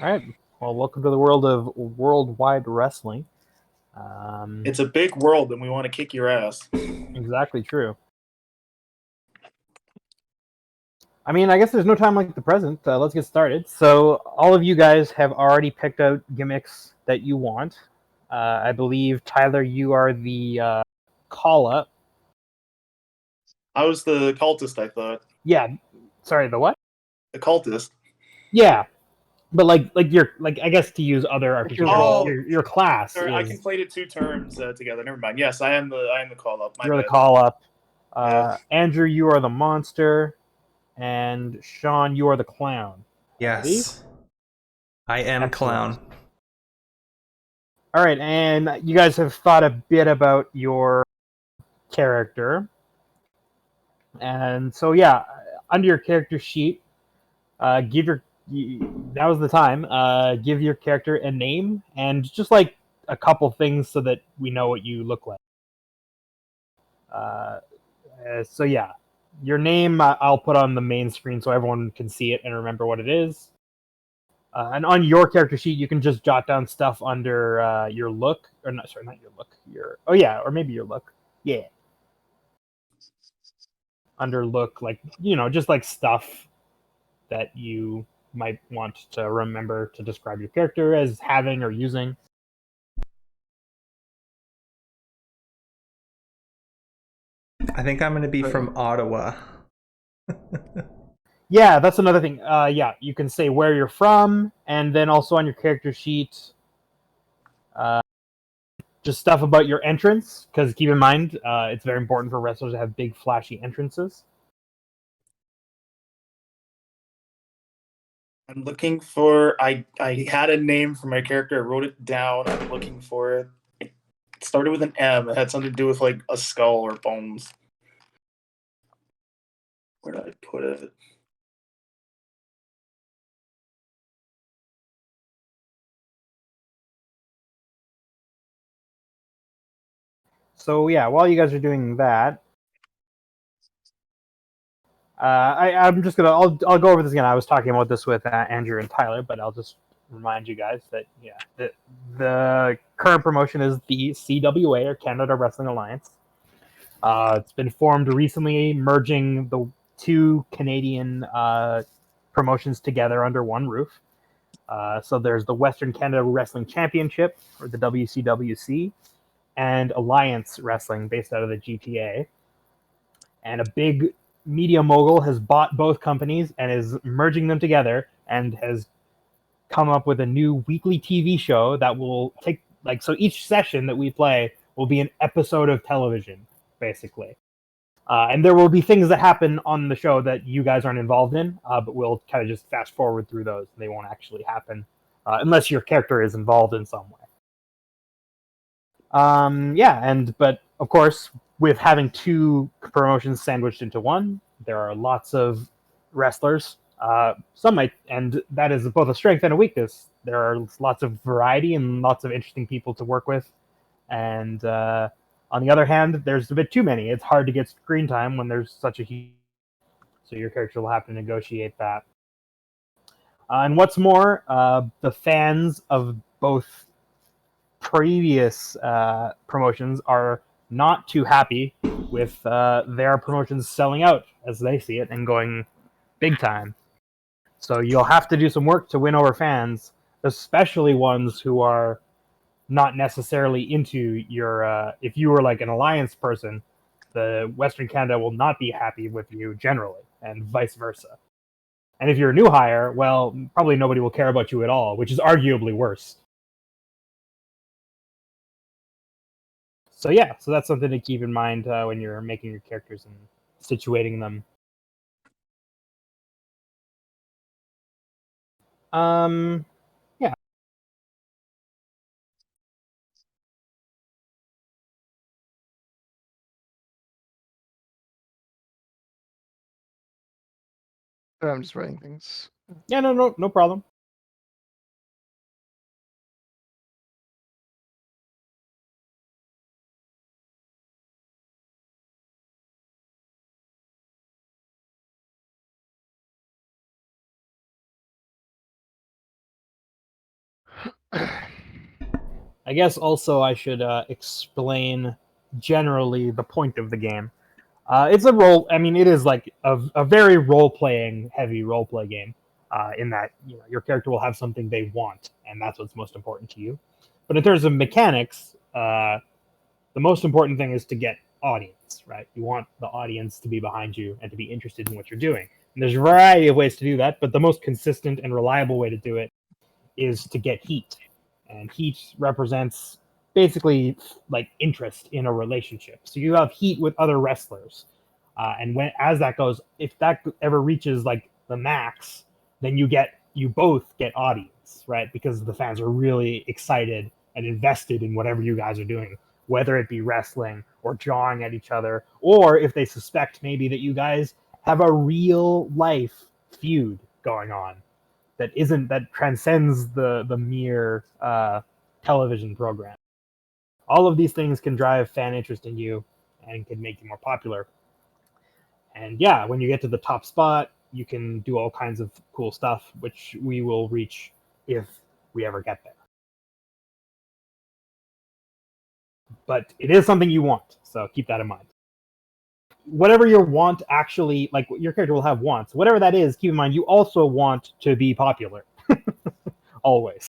All right. Well, welcome to the world of worldwide wrestling. It's a big world, and we want to kick your ass. Exactly true. I mean, I guess there's no time like the present. Let's get started. So, all of you guys have already picked out gimmicks that you want. I believe, Tyler, you are the call-up. I was the cultist, I thought. Yeah. Sorry, the what? The cultist. Yeah. But I guess to use other RPGs, Oh, your class sorry, I is conflated two terms together. Never mind. Yes, I am the call up. you're the call-up. Yeah. Andrew, you are the monster, and Sean, you are the clown. Yes. I am Excellent. clown. All right, and you guys have thought a bit about your character. And so, yeah, under your character sheet, that was the time, give your character a name and just like a couple things so that we know what you look like. So, yeah, your name I'll put on the main screen so everyone can see it and remember what it is. And on your character sheet, you can just jot down stuff under your look, or not your look, or maybe your look, yeah. Under look, like just like stuff that you might want to remember to describe your character as having or using. I think I'm going to be from Ottawa. Yeah, that's another thing. Yeah, you can say where you're from, and then also on your character sheet, just stuff about your entrance, because keep in mind, it's very important for wrestlers to have big, flashy entrances. I'm looking for. I had a name for my character. I wrote it down. I'm looking for it. It started with an M. It had something to do with like a skull or bones. Where did I put it? So yeah, while you guys are doing that, I'm just gonna I'll go over this again. I was talking about this with Andrew and Tyler, but I'll just remind you guys that the current promotion is the CWA, or Canada Wrestling Alliance. It's been formed recently, merging the two Canadian promotions together under one roof. So there's the Western Canada Wrestling Championship, or the WCWC, and Alliance Wrestling, based out of the GTA. And a big media mogul has bought both companies and is merging them together, and has come up with a new weekly TV show that will take so each session that we play will be an episode of television, basically. And there will be things that happen on the show that you guys aren't involved in, but we'll kind of just fast forward through those. They won't actually happen unless your character is involved in some way. But of course, with having two promotions sandwiched into one, there are lots of wrestlers. And that is both a strength and a weakness. There are lots of variety and lots of interesting people to work with. And on the other hand, there's a bit too many. It's hard to get screen time when there's such a huge. So your character will have to negotiate that. And what's more, the fans of both previous promotions are not too happy with their promotions selling out as they see it and going big time. So you'll have to do some work to win over fans, especially ones who are not necessarily into your. If you were like an Alliance person, the Western Canada will not be happy with you generally, and vice versa. And if you're a new hire, well, probably nobody will care about you at all, which is arguably worse. So yeah, so that's something to keep in mind when you're making your characters and situating them. Yeah. I'm just writing things. Yeah, no problem. I guess also I should explain generally the point of the game. It's a role. I mean, it is like a very role-playing, heavy role-play game. In that your character will have something they want, and that's what's most important to you. But in terms of mechanics, the most important thing is to get audience. Right? You want the audience to be behind you and to be interested in what you're doing. And there's a variety of ways to do that, but the most consistent and reliable way to do it is to get heat. And heat represents basically like interest in a relationship. So you have heat with other wrestlers, and as that goes, if that ever reaches like the max, then you both get audience, right? Because the fans are really excited and invested in whatever you guys are doing, whether it be wrestling or jawing at each other, or if they suspect maybe that you guys have a real life feud going on that transcends the mere television program. All of these things can drive fan interest in you and can make you more popular. And yeah, when you get to the top spot, you can do all kinds of cool stuff, which we will reach if we ever get there. But it is something you want, so keep that in mind. Whatever your want actually, like your character will have wants, whatever that is, keep in mind you also want to be popular. Always.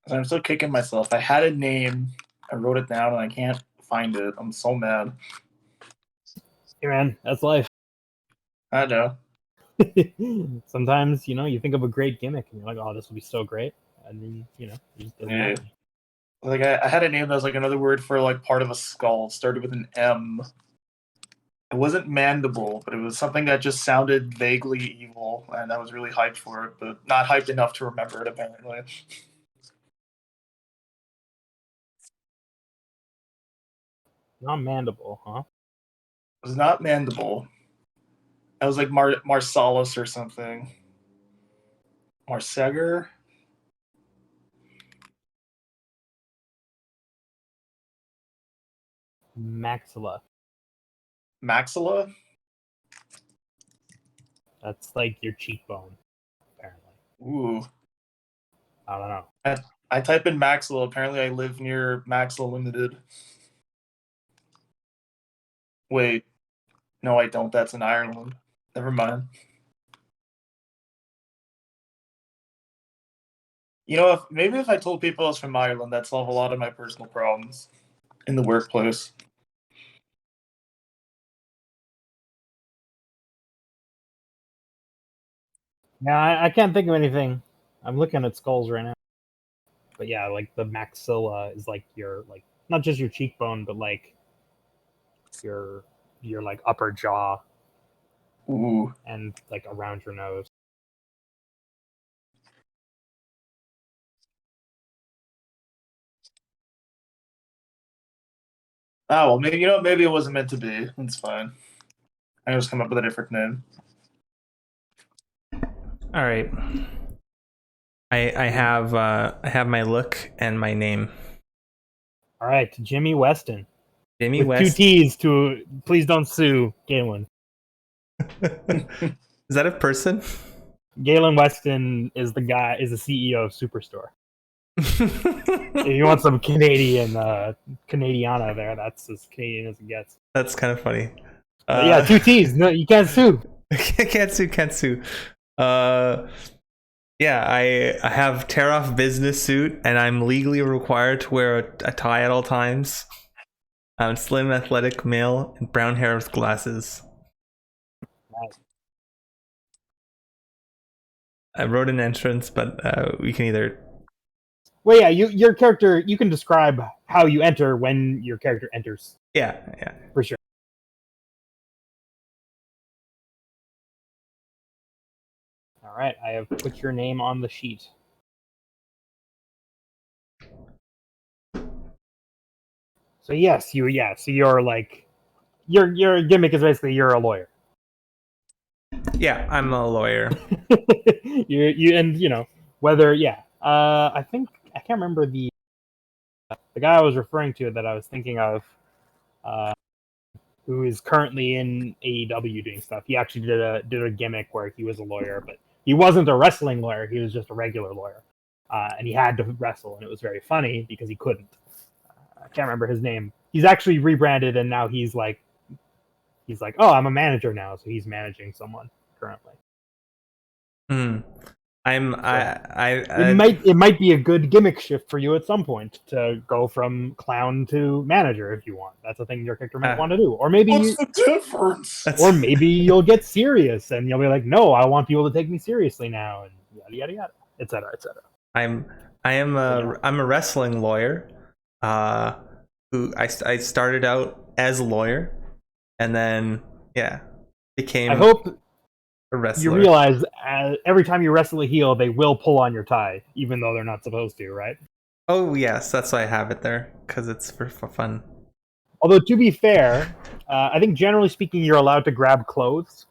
I'm still kicking myself. I had a name, I wrote it down, and I can't find it. I'm so mad. Hey man, that's life. I know. Sometimes, you think of a great gimmick and you're like, oh, this would be so great. And then, it just doesn't Yeah. happen. Like I had a name that was like another word for like part of a skull. It started with an M. It wasn't mandible, but it was something that just sounded vaguely evil, and I was really hyped for it, but not hyped enough to remember it apparently. Not mandible, huh? It was not mandible. It was like Marsalis or something. Marseger? Maxilla. Maxilla? That's like your cheekbone, apparently. Ooh. I don't know. I type in Maxilla. Apparently I live near Maxilla Limited. Wait. No, I don't. That's in Ireland. Never mind. Maybe if I told people I was from Ireland, that'd solve a lot of my personal problems in the workplace. Yeah, I can't think of anything. I'm looking at skulls right now. But yeah, like the maxilla is like your not just your cheekbone, but like your like upper jaw Ooh. and like around your nose. Oh, well, maybe it wasn't meant to be. It's fine. I just come up with a different name. All right. I have my look and my name. All right, Jimmy Weston. Jimmy With West. 2 T's to please don't sue Galen. Is that a person? Galen Weston is the CEO of Superstore. If you want some Canadiana there, that's as Canadian as it gets. That's kind of funny. Yeah, 2 T's. No, you can't sue. Can't sue. Yeah, I have tear off business suit, and I'm legally required to wear a tie at all times. I'm slim, athletic male, and brown hair with glasses. Nice. I wrote an entrance, but we can either Well, yeah, your character, you can describe how you enter when your character enters, Yeah. for sure. All right, I have put your name on the sheet. So yes, so you're like, your gimmick is basically you're a lawyer. Yeah, I'm a lawyer. And whether I think I can't remember the guy I was referring to that I was thinking of, who is currently in AEW doing stuff. He actually did a gimmick where he was a lawyer, but he wasn't a wrestling lawyer. He was just a regular lawyer, and he had to wrestle, and it was very funny because he couldn't. I can't remember his name. He's actually rebranded, and now he's like, oh, I'm a manager now, so he's managing someone currently. It might be a good gimmick shift for you at some point to go from clown to manager if you want. That's a thing your character might want to do, or maybe what's the difference? Or maybe you'll get serious and you'll be like, no, I want people to take me seriously now, and yada yada yada, etc. etc. I'm a wrestling lawyer, who I started out as a lawyer, and then became. I hope a wrestler. you realize every time you wrestle a heel, they will pull on your tie, even though they're not supposed to, right? Oh yes, that's why I have it there, because it's for fun. Although to be fair, I think generally speaking, you're allowed to grab clothes.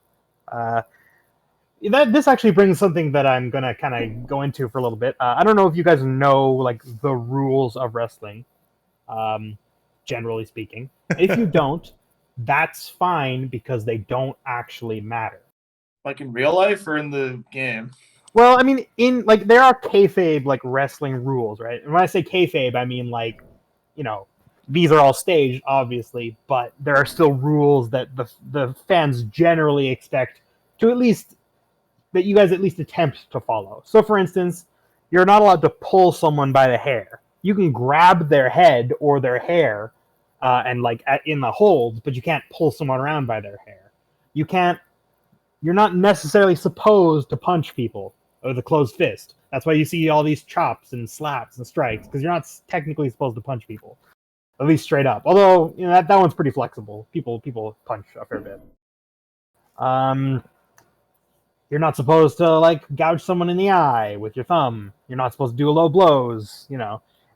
This actually brings something that I'm gonna kind of go into for a little bit. I don't know if you guys know like the rules of wrestling, generally speaking. If you don't, that's fine because they don't actually matter. Like in real life or in the game? Well, I mean, there are kayfabe like wrestling rules, right? And when I say kayfabe, I mean like, these are all staged, obviously, but there are still rules that the fans generally expect that you guys at least attempt to follow. So, for instance, you're not allowed to pull someone by the hair. You can grab their head or their hair, and in the holds, but you can't pull someone around by their hair. You're not necessarily supposed to punch people with a closed fist. That's why you see all these chops and slaps and strikes, because you're not technically supposed to punch people, at least straight up. Although that one's pretty flexible. People punch a fair bit. You're not supposed to gouge someone in the eye with your thumb. You're not supposed to do low blows.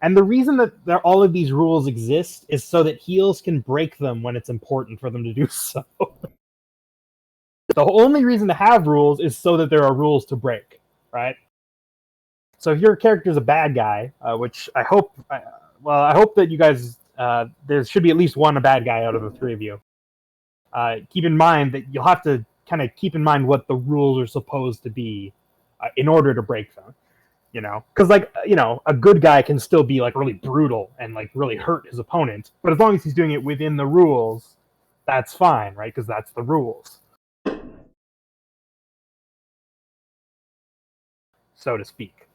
And the reason that all of these rules exist is so that heels can break them when it's important for them to do so. The only reason to have rules is so that there are rules to break, right? So if your character is a bad guy, which I hope that you guys, there should be at least one a bad guy out of the three of you. Keep in mind that you'll have to kind of keep in mind what the rules are supposed to be in order to break them. Because a good guy can still be really brutal and really hurt his opponent, but as long as he's doing it within the rules, that's fine, right? Because that's the rules, so to speak.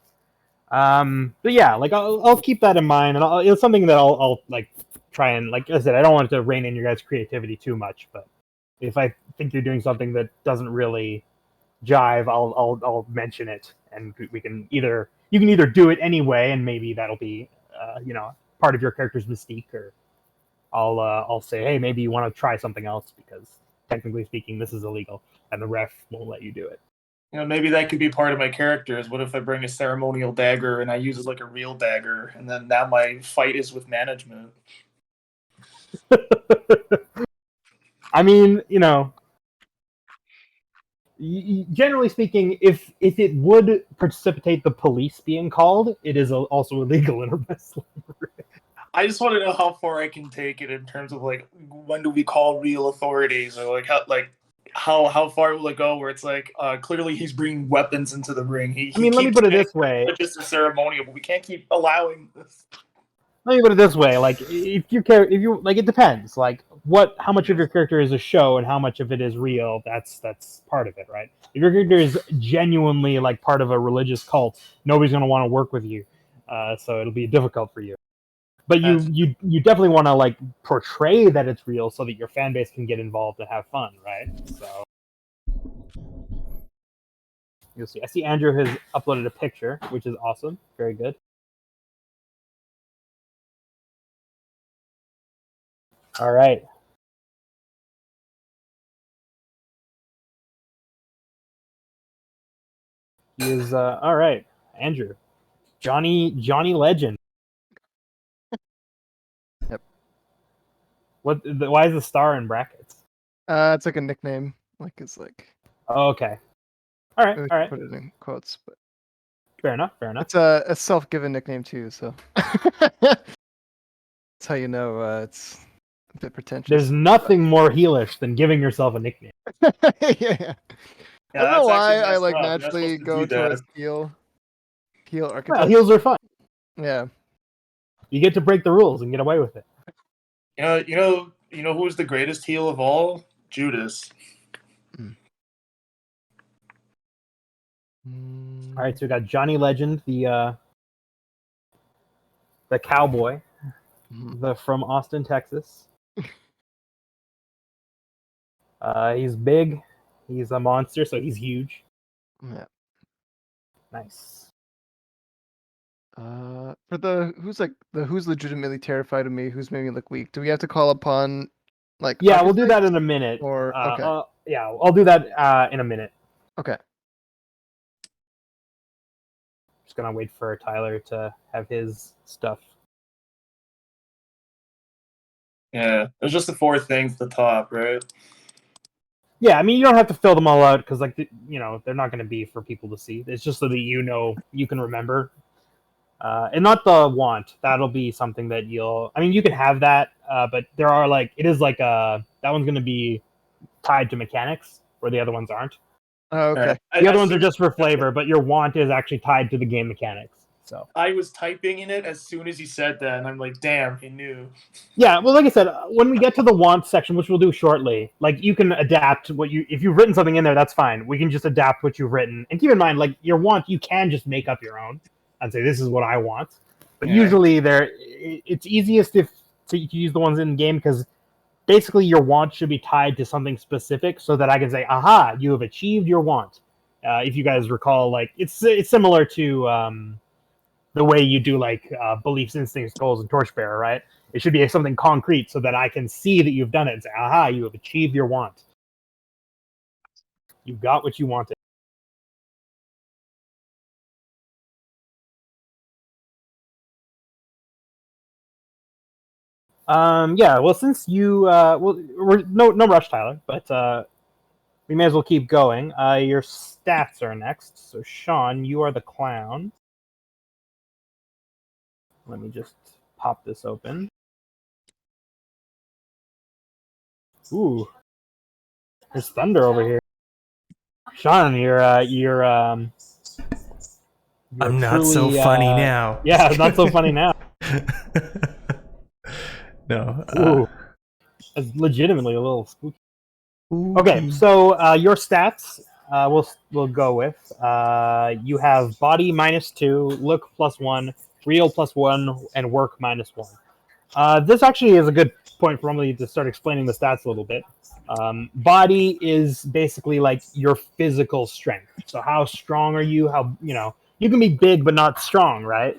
But yeah, I'll keep that in mind, and it's something that I'll try and, like I said, I don't want it to rein in your guys' creativity too much, but if I think you're doing something that doesn't really jive, I'll mention it, and you can either do it anyway, and maybe that'll be part of your character's mystique, or I'll say, hey, maybe you want to try something else because technically speaking, this is illegal, and the ref won't let you do it. Maybe that could be part of my characters. What if I bring a ceremonial dagger and I use it like a real dagger, and then now my fight is with management? I mean, generally speaking, if it would precipitate the police being called, it is also illegal in wrestling. I just want to know how far I can take it in terms of when do we call real authorities, or how far will it go where it's clearly he's bringing weapons into the ring. Let me put it this way: it's just a ceremonial, but we can't keep allowing this. Let me put it this way: if you it depends. How much of your character is a show and how much of it is real. That's part of it, right? If your character is genuinely part of a religious cult, nobody's going to want to work with you, so it'll be difficult for you. But you definitely want to portray that it's real so that your fan base can get involved and have fun, right? So you'll see. I see Andrew has uploaded a picture, which is awesome. Very good. All right. He is all right. Andrew, Johnny Legend. Yep. Why is the star in brackets? It's like a nickname. Like it's like Oh, okay. All right. we All right. put it in quotes, but Fair enough. Fair enough. it's a self-given nickname too. So that's how you know it's a bit pretentious. There's nothing more heelish than giving yourself a nickname. yeah. Yeah, I don't know that's why actually I messed like up. You're not naturally supposed to go do towards that. heel Well, archetypes. heels are fun. Yeah. You get to break the rules and get away with it. You know who's the greatest heel of all? Judas. All right, so we got Johnny Legend, the cowboy, from Austin, Texas. He's big. He's a monster, so he's huge. Yeah. Nice. For the who's legitimately terrified of me, who's made me look weak, do we have to call upon like Yeah, we'll do that archetypes? in a minute. Or okay. Yeah, I'll do that in a minute. Okay. Just gonna wait for Tyler to have his stuff. Yeah, there's just the 4 things at the top, right? Yeah, I mean you don't have to fill them all out because they're not going to be for people to see. It's just so that you can remember, and not the want. That'll be something that you can have that, but there are that one's going to be tied to mechanics where the other ones aren't. Oh, okay. The other ones are just for flavor, but your want is actually tied to the game mechanics. So I was typing in it as soon as he said that, and I'm like, damn, he knew. yeah, well, like I said, when we get to the want section, which we'll do shortly, you can adapt if you've written something in there, that's fine. We can just adapt what you've written, and keep in mind, your want, you can just make up your own and say this is what I want. But usually, it's easiest to use the ones in game because basically your want should be tied to something specific, so that I can say, aha, you have achieved your want. If you guys recall, it's similar to the way you do beliefs, instincts, goals, and torchbearer, right? It should be something concrete so that I can see that you've done it and say, aha, you have achieved your want. You got what you wanted. Yeah, well, since you, we're no rush, Tyler, but we may as well keep going. Your stats are next. So, Sean, you are the clown. Let me just pop this open. Ooh, there's thunder over here. Sean, you're I'm not so funny now. Yeah, not so funny now. No. Ooh, it's legitimately a little spooky. Okay, so your stats we'll go with. You have body -2, look +1, real +1, and work -1. This actually is a good point for Emily to start explaining the stats a little bit. Body is basically your physical strength. So how strong are you? How you can be big but not strong, right?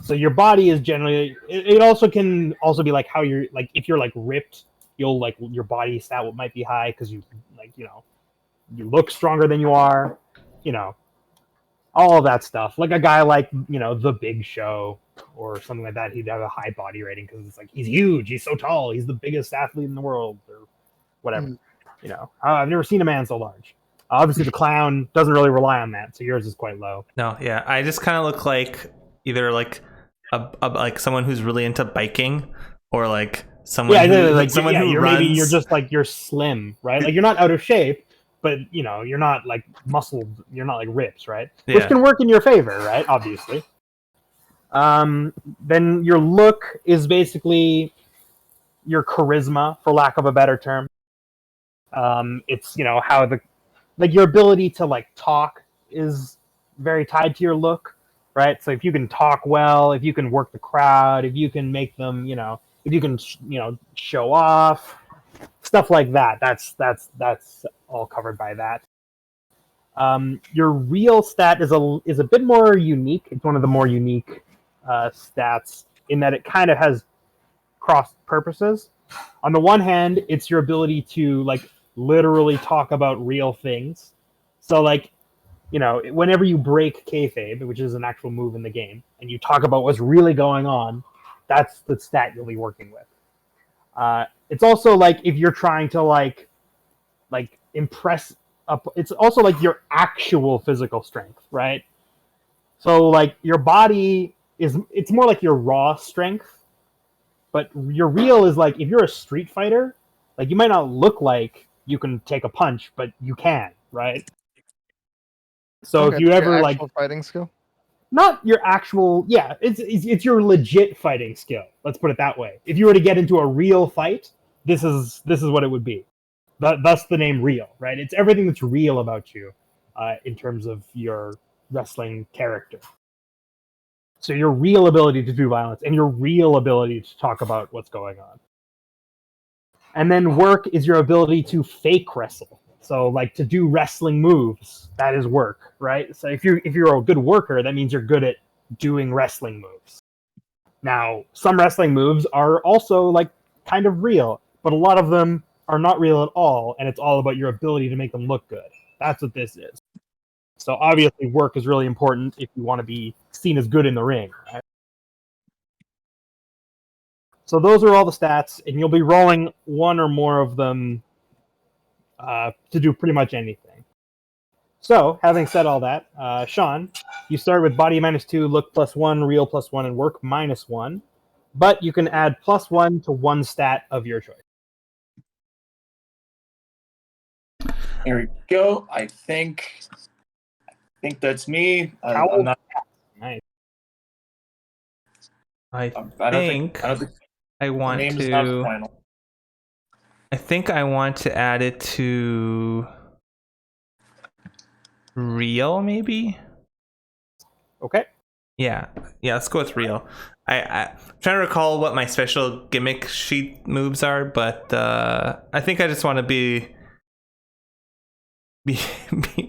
So your body is generally. It also can be how you're if you're ripped, you'll your body stat might be high because you you look stronger than you are, all of that stuff. Like a guy the Big Show or something like that, he'd have a high body rating because it's he's huge, he's so tall, he's the biggest athlete in the world or whatever. I've never seen a man so large. Obviously, the clown doesn't really rely on that, so yours is quite low. No, yeah, I just kind of look like either a someone who's really into biking or someone who runs. Maybe you're just you're slim, right? You're not out of shape, but you're not muscled, you're not rips, right? Yeah. Which can work in your favor, right? Obviously. Then your look is basically your charisma, for lack of a better term. It's how your ability to talk is very tied to your look, right? So if you can talk well, if you can work the crowd, if you can make them, if you can show off, stuff like that, that's all covered by that. Your real stat is a bit more unique. It's one of the more unique stats in that it kind of has cross purposes. On the one hand, it's your ability to like literally talk about real things. So like, whenever you break kayfabe, which is an actual move in the game, and you talk about what's really going on, that's the stat you'll be working with. It's also like if you're trying to like impress up. It's also like your actual physical strength, right? So like your body it's more like your raw strength, but your real is like if you're a street fighter, like you might not look like you can take a punch, but you can, right? So Okay, if you that's your ever like actual fighting skill. not your actual it's your legit fighting skill, let's put it that way. If you were to get into a real fight, this is what it would be. Thus the name real, right? It's everything that's real about you in terms of your wrestling character. So your real ability to do violence and your real ability to talk about what's going on. And then work is your ability to fake wrestle. So like to do wrestling moves, that is work, right? So if you're a good worker, that means you're good at doing wrestling moves. Now, some wrestling moves are also like kind of real, but a lot of them are not real at all, and it's all about your ability to make them look good. That's what this is. So obviously work is really important if you want to be seen as good in the ring, right? So those are all the stats, and you'll be rolling one or more of them to do pretty much anything. So, having said all that, Sean, you start with body -2, look +1, real +1, and work -1. But you can add +1 to one stat of your choice. There we go. I think that's me. How- I'm not. Nice. I I don't think I the want name is not to. final. I think I want to add it to real, maybe. Okay. Yeah, let's go with real. I'm trying to recall what my special gimmick sheet moves are, but I think I just want to be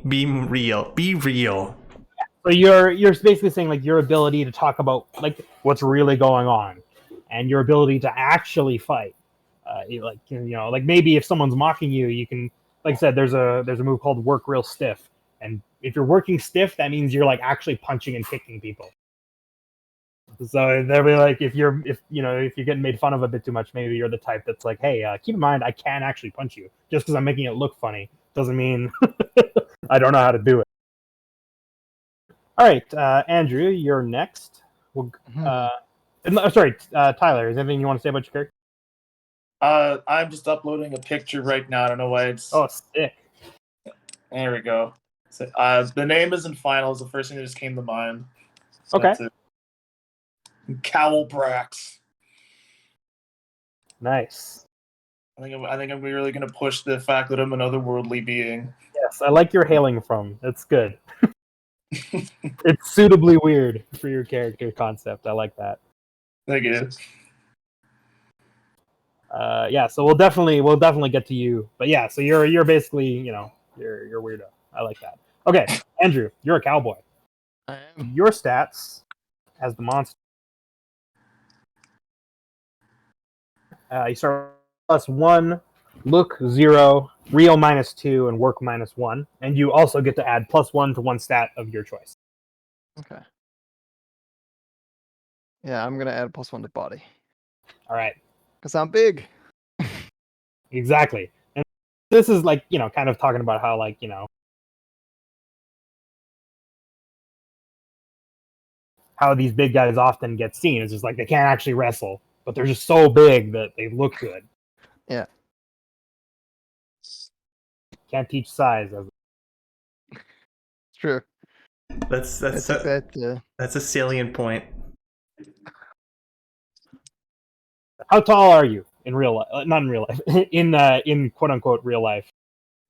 real. Be real. So you're basically saying like your ability to talk about like what's really going on, and your ability to actually fight. Like maybe if someone's mocking you, you can, like I said, there's a move called work real stiff, and if you're working stiff, that means you're like actually punching and kicking people. So they'll be like, if you're getting made fun of a bit too much, maybe you're the type that's like, hey, keep in mind I can actually punch you. Just because I'm making it look funny doesn't mean I don't know how to do it. All right, Andrew, you're next. Sorry, Tyler, is there anything you want to say about your character? I'm just uploading a picture right now. I don't know why it's. Oh, sick. There we go. So, the name isn't final. It's the first thing that just came to mind. So Okay. that's it. Cowl Brax. Nice. I think I'm really gonna push the fact that I'm an otherworldly being. Yes, I like your hailing from. It's good. It's suitably weird for your character concept. I like that. Thank you. So we'll definitely get to you. But yeah, so you're basically, you're weirdo. I like that. Okay, Andrew, you're a cowboy. I am. Your stats as the monster. You start +1, look 0, real -2, and work -1, and you also get to add +1 to one stat of your choice. Okay. Yeah, I'm gonna add +1 to body All right. because I'm big. Exactly. And this is like, kind of talking about how like, how these big guys often get seen. It's just like they can't actually wrestle, but they're just so big that they look good. Yeah. Can't teach size. It's true. That's I took that. that's a salient point. How tall are you in real life? Not in real life. In quote unquote real life.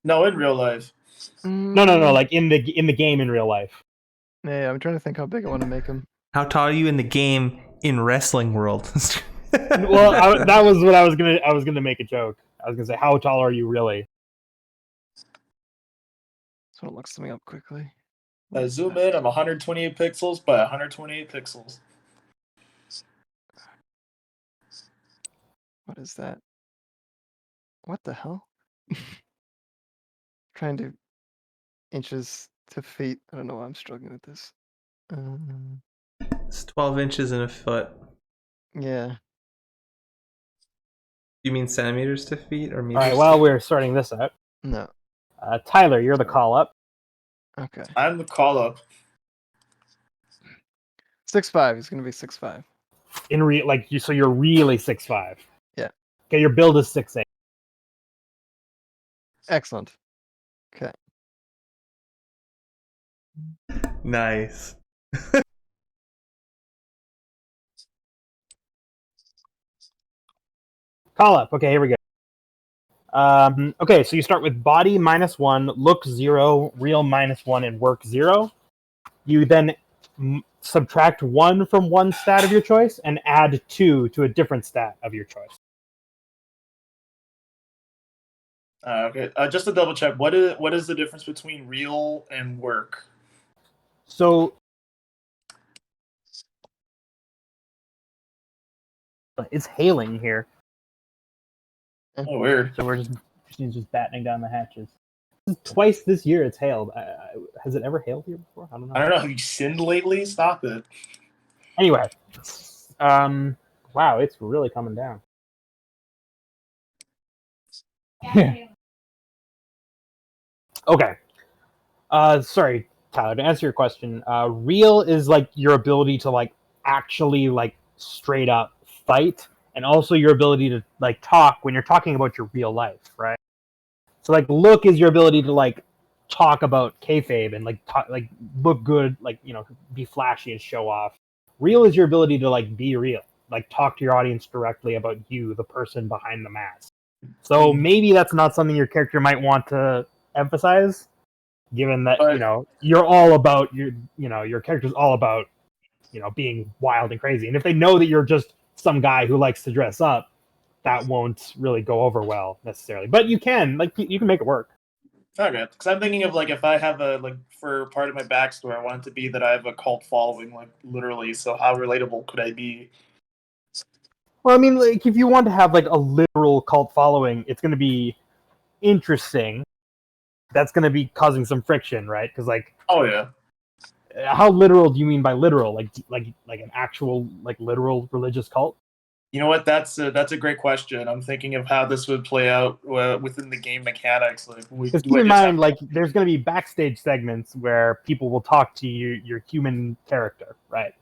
No, in real life. No. Like in the game in real life. Yeah, I'm trying to think how big I want to make him. How tall are you in the game in wrestling world? Well, that was what I was gonna make a joke. I was gonna say, how tall are you really? So it looks something up quickly. Zoom in. I'm 128 pixels by 128 pixels. What is that? What the hell? Trying to inches to feet. I don't know why I'm struggling with this. It's 12 inches in a foot. Yeah. You mean centimeters to feet or All meters? right, while we're sorting this out, No. Tyler, you're the call up. Okay. I'm the call up. 6'5". He's gonna be 6'5". So you're really 6'5". Yeah. Okay, your build is 6'8". Excellent. Okay. Nice. Call up. Okay, here we go. Okay, so you start with body -1, look 0, real -1, and work 0. You then subtract 1 from one stat of your choice and add 2 to a different stat of your choice. Okay, just to double check, what is the difference between real and work? So it's hailing here, Oh, weird. so we're just battening down the hatches. Twice this year it's hailed. Has it ever hailed here before? I don't know. I don't know. Have you sinned lately? Stop it. Anyway, wow, it's really coming down. Okay. Sorry, Tyler, to answer your question, real is like your ability to like actually like straight up fight, and also your ability to like talk when you're talking about your real life, right? So like look is your ability to like talk about kayfabe and like like look good, like, you know, be flashy and show off. Real is your ability to like be real, like talk to your audience directly about you, the person behind the mask. So maybe that's not something your character might want to emphasize, given that But- you know you're all about your character's all about being wild and crazy, and if they know that you're just some guy who likes to dress up, that won't really go over well necessarily. But you can make it work. Okay, because I'm thinking of like if I have a for part of my backstory, I want it to be that I have a cult following, like literally. So how relatable could I be? Well, I mean, like if you want to have like a literal cult following, it's going to be interesting. That's going to be causing some friction, right? Because like, Oh yeah. how literal do you mean by literal? Like an actual like literal religious cult? You know what? That's a great question. I'm thinking of how this would play out within the game mechanics. Like, Because keep in mind, like there's going to be backstage segments where people will talk to your human character, right?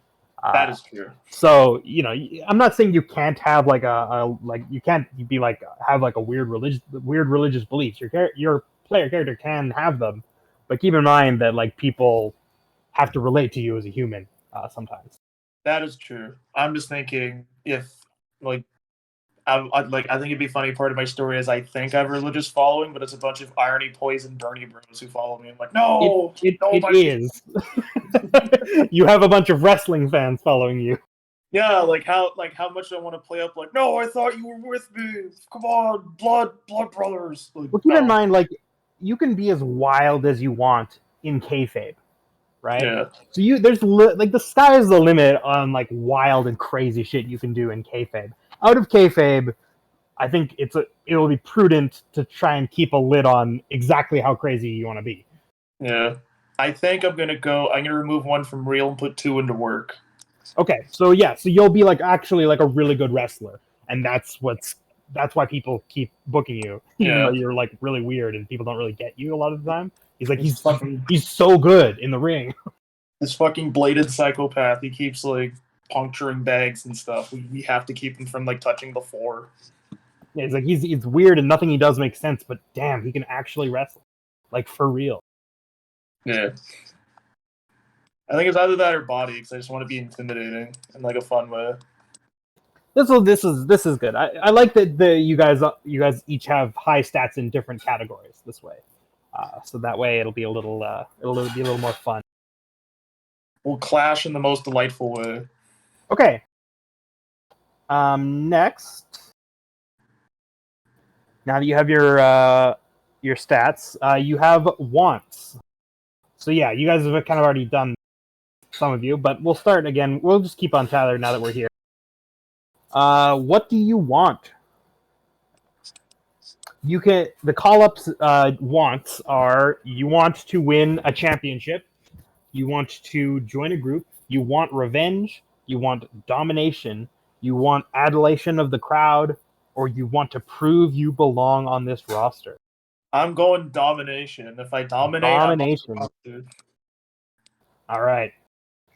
That is true. So I'm not saying you can't have like you can't be like have like a weird religious beliefs. Your player character can have them, but keep in mind that like people have to relate to you as a human sometimes. That is true. I'm just thinking if like I think it'd be funny. Part of my story is I think I have a religious following, but it's a bunch of irony, poison, Bernie bros who follow me. I'm like, no, It no, is. You have a bunch of wrestling fans following you. Yeah, like how much I want to play up. Like, no, I thought you were with me. Come on, blood brothers. Like, Well, keep no. in mind, like you can be as wild as you want in kayfabe, right? Yeah. So there's like the sky is the limit on like wild and crazy shit you can do in kayfabe. Out of kayfabe, I think it will be prudent to try and keep a lid on exactly how crazy you want to be. Yeah. I think I'm gonna remove 1 from real and put 2 into work. Okay, so you'll be like actually like a really good wrestler, and that's why people keep booking you, even though you're like really weird and people don't really get you a lot of the time. He's so good in the ring. This fucking bladed psychopath. He keeps like puncturing bags and stuff. We have to keep him from like touching the floor. Yeah, it's like he's weird and nothing he does makes sense, but damn, he can actually wrestle, like for real. Yeah. I think it's either that or body, because I just want to be intimidating in like a fun way. This is good. I like that you guys each have high stats in different categories this way, so that way it'll be a little more fun. We'll clash in the most delightful way. Okay. Next, now that you have your stats, you have wants. So yeah, you guys have kind of already done some of you, but we'll start again. We'll just keep on Tyler now that we're here. What do you want? The call-ups wants are: you want to win a championship, you want to join a group, you want revenge, you want domination, you want adulation of the crowd, or you want to prove you belong on this roster. I'm going domination. If I dominate, Domination. I'm dude. All right.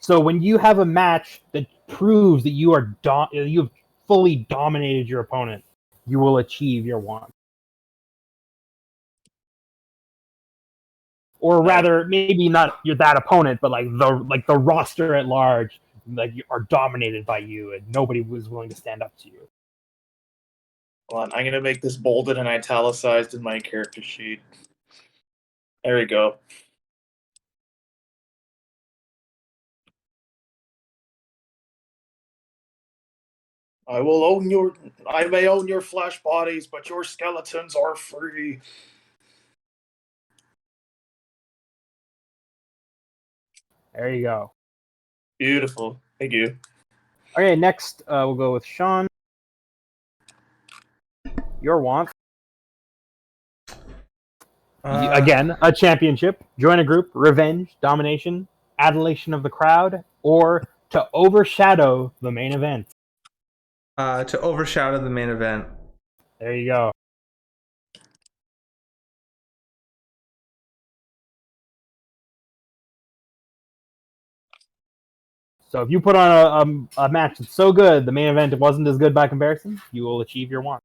So when you have a match that proves that you are you've fully dominated your opponent, you will achieve your want. Or rather, maybe not you're that opponent, but like the roster at large, like you are dominated by you, and nobody was willing to stand up to you. Hold on, I'm gonna make this bolded and italicized in my character sheet. There we go. I may own your flesh bodies, but your skeletons are free. There you go. Beautiful. Thank you. Okay, next we'll go with Sean. Your want. Again, a championship, join a group, revenge, domination, adulation of the crowd, or to overshadow the main event. To overshadow the main event. There you go. So if you put on a match that's so good, the main event wasn't as good by comparison, you will achieve your want.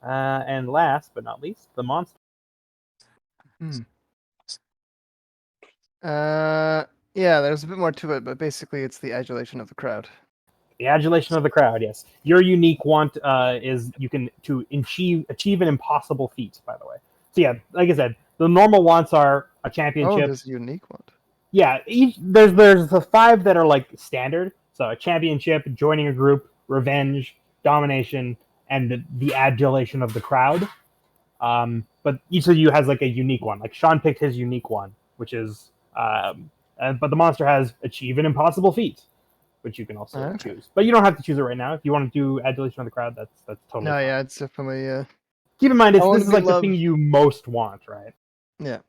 And last but not least, the monster. Yeah, there's a bit more to it, but basically it's the adulation of the crowd. The adulation of the crowd, yes. Your unique want is you can to achieve an impossible feat, by the way. So yeah, like I said, the normal wants are a Oh, championship. there's a unique one. Yeah, there's the 5 that are like standard. So a championship, joining a group, revenge, domination, and the adulation of the crowd. But each of you has like a unique one. Like Sean picked his unique one, which is but the monster has achieve an impossible feat, which you can also choose. But you don't have to choose it right now. If you want to do adulation of the crowd, that's totally No, fine. yeah, it's definitely Keep in mind, I wanna this is be like the loved. thing you most want, right? yeah.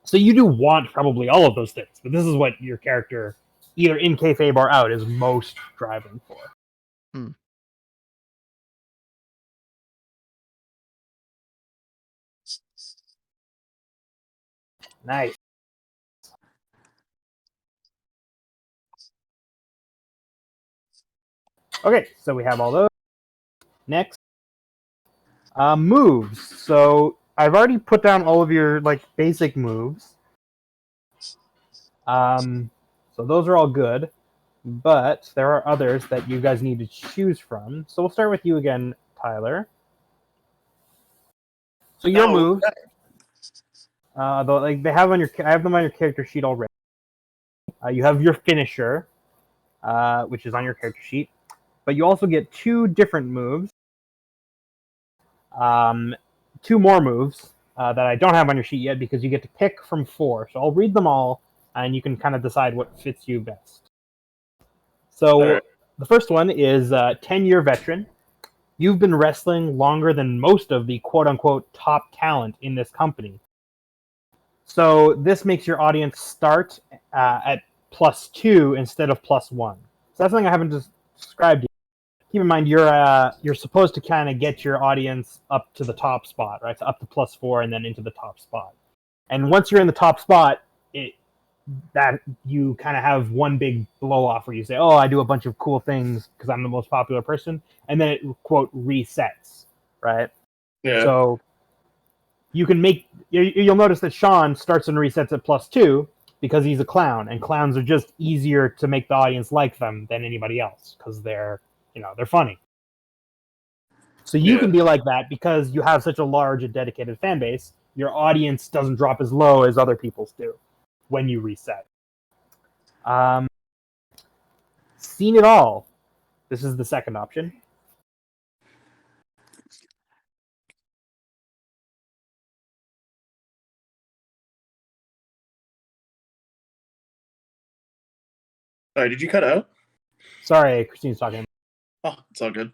So you do want probably all of those things, but this is what your character, either in kayfabe or out, is most driving for. Nice. Okay, so we have all those. Next, moves. So I've already put down all of your like basic moves. So those are all good, but there are others that you guys need to choose from. So we'll start with you again, Tyler. So your moves, though, like I have them on your character sheet already. You have your finisher, which is on your character sheet, but you also get 2 different moves. 2 more moves that I don't have on your sheet yet because you get to pick from 4. So I'll read them all, and you can kind of decide what fits you best. So the first one is 10-year veteran. You've been wrestling longer than most of the quote-unquote top talent in this company. So this makes your audience start at +2 instead of +1. So that's something I haven't described yet. Keep in mind, you're supposed to kind of get your audience up to the top spot, right? So up to +4 and then into the top spot. And once you're in the top spot, that you kind of have one big blow off where you say, "Oh, I do a bunch of cool things because I'm the most popular person," and then it quote resets, right? Yeah. So you can you'll notice that Sean starts and resets at +2 because he's a clown, and clowns are just easier to make the audience like them than anybody else because they're funny. So you can be like that because you have such a large and dedicated fan base. Your audience doesn't drop as low as other people's do when you reset. Seen it all. This is the second option. Sorry, did you cut out? Sorry, Christine's talking. Oh, it's all good.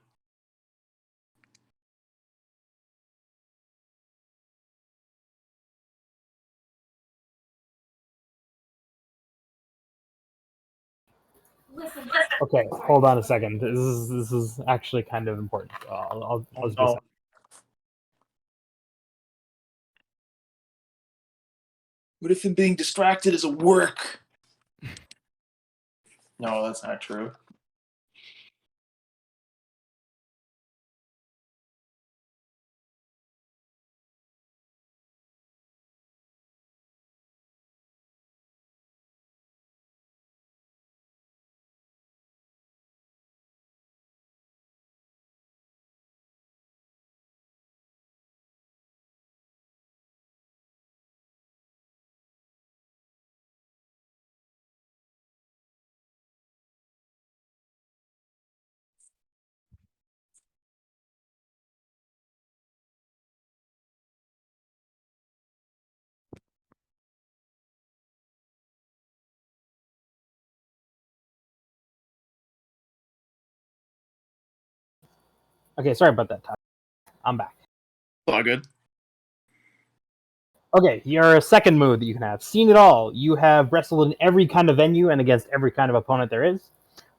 Okay, hold on a second. This is actually kind of important. I'll just be a Oh, second. what if him being distracted is a work? No, that's not true. Okay, sorry about that, Todd. I'm back. It's all good. Okay, your second move that you can have. Seen it all. You have wrestled in every kind of venue and against every kind of opponent there is.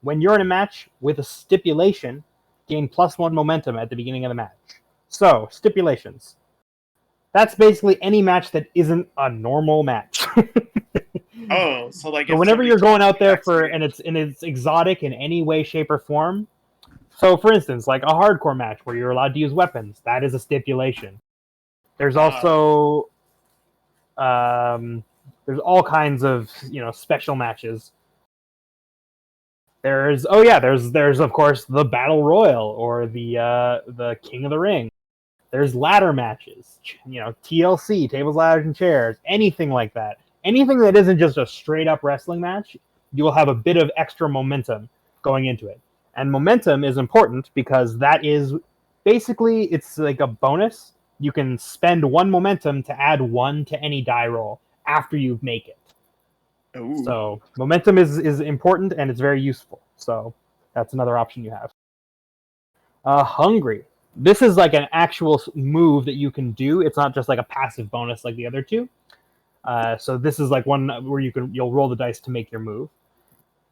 When you're in a match with a stipulation, gain +1 momentum at the beginning of the match. So, stipulations. That's basically any match that isn't a normal match. Oh, so like So if whenever somebody you're going out told me there next for week- and it's exotic in any way, shape, or form. So, for instance, like a hardcore match where you're allowed to use weapons, that is a stipulation. There's also there's all kinds of special matches. There's of course the Battle Royal or the King of the Ring. There's ladder matches, TLC, tables, ladders, and chairs, anything like that. Anything that isn't just a straight up wrestling match, you will have a bit of extra momentum going into it. And momentum is important because that is basically, it's like a bonus. You can spend 1 momentum to add 1 to any die roll after you make it. Ooh. So momentum is important and it's very useful. So that's another option you have. Hungry. This is like an actual move that you can do. It's not just like a passive bonus like the other two. So this is like one where you'll roll the dice to make your move.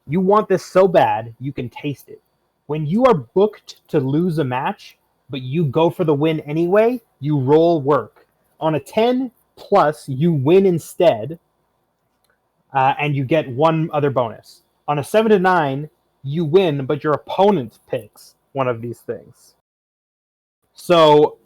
You want this so bad you can taste it. When you are booked to lose a match, but you go for the win anyway, you roll work. On a 10 plus, you win instead, and you get 1 other bonus. On a 7 to 9, you win, but your opponent picks one of these things. So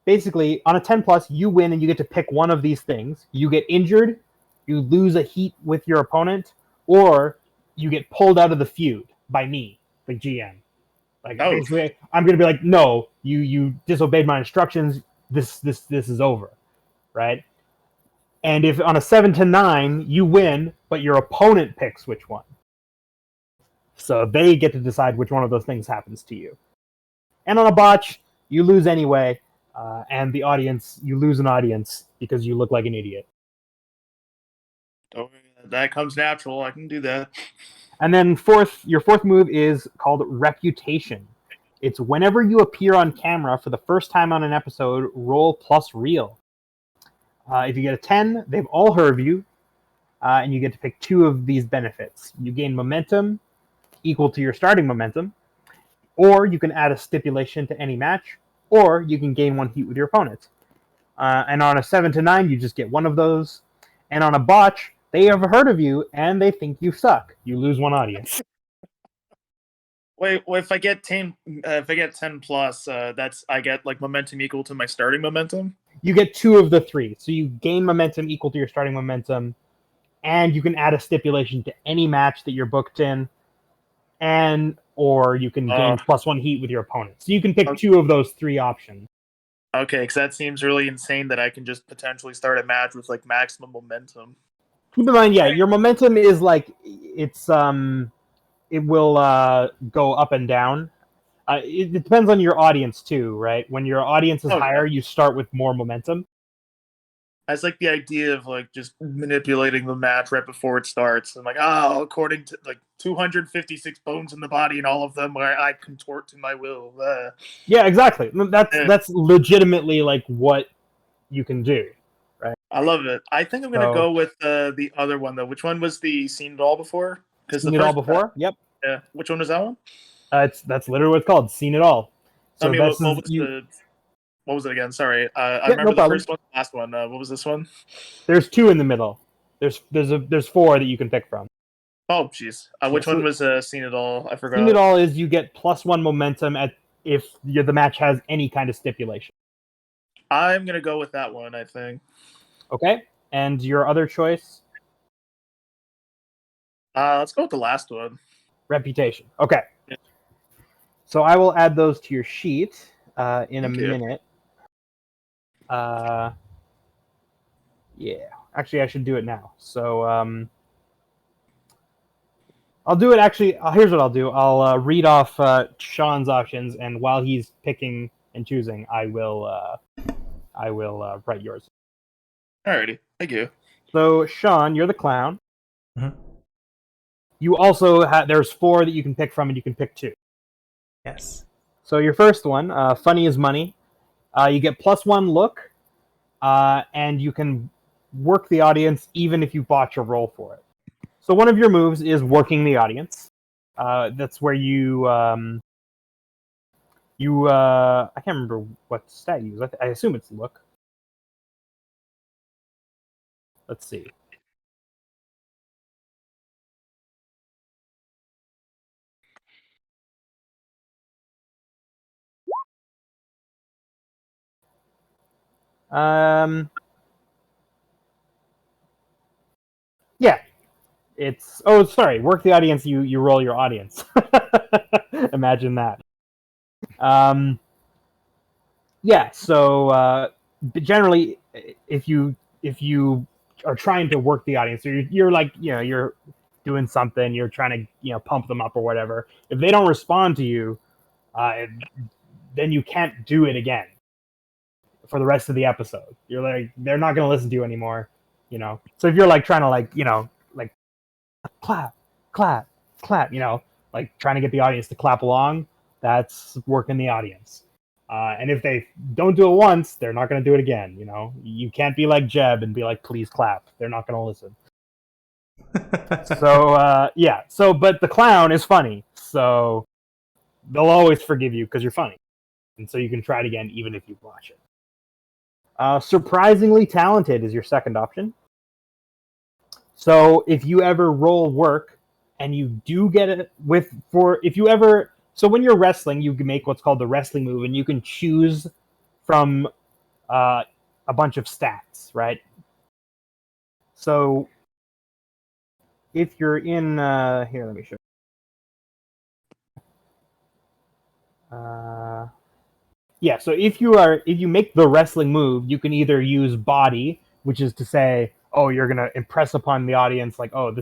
basically, on a 10 plus, you win and you get to pick one of these things. You get injured, you lose a heat with your opponent, or you get pulled out of the feud by me, the GM. Like basically, I'm gonna be like, no, you disobeyed my instructions. This is over, right? And if on a 7 to 9 you win, but your opponent picks which one, so they get to decide which one of those things happens to you. And on a botch, you lose anyway, and you lose an audience because you look like an idiot. Oh, that comes natural. I can do that. And then your fourth move is called Reputation. It's whenever you appear on camera for the first time on an episode, roll plus real. If you get a 10, they've all heard of you, and you get to pick 2 of these benefits. You gain momentum equal to your starting momentum, or you can add a stipulation to any match, or you can gain 1 heat with your opponent. And on a 7 to 9, you just get 1 of those. And on a botch, they have heard of you and they think you suck. You lose 1 audience. Wait, well, if I get 10 plus, I get like momentum equal to my starting momentum. You get 2 of the 3, so you gain momentum equal to your starting momentum, and you can add a stipulation to any match that you're booked in, or you can gain +1 heat with your opponent. So you can pick 2 of those 3 options. Okay, because that seems really insane that I can just potentially start a match with like maximum momentum. Keep in mind, yeah, your momentum is like it will go up and down. It depends on your audience too, right? When your audience is higher, you start with more momentum. I just like the idea of like just manipulating the match right before it starts. And like, oh, according to like 256 bones in the body, and all of them where I contort to my will. Yeah, exactly. That's legitimately like what you can do. I love it. I think I'm gonna So- go with the other one though. Which one was the Seen It All Before? Because Seen it all before? Yep. Yeah. Which one was that one? That's literally what it's called. Seen it all. So I mean, that's what was it again? Sorry, I Yeah, remember no the problem. first one, the last one. What was this one? There's 2 in the middle. There's 4 that you can pick from. Oh, jeez. Which Yeah, so- one was Seen It All? I forgot. Seen it all is you get +1 momentum if the match has any kind of stipulation. I'm gonna go with that one. I think. Okay, and your other choice, Let's go with the last one. reputation. Okay, Yeah. so I will add those to your sheet in a Thank you. minute. Yeah, actually, I should do it now. So I'll do it. Actually, here's what I'll do. I'll read off Sean's options, and while he's picking and choosing, I will write yours. Alrighty. Thank you. So Sean, you're the clown. Mhm. You also there's 4 that you can pick from, and you can pick 2. Yes. So your first one, funny is money. You get +1 look, and you can work the audience even if you botch a roll for it. So one of your moves is working the audience. That's where you I can't remember what stat you use. I assume it's look. Let's see. Yeah, it's sorry, work the audience. You roll your audience. Imagine that. Yeah. So generally, if you are trying to work the audience, so you're like you're doing something, you're trying to pump them up or whatever. If they don't respond to you, then you can't do it again for the rest of the episode. You're like they're not going to listen to you anymore. So if you're like trying to like clap, clap, clap, like trying to get the audience to clap along, that's working the audience. And if they don't do it once, they're not going to do it again. You can't be like Jeb and be like, please clap. They're not going to listen. So yeah. But the clown is funny, so they'll always forgive you because you're funny, and so you can try it again even if you botch it. Surprisingly talented is your second option. So if you ever roll work and you do get it so when you're wrestling, you can make what's called the wrestling move, and you can choose from a bunch of stats, right? So if you're in here, let me show you. Yeah, so if you make the wrestling move, you can either use body, which is to say, oh, you're gonna impress upon the audience like, oh,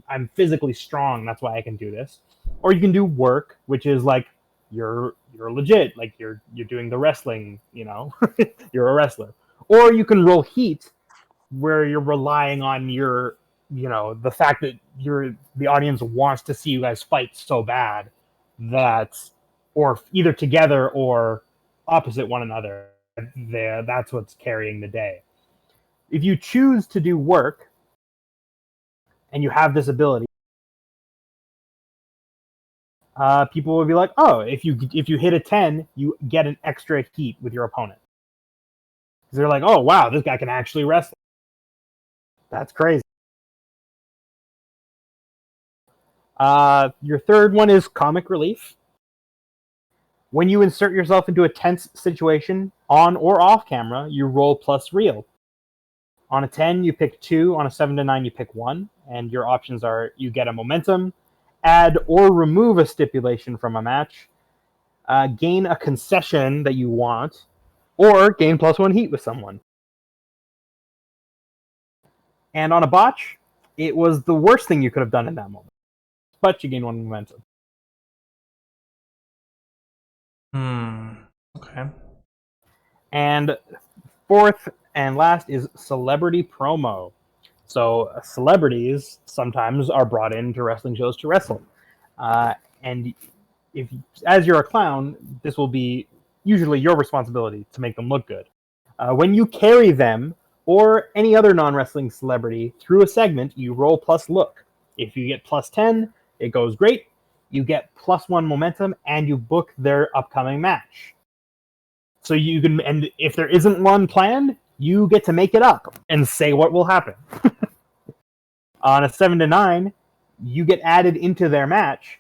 I'm physically strong, that's why I can do this. Or you can do work, which is like you're legit, like you're doing the wrestling, you're a wrestler. Or you can roll heat, where you're relying on your the fact that the audience wants to see you guys fight so bad that, or either together or opposite one another, that's what's carrying the day. If you choose to do work and you have this ability, people will be like, oh, if you hit a 10, you get an extra heat with your opponent. Because they're like, oh wow, this guy can actually wrestle. That's crazy. Your third one is comic relief. When you insert yourself into a tense situation, on or off camera, you roll plus real. On a 10, you pick 2. On a 7 to 9, you pick 1. And your options are you get a momentum, add or remove a stipulation from a match, gain a concession that you want, or gain +1 heat with someone. And on a botch, it was the worst thing you could have done in that moment. But you gain 1 momentum. Okay. And fourth And last is celebrity promo. So celebrities sometimes are brought into wrestling shows to wrestle. And if, as you're a clown, this will be usually your responsibility to make them look good. When you carry them or any other non-wrestling celebrity through a segment, you roll plus look. If you get plus 10, it goes great. You get plus 1 momentum, and you book their upcoming match. So you can, and if there isn't one planned, you get to make it up and say what will happen. On a 7 to 9, you get added into their match,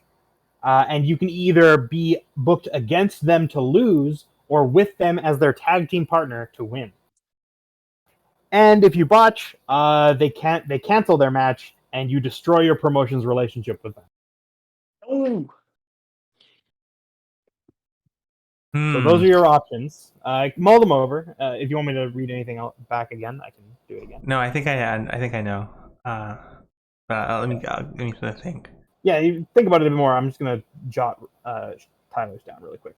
and you can either be booked against them to lose or with them as their tag team partner to win. And if you botch, they cancel their match, and you destroy your promotion's relationship with them. Oh, So those are your options. Mull them over. If you want me to read anything else back again, I can do it again. No, I think I know. Let me think. Yeah, you think about it a bit more. I'm just gonna jot Tyler's down really quick.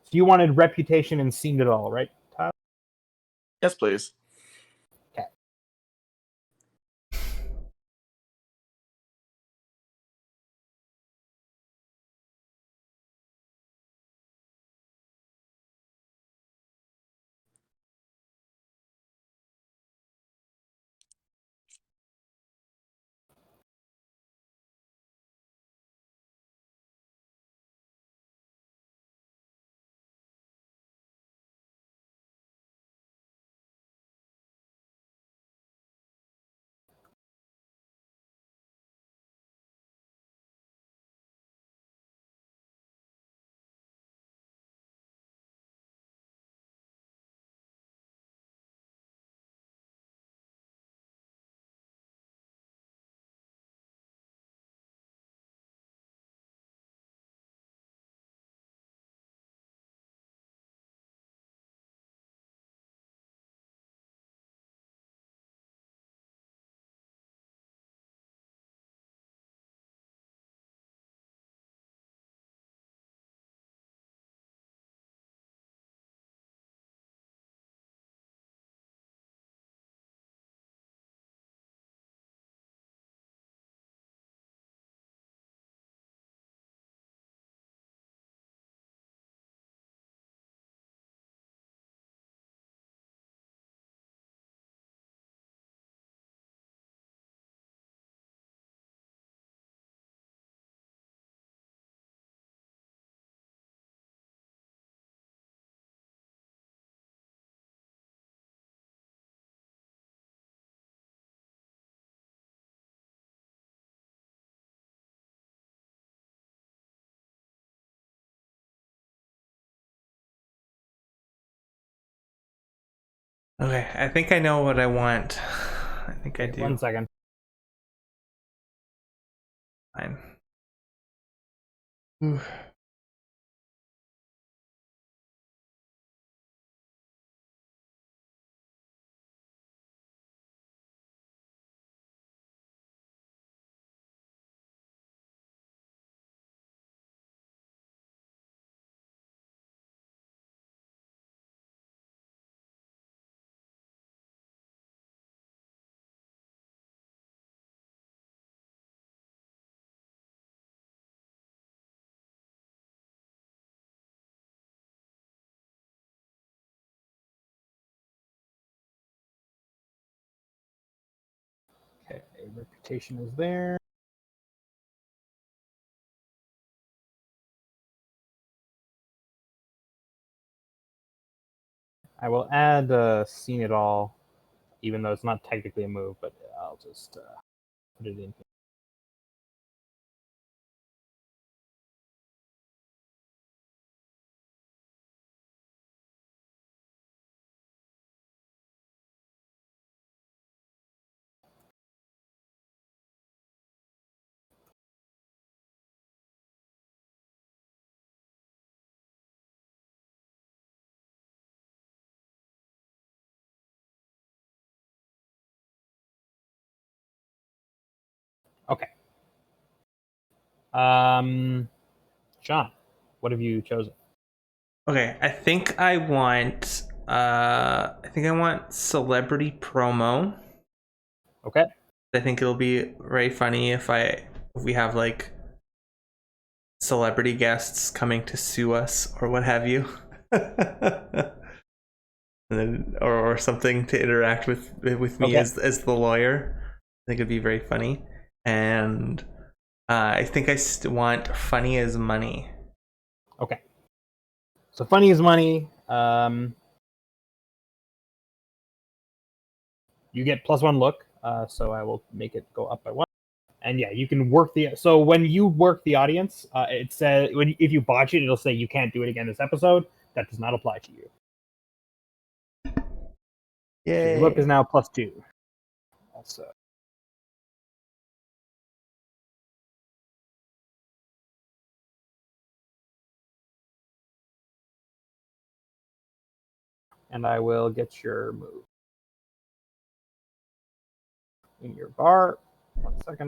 So you wanted reputation and seemed it all, right, Tyler? yes, please. Okay. Okay, I think I know what I want. I think I do. 1 second. Fine. Ooh. Okay, reputation is there. I will add seen it all, even though it's not technically a move, but I'll just put it in here. Okay. John, what have you chosen? Okay, I think I want I think I want celebrity promo. Okay. I think it'll be very funny if we have like celebrity guests coming to sue us or what have you. And then, or something to interact with me as the lawyer. I think it'd be very funny. And I think I want funny as money. Okay. So funny as money. You get +1 look. So I will make it go up by 1. And yeah, you can work so when you work the audience, it says if you botch it, it'll say you can't do it again this episode. That does not apply to you. Yay. So your look is now +2. Also. And I will get your move. In your bar. 1 second.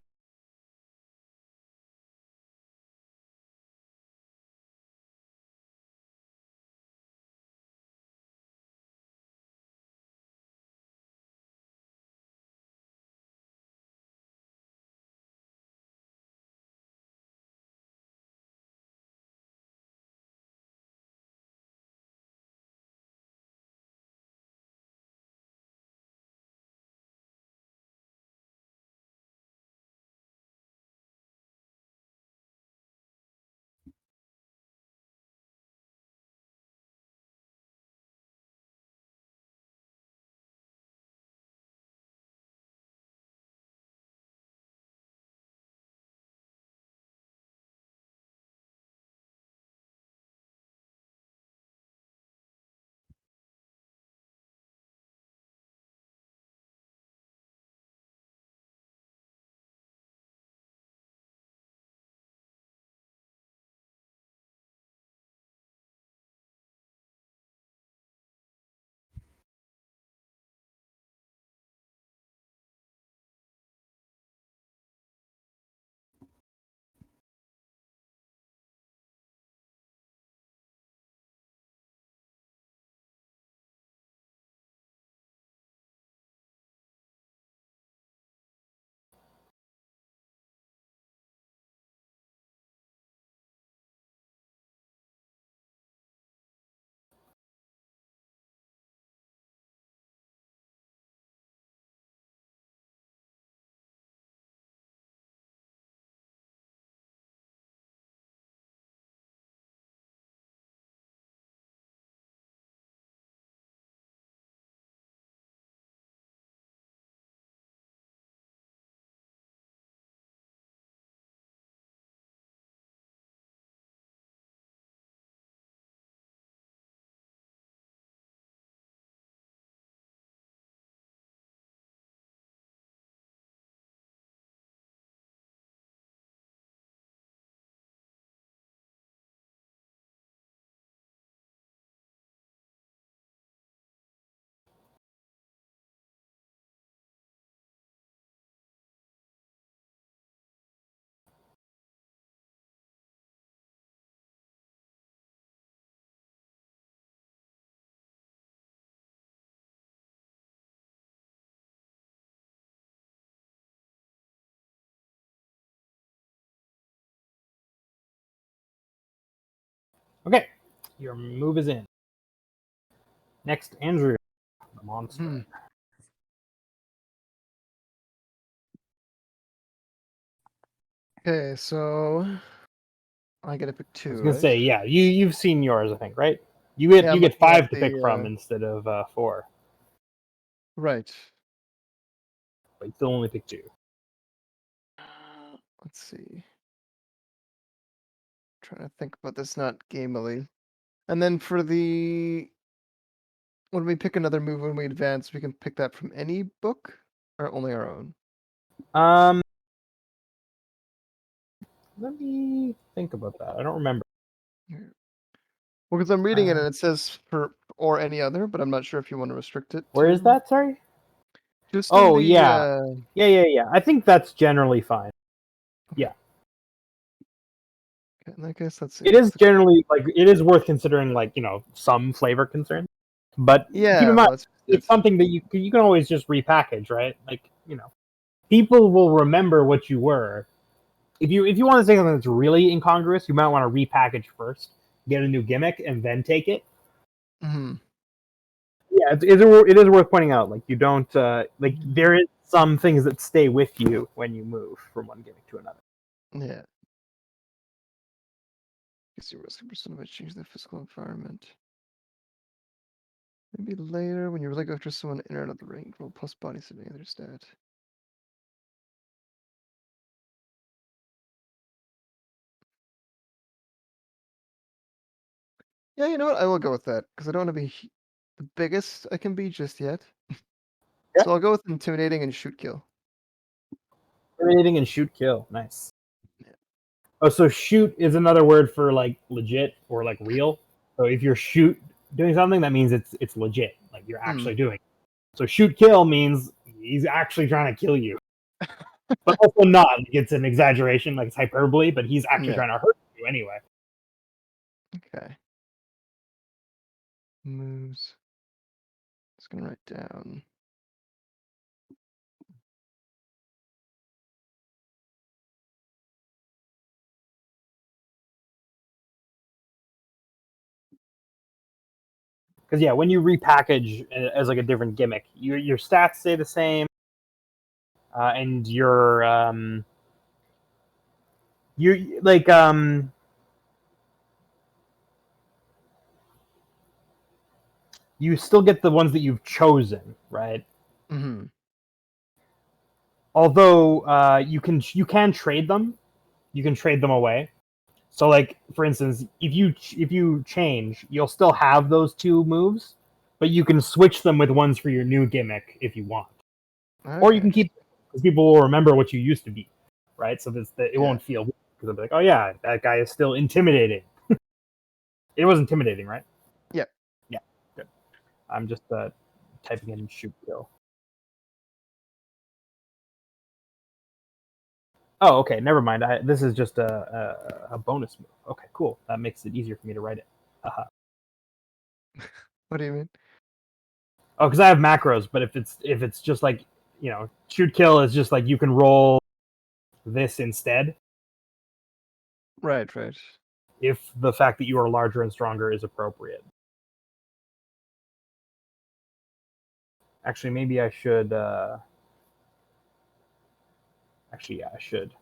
Okay. Your move is in. Next, Andrew, the monster. Okay, so I get to pick 2. I was gonna right? say, yeah, you've seen yours, I think, right? You get Yeah, I'm you get looking at 5 to pick from instead of 4, Right. but you still only pick 2. Let's see. Trying to think about this not gamily. And then for when we pick another move when we advance, we can pick that from any book or only our own. Let me think about that. I don't remember. Well, because I'm reading it and it says for or any other, but I'm not sure if you want to restrict it. Where is that? Sorry. Just Oh, in the, yeah. Yeah. I think that's generally fine. in that case, let's see. It is generally it is worth considering, some flavor concerns. But keep Yeah, in mind, well, it's something that you can always just repackage, right? Like, people will remember what you were. If you want to say something that's really incongruous, you might want to repackage first, get a new gimmick, and then take it. Mhm. Yeah, it is worth pointing out. Like, you don't like, there is some things that stay with you when you move from one gimmick to another. Yeah. Guess your risk percent might change the physical environment. Maybe later when you really go after someone in or out of the ring, roll plus body to any other stat. Yeah, you know what? I will go with that because I don't want to be the biggest I can be just yet. Yeah. So I'll go with intimidating and shoot kill. Intimidating and shoot kill. Nice. Yeah. Oh, so shoot is another word for like legit or like real. So if you're doing something, that means it's legit. Like, you're actually doing it. So shoot kill means he's actually trying to kill you. But also not. Like, it's an exaggeration, like it's hyperbole, but he's actually trying to hurt you anyway. Okay. Moves. Just gonna write down. Because yeah, when you repackage as like a different gimmick, your stats stay the same, and you like you still get the ones that you've chosen, right? Mm-hmm. Although you can trade them, away. So, like, for instance, if you change, you'll still have those two moves, but you can switch them with ones for your new gimmick if you want, or you can keep, because people will remember what you used to be, right? So it won't feel weird, because they'll be like, oh yeah, that guy is still intimidating. It was intimidating, right? Yep. Yeah. Good. I'm just typing in shoot kill. Oh, okay. Never mind. This is just a bonus move. Okay, cool. That makes it easier for me to write it. What do you mean? Oh, because I have macros, but if it's just like, shoot kill is just like you can roll this instead Right. if the fact that you are larger and stronger is appropriate. Actually, maybe I should. Actually, yeah, I should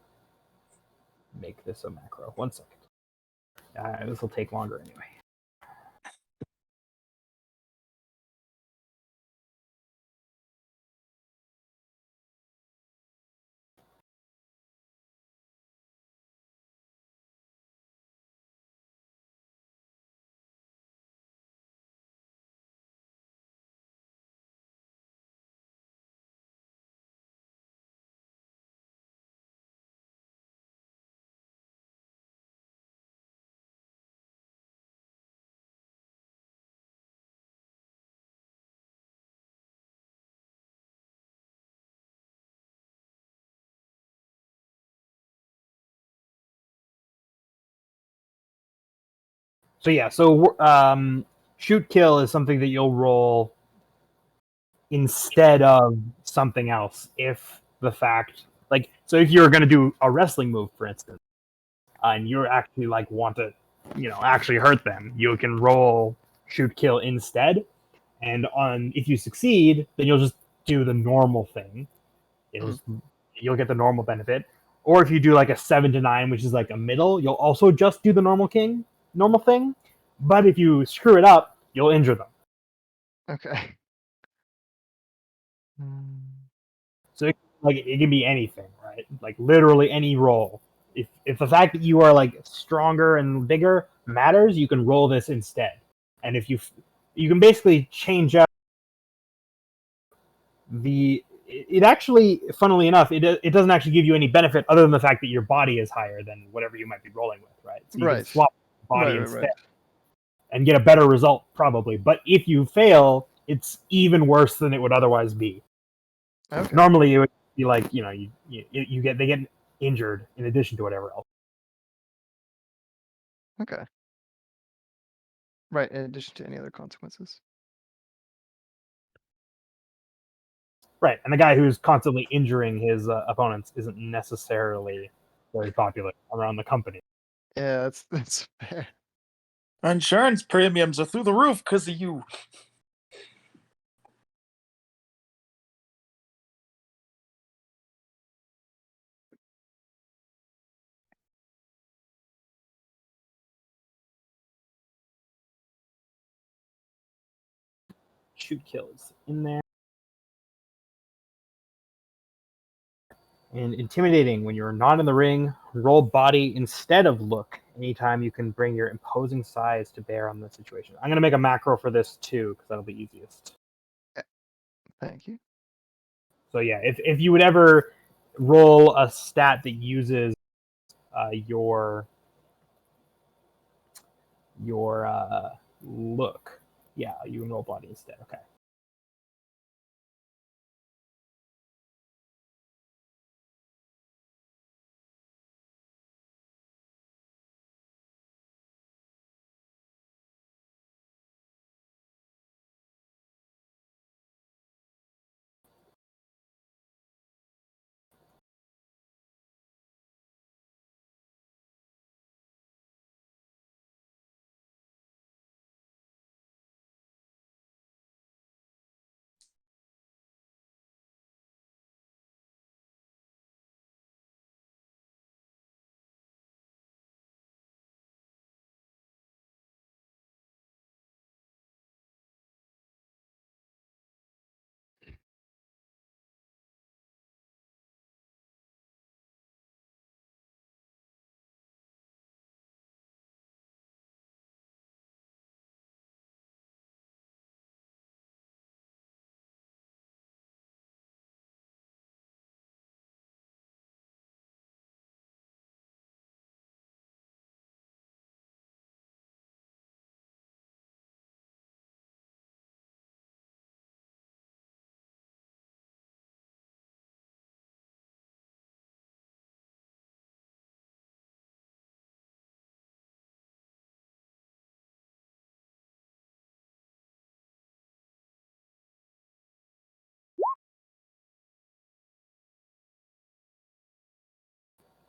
make this a macro. 1 second. This will take longer anyway. So yeah, shoot kill is something that you'll roll instead of something else if the fact, like, so if you're going to do a wrestling move, for instance, and you're actually like want to actually hurt them, you can roll shoot kill instead, and if you succeed, then you'll just do the normal thing. You'll get the normal benefit. Or if you do like a 7 to 9, which is like a middle, you'll also just do the normal thing. But if you screw it up, you'll injure them. Okay. So it can be anything, right? Like literally any roll. If the fact that you are like stronger and bigger matters, you can roll this instead. And if you can basically change up it actually, funnily enough, it doesn't actually give you any benefit other than the fact that your body is higher than whatever you might be rolling with, right? So you can swap body instead and get a better result probably. But if you fail, it's even worse than it would otherwise be. Okay. Normally, it would be like they get injured in addition to whatever else. Okay. Right, in addition to any other consequences. Right, and the guy who's constantly injuring his opponents isn't necessarily very popular around the company. Yeah, that's fair. Insurance premiums are through the roof because of you. Shoot kills in there. And intimidating, when you're not in the ring, roll body instead of look. Anytime you can bring your imposing size to bear on the situation. I'm going to make a macro for this too, because that'll be easiest. Thank you. So yeah, if you would ever roll a stat that uses your look, yeah, you can roll body instead. Okay.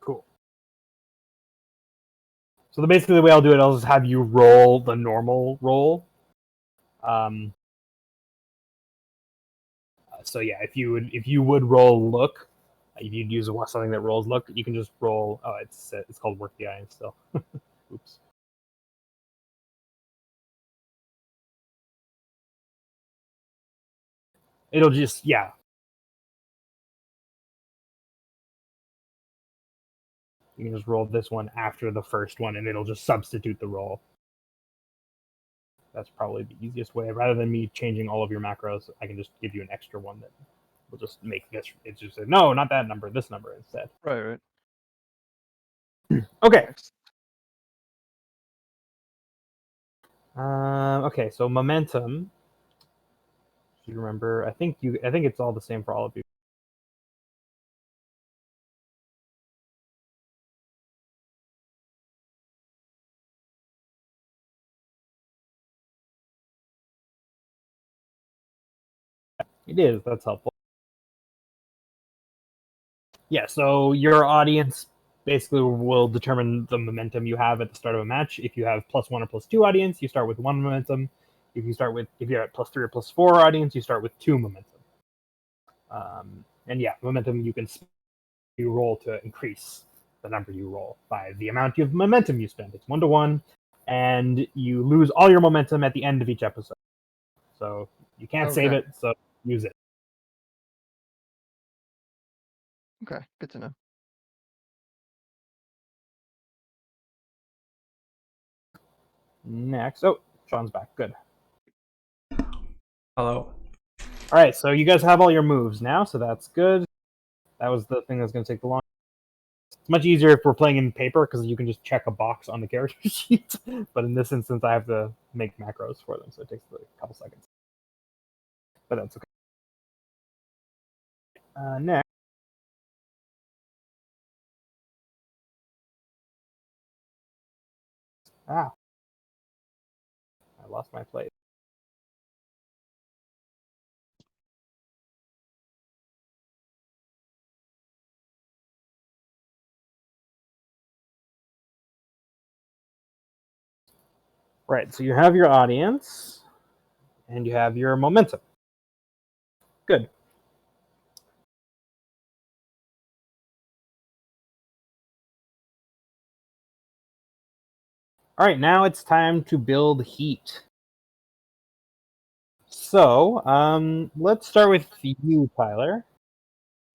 Cool. So basically the way I'll do it, I'll just have you roll the normal roll. So yeah, if you would roll look, if you'd use something that rolls look, you can just roll. Oh, it's called work the eye still. Oops. It'll just yeah. You can just roll this one after the first one, and it'll just substitute the roll. That's probably the easiest way. Rather than me changing all of your macros, I can just give you an extra one that will just make this. It's just no, not that number, this number instead. Right. Okay. Next. Okay. So momentum. Do you remember? I think it's all the same for all of you. It is. That's helpful. Yeah, so your audience basically will determine the momentum you have at the start of a match. If you have +1 or +2 audience, you start with 1 momentum. If you're at +3 or +4 audience, you start with 2 momentum. And yeah, momentum you roll to increase the number you roll by the amount of momentum you spend. It's 1-to-1, and you lose all your momentum at the end of each episode. So you can't save it, so use it. Okay, good to know. Next, oh, Sean's back. Good. Hello. All right, so you guys have all your moves now, so that's good. That was the thing that's going to take the longest. It's much easier if we're playing in paper because you can just check a box on the character sheet. But in this instance, I have to make macros for them, so it takes a couple seconds. But that's okay. Next. I lost my place. Right, so you have your audience, and you have your momentum. Good. All right, now it's time to build heat. So, let's start with you, Tyler.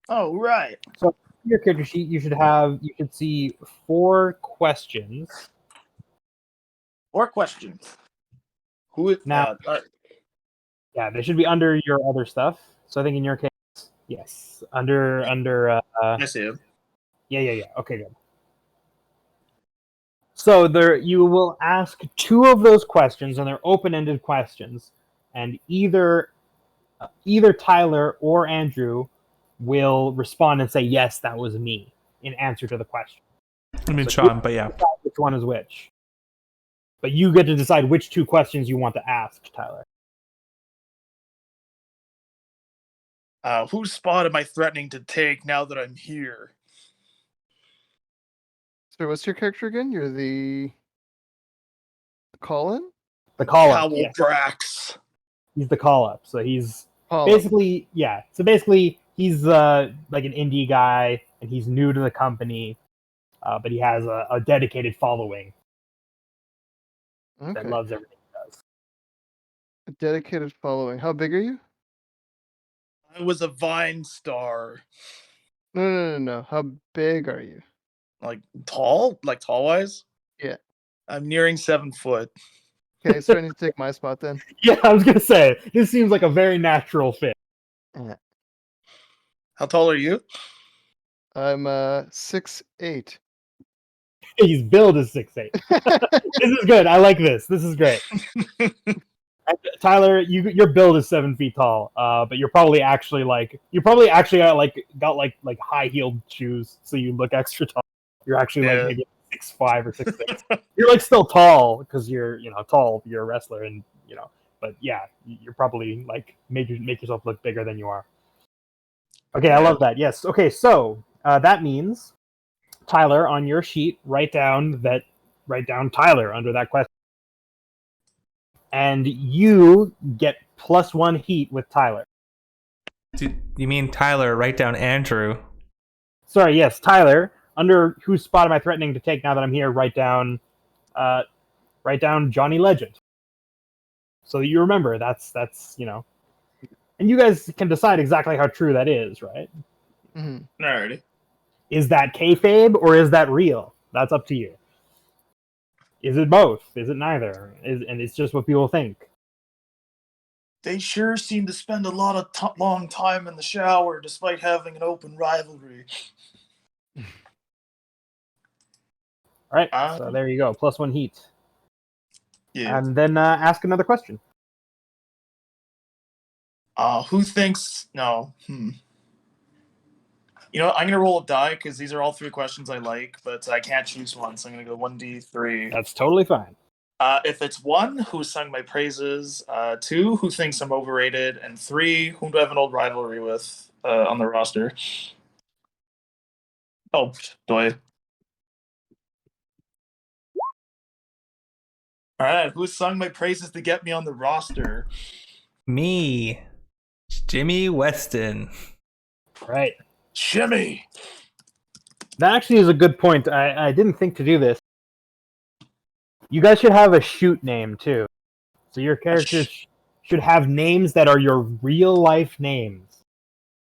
Oh, right. So, your character sheet, you should see 4 questions. 4 questions. Who is Now- Yeah, they should be under your other stuff. So I think in your case, yes, under. I see him. Yeah. Okay, good. So you will ask 2 of those questions, and they're open-ended questions, and either Tyler or Andrew will respond and say, "Yes, that was me," in answer to the question. I mean, So Sean, but yeah. Decide which one is which. But you get to decide which 2 questions you want to ask, Tyler. Whose spot am I threatening to take now that I'm here? So what's your character again? You're the call-in? The call-up. Cowell Yeah. Brax. He's the call-up. So he's Call-up. basically, yeah. So basically, he's like an indie guy, and he's new to the company, but he has a dedicated following that Okay. loves everything he does. A dedicated following. How big are you? I was a Vine star. No. How big are you? Like tall? Like tall wise? Yeah. I'm nearing 7 foot. Okay, so I need to take my spot then. Yeah, I was gonna say this seems like a very natural fit. How tall are you? I'm 6'8". His build is 6'8". This is good. I like this. This is great. Tyler, your build is 7 feet tall, but you're probably actually got high heeled shoes, so you look extra tall. You're actually like maybe 6'5" or 6'6". You're like still tall because you're tall. You're a wrestler, and but yeah, you're probably like make yourself look bigger than you are. Okay, I love that. Yes. Okay, so that means Tyler, on your sheet, write down Tyler under that question. And you get +1 heat with Tyler. You mean Tyler, write down Andrew. Sorry, yes, Tyler. Under whose spot am I threatening to take now that I'm here? Write down Johnny Legend. So that you remember that's and you guys can decide exactly how true that is, right? Mm-hmm. Alrighty. Is that kayfabe or is that real? That's up to you. Is it both? Is it neither? And it's just what people think. They sure seem to spend a lot of long time in the shower despite having an open rivalry. All right, so there you go. +1 heat. Yeah. And then ask another question. Who thinks... No. You know what? I'm going to roll a die because these are all 3 questions I like, but I can't choose one, so I'm going to go 1d3. That's totally fine. If it's 1, who sung my praises, 2, who thinks I'm overrated, and 3, whom do I have an old rivalry with on the roster? Oh, boy. Alright, who sung my praises to get me on the roster? Me, Jimmy Weston. Right. Jimmy! That actually is a good point. I didn't think to do this. You guys should have a shoot name, too. So your characters should have names that are your real-life names.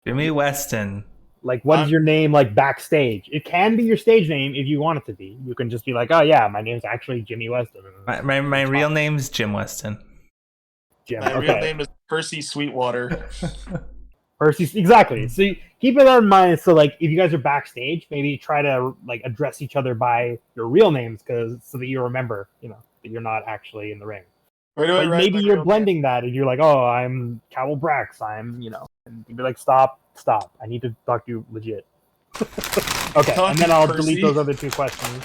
Jimmy Weston. Like, what is your name, like, backstage? It can be your stage name if you want it to be. You can just be like, oh, yeah, my name's actually Jimmy Weston. My real name's Jim Weston. Jim, My real name is Percy Sweetwater. Percy, exactly. So keep that in mind. So, like, if you guys are backstage, maybe try to, like, address each other by your real names so that you remember, that you're not actually in the ring. But maybe you're blending that, and you're like, oh, I'm Cowell Brax, and you'd be like, stop, I need to talk to you legit. Okay, and then I'll delete those other 2 questions.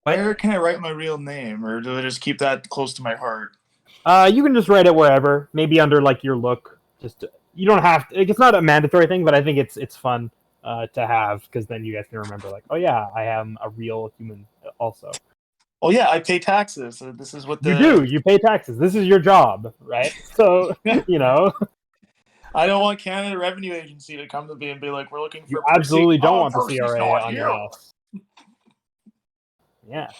Where can I write my real name, or do I just keep that close to my heart? You can just write it wherever, maybe under like your look. You don't have to. It's not a mandatory thing, but I think it's fun. to have, because then you guys can remember, like, oh yeah, I am a real human also. Oh yeah, I pay taxes. So this is what You do. You pay taxes. This is your job, right? So, you know, I don't want Canada Revenue Agency to come to me and be like, "We're looking for." you absolutely Percy. don't Oh, want the Percy's CRA not on here. your ass. Yeah.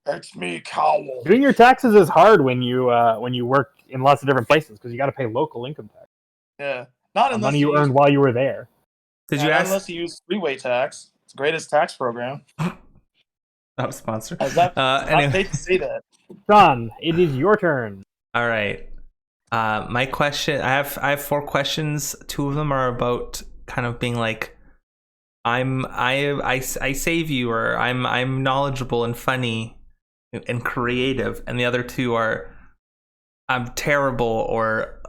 It's me, Cowell. Doing your taxes is hard when you work in lots of different places, because you got to pay local income tax Yeah, not on unless money you use, earned while you were there. Did you not ask? unless you use freeway tax. It's the greatest tax program. Oh, sponsor. I was not Anyway. paid to say that. John, it is your turn. All right. My question. I have 4 questions. 2 of them are about kind of being like, I save you, or I'm knowledgeable and funny and creative, and the other 2 are I'm terrible, or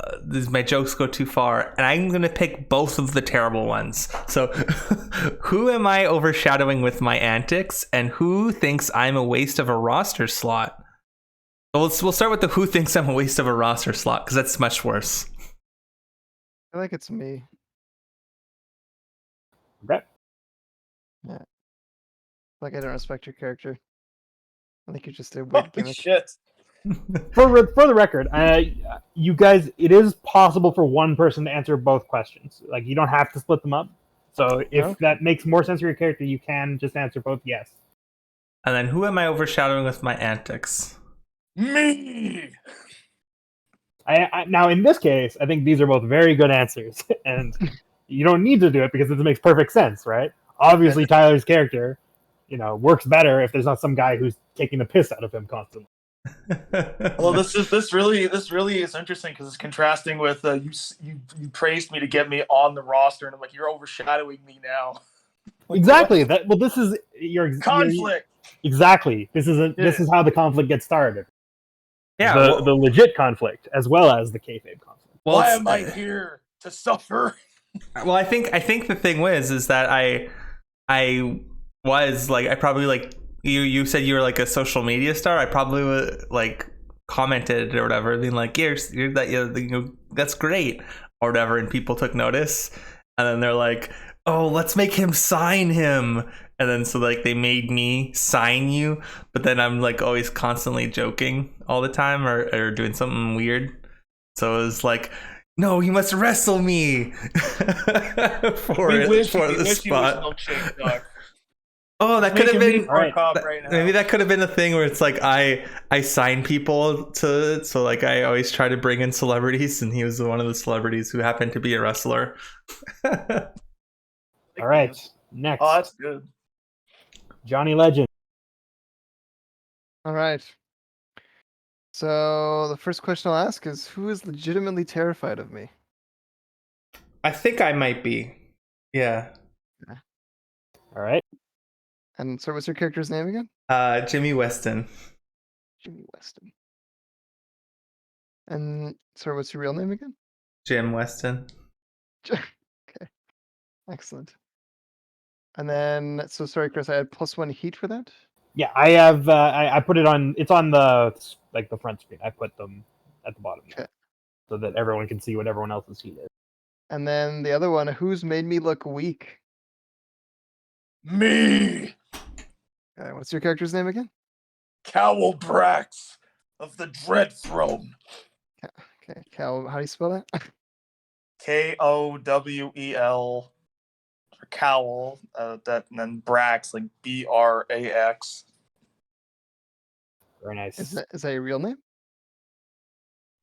my jokes go too far, and I'm gonna pick both of the terrible ones. So, who am I overshadowing with my antics, and who thinks I'm a waste of a roster slot? Well, we'll start with the who thinks I'm a waste of a roster slot, because that's much worse. I think it's me. Okay. Like I don't respect your character. I think you're just a weird Holy gimmick. shit! For the record, you guys, it is possible for one person to answer both questions. Like, you don't have to split them up. So if No? that makes more sense for your character, you can just answer both yes. And then who am I overshadowing with my antics? Me. Now, in this case, I think these are both very good answers, and you don't need to do it because it makes perfect sense, right? Obviously, Tyler's character, works better if there's not some guy who's taking the piss out of him constantly. Well, this really is interesting because it's contrasting with you praised me to get me on the roster, and I'm like, you're overshadowing me now. Like, Exactly. what? This is your Conflict. Exactly. This is how the conflict gets started. Yeah, the legit conflict as well as the kayfabe conflict. well, Why am I here to suffer? Well, I think the thing is that I was like, I probably like you said you were like a social media star. I probably would like commented or whatever, being like, you're that, that's great or whatever, and people took notice, and then they're like, oh, let's make him sign him, and then so like they made me sign you, but then I'm like always constantly joking all the time or doing something weird, so it was like, no, you must wrestle me for the spot. Oh, that could have been maybe that could have been a thing where it's like I sign people to it, so like I always try to bring in celebrities, and he was one of the celebrities who happened to be a wrestler. All right, next. Oh, that's good. Johnny Legend. All right. So the first question I'll ask is, who is legitimately terrified of me? I think I might be. Yeah. All right. And so what's your character's name again? Jimmy Weston. Jimmy Weston. And sorry, what's your real name again? Jim Weston. Okay. Excellent. And then, so sorry, Chris, I had +1 heat for that? Yeah, I have. I put it on. It's on the front screen. I put them at the bottom, Okay. so that everyone can see what everyone else's heat is. And then the other one, who's made me look weak? Me, Okay, what's your character's name again? Cowell Brax of the Dread Throne. Okay, Cal, how do you spell that? Kowel for Cowell. That and then Brax, like Brax. Very nice. Is that your real name?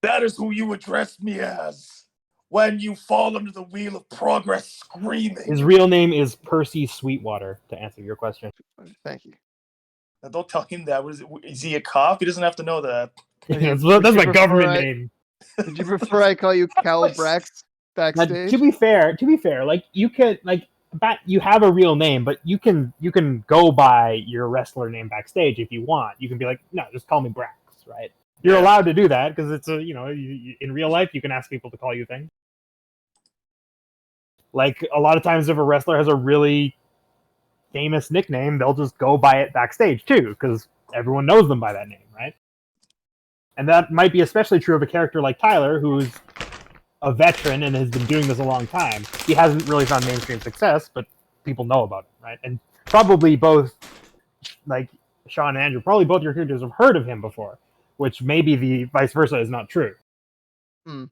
That is who you address me as when you fall under the wheel of progress screaming. His real name is Percy Sweetwater, to answer your question. Thank you. Now, don't tell him that. Is he a cop? He doesn't have to know that. That's my prefer government I- name. Did you prefer I call you Cal Brax Now, backstage? to be fair, like you could you have a real name, but you can go by your wrestler name backstage if you want. You can be like, no, just call me Brax, right? You're Yeah. allowed to do that because it's in real life you can ask people to call you things. Like a lot of times, if a wrestler has a really famous nickname, they'll just go by it backstage too, because everyone knows them by that name, right? And that might be especially true of a character like Tyler, who's a veteran and has been doing this a long time. He hasn't really found mainstream success, but people know about it, right? And probably both, like Sean and Andrew, probably both your characters have heard of him before, which maybe the vice versa is not true. Hmm.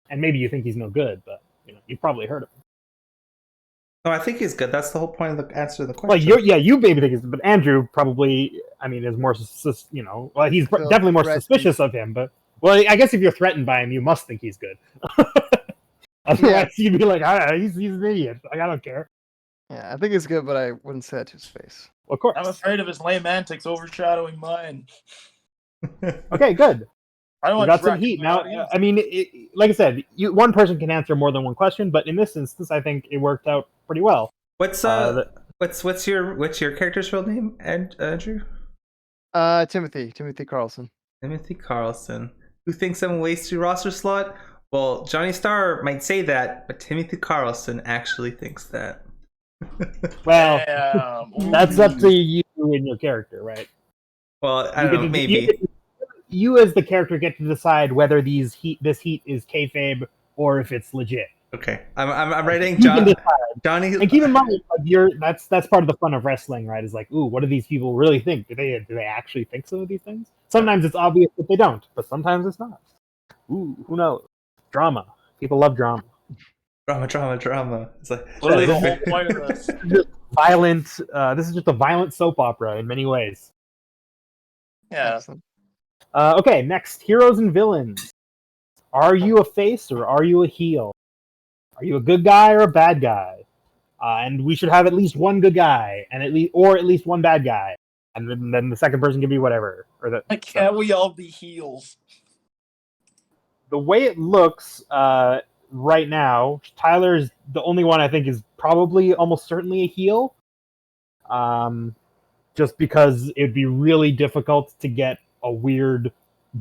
And maybe you think he's no good, but you've probably heard of him. No, I think he's good. That's the whole point of the answer to the Well, question. you maybe think he's, but Andrew probably, is more, well, he's Still definitely more threatened. suspicious of him. But well, I guess if you're threatened by him, you must think he's good. Otherwise, you'd be like, he's an idiot. Like, I don't care. Yeah, I think it's good, but I wouldn't say that to his face. Well, of course. I'm afraid of his lame antics overshadowing mine. Okay, good. I don't We want got some heat now. Like I said, one person can answer more than one question, but in this instance, I think it worked out pretty well. What's your character's real name, Andrew? Timothy Carlson. Timothy Carlson. Who thinks I'm a wasted roster slot? Well, Johnny Starr might say that, but Timothy Carlson actually thinks that. Well, Damn. that's up to you and your character, right? Well, I don't know, maybe. You as the character get to decide whether this heat is kayfabe or if it's legit. Okay, I'm writing You can decide. Johnny. And keep in mind, like, that's part of the fun of wrestling, right? Is like, ooh, what do these people really think? Do they actually think some of these things? Sometimes it's obvious that they don't, but sometimes it's not. Ooh, who knows? Drama. People love drama. Drama. It's like Literally the whole point of this. Violent. This is just a violent soap opera in many ways. Yeah. Excellent. Okay, next, heroes and villains. Are you a face or are you a heel? Are you a good guy or a bad guy? And we should have at least one good guy, and at least one bad guy, and then the second person can be whatever. Can't we all be heels? The way it looks right now, Tyler's the only one I think is probably almost certainly a heel. Just because it'd be really difficult to get a weird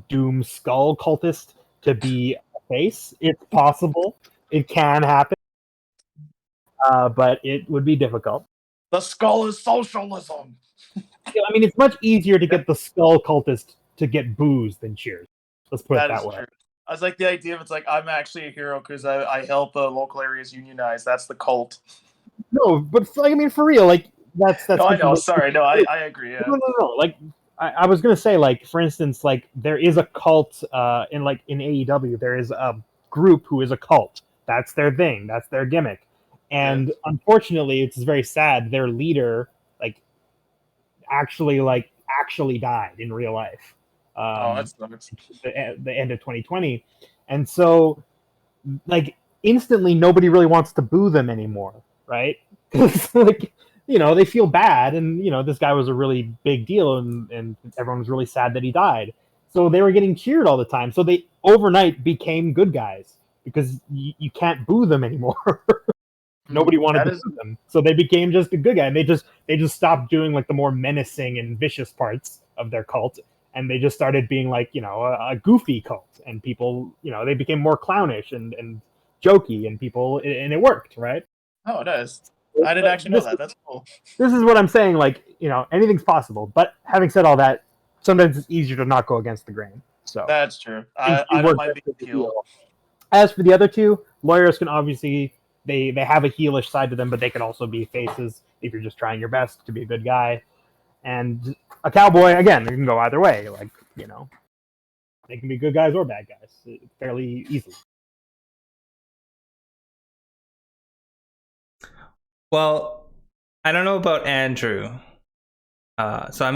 Doom Skull cultist to be a face. It's possible. It can happen. But it would be difficult. The skull is socialism. I mean, it's much easier to get the Skull cultist to get boos than cheers. Let's put it That that is way. true. I was like the idea of it's like I'm actually a hero because I help local areas unionize. That's the cult. No, but I mean, for real, like that's. No, I know. Sorry, no, I agree. Yeah. No. Like I was gonna say, like for instance, like there is a cult in AEW. There is a group who is a cult. That's their thing. That's their gimmick. And unfortunately, it's very sad. Their leader, actually died in real life. That's nuts. The end of 2020, and so instantly nobody really wants to boo them anymore, right? Because they feel bad, and this guy was a really big deal, and everyone was really sad that he died. So they were getting cheered all the time. So they overnight became good guys because you can't boo them anymore. Nobody wanted to boo them, so they became just a good guy. And they just stopped doing the more menacing and vicious parts of their cult, and they just started being a goofy cult. And people, they became more clownish and jokey, and and it worked, right? Oh, it does. I didn't actually know that. That's cool. This is what I'm saying. Anything's possible. But having said all that, sometimes it's easier to not go against the grain. So That's true. I don't mind being heel. As for the other two, lawyers can obviously they have a heelish side to them, but they can also be faces if you're just trying your best to be a good guy. And a cowboy, again, you can go either way. They can be good guys or bad guys fairly easily. Well, I don't know about Andrew. So I'm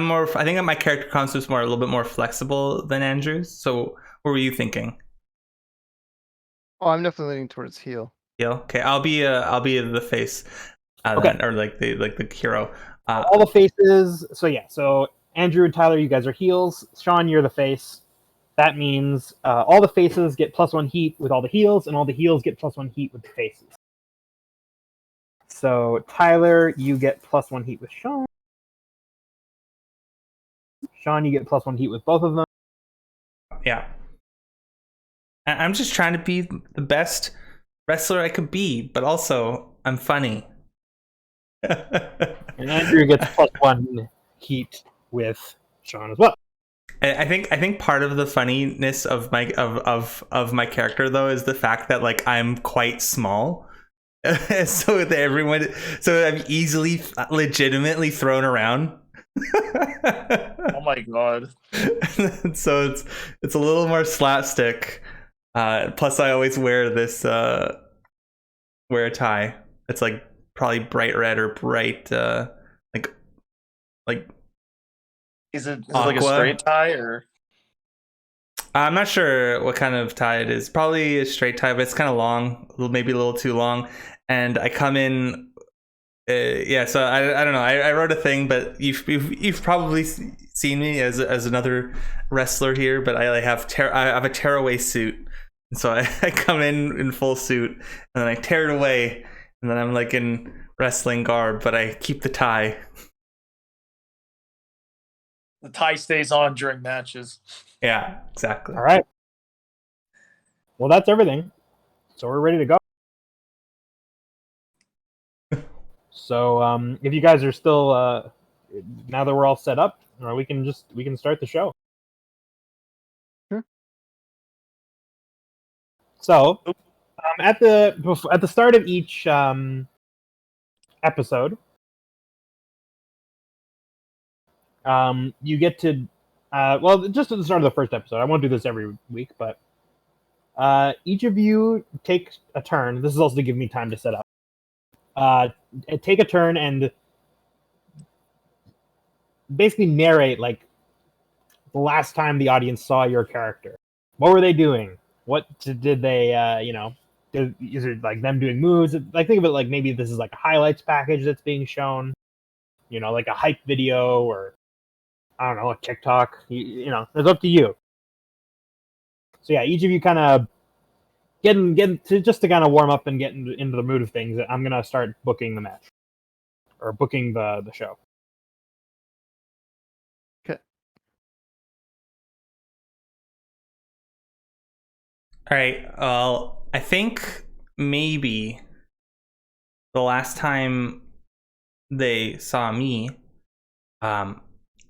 more. I think that my character concept's a little bit more flexible than Andrew's. So what were you thinking? Oh, I'm definitely leaning towards heel. Heel. Okay, I'll be the face. Okay. Then, or the hero. All the faces. So Andrew and Tyler, you guys are heels. Sean, you're the face. That means all the faces get +1 heat with all the heels, and all the heels get +1 heat with the faces. So Tyler, you get +1 heat with Sean. Sean, you get +1 heat with both of them. Yeah. I'm just trying to be the best wrestler I could be, but also I'm funny. And Andrew gets +1 heat with Sean as well. I think part of the funniness of my of my character though is the fact that like I'm quite small. So that everyone, so I'm easily legitimately thrown around. Oh my god. So it's a little more slapstick. Plus I always wear this wear a tie. It's like probably bright red or bright like Is it like a straight tie or? I'm not sure what kind of tie it is. Probably a straight tie, but it's kind of long, maybe a little too long. And I come in, yeah. So I don't know. I wrote a thing, but you've probably seen me as another wrestler here. But I have a tearaway suit, and so I come in full suit, and then I tear it away, and then I'm like in wrestling garb, but I keep the tie. The tie stays on during matches. Yeah, exactly. All right. Well, that's everything. So we're ready to go. So if you guys are still now that we're all set up, we can start the show. Sure. So at the start of each episode, you get to just at the start of the first episode. I won't do this every week, but each of you take a turn. This is also to give me time to set up. Take a turn and basically narrate like the last time the audience saw your character. What were they doing? What did they is it like them doing moves? Like think of it like maybe this is like a highlights package that's being shown, like a hype video, or I don't know, a TikTok. It's up to you. So yeah, each of you kind of get to just to kind of warm up and get into the mood of things. I'm gonna start booking the match or booking the show. Okay. All right. Well, I think maybe the last time they saw me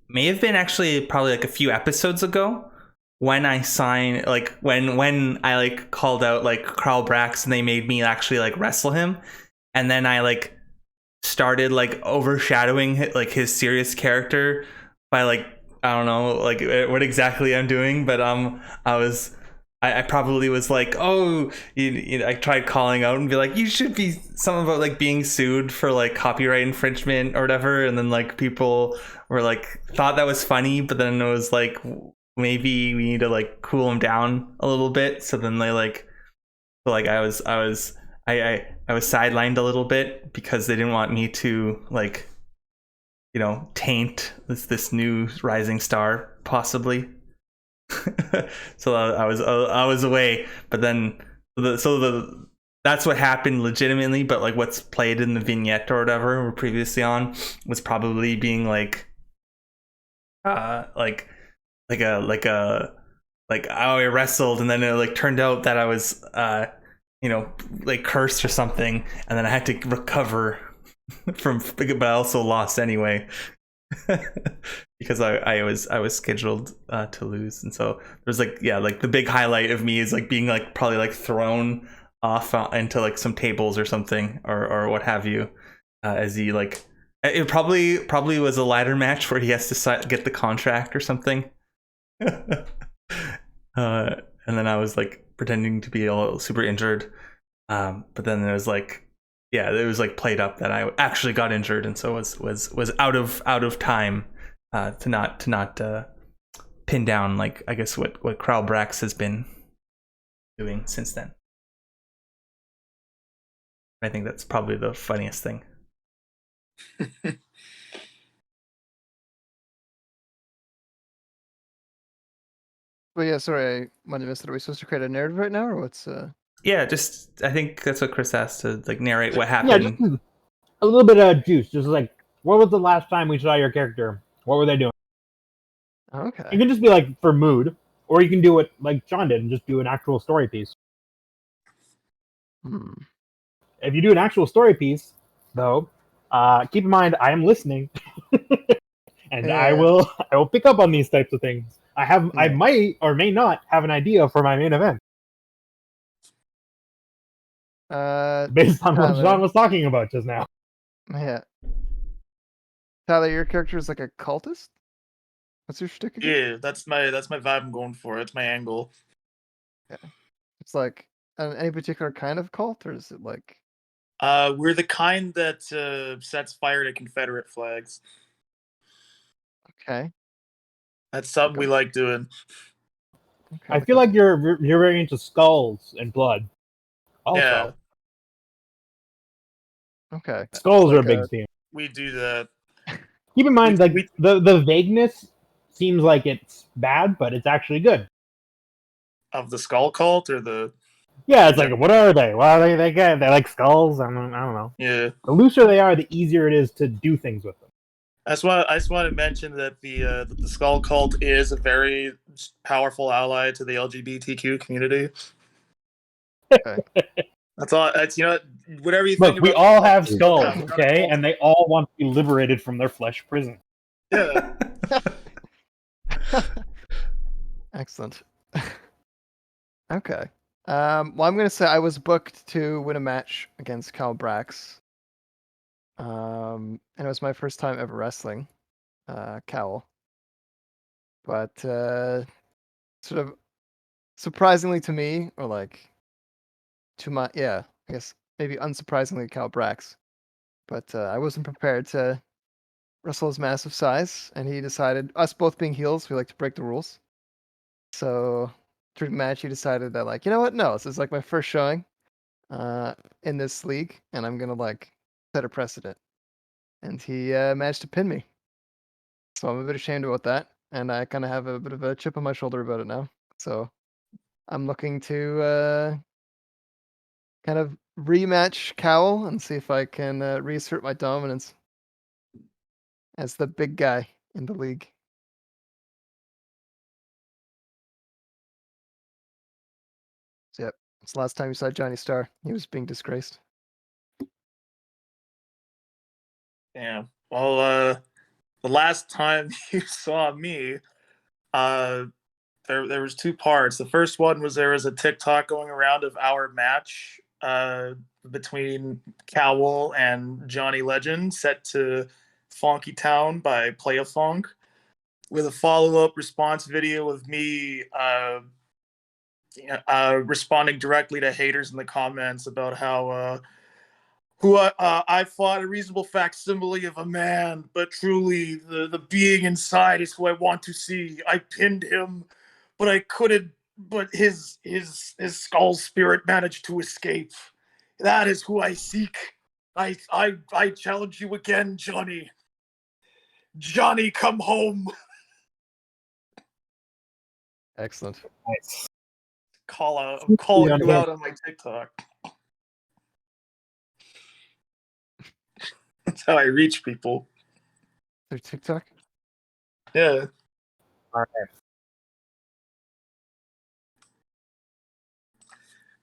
may have been actually probably like a few episodes ago when I signed, like when I like called out like Carl Brax and they made me actually like wrestle him, and then I like started like overshadowing his serious character by like I don't know like what exactly I'm doing, but I probably was like, oh, I tried calling out and be like, you should be something about like being sued for like copyright infringement or whatever, and then like people were like thought that was funny, but then it was like maybe we need to like cool him down a little bit. So then they I was sidelined a little bit because they didn't want me to like taint this new rising star possibly. So I was away, but then that's what happened legitimately. But like what's played in the vignette or whatever we're previously on was probably being like I wrestled, and then it like turned out that I was like cursed or something, and then I had to recover from, but I also lost anyway. Because I was scheduled to lose, and so there's like the big highlight of me is like being like probably like thrown off into like some tables or something or what have you, as he like it probably was a ladder match where he has to get the contract or something. And then I was like pretending to be all super injured, but then there was like it was like played up that I actually got injured, and so was out of time to not pin down like I guess what Carl Brax has been doing since then. I think that's probably the funniest thing. But yeah, sorry, I might have missed it. Are we supposed to create a narrative right now, or what's Yeah, just I think that's what Chris asked, to like narrate what happened. Yeah, just a little bit of juice. Just like, what was the last time we saw your character? What were they doing? Okay. You can just be like for mood, or you can do it like John did and just do an actual story piece. If you do an actual story piece, though, keep in mind I am listening, and I will pick up on these types of things. I might or may not have an idea for my main event based on what Tyler. John was talking about just now. Yeah. Tyler, your character is like a cultist? What's your shtick again? Yeah, that's my vibe I'm going for. It's my angle. It's like any particular kind of cult, or is it like... We're the kind that sets fire to Confederate flags. Okay. That's something we like doing. Okay. I feel like you're very into skulls and blood. Also, Yeah, Okay. skulls are a like big theme. we do that. Keep in mind, We- like we- the vagueness seems like it's bad, but it's actually good. Of the skull cult or the Yeah, it's like, what are they? Well, they're like skulls. I don't know. yeah. The looser they are, the easier it is to do things with them. I just want to mention that the skull cult is a very powerful ally to the LGBTQ community. Okay. That's all. That's whatever you Look, think. we about all the- have skulls, okay, and they all want to be liberated from their flesh prison. Yeah. Excellent. Okay. Well, I'm gonna say I was booked to win a match against Cal Brax. And it was my first time ever wrestling Cal. But sort of surprisingly to me, or like to my I guess maybe unsurprisingly Cal Brax. But I wasn't prepared to wrestle his massive size, and he decided, us both being heels, we like to break the rules. So through the match, he decided that, like, you know what? No, this is like my first showing in this league, and I'm gonna like set a precedent. And he managed to pin me. So I'm a bit ashamed about that, and I kind of have a bit of a chip on my shoulder about it now. So I'm looking to kind of rematch Cowl and see if I can reassert my dominance as the big guy in the league. So, yep, it's the last time you saw Johnny Starr. He was being disgraced. Yeah. Well, the last time you saw me, there was two parts. The first one was there was a TikTok going around of our match between Cowl and Johnny Legend, set to Funky Town by Play a Funk, with a follow-up response video of me responding directly to haters in the comments about how I fought a reasonable facsimile of a man, but truly the being inside is who I want to see. I pinned him, but I couldn't. But his skull spirit managed to escape. That is who I seek. I challenge you again, Johnny. Johnny, come home. Excellent. Nice. I'm calling you out on my TikTok. That's how I reach people. Their TikTok? Yeah. All right.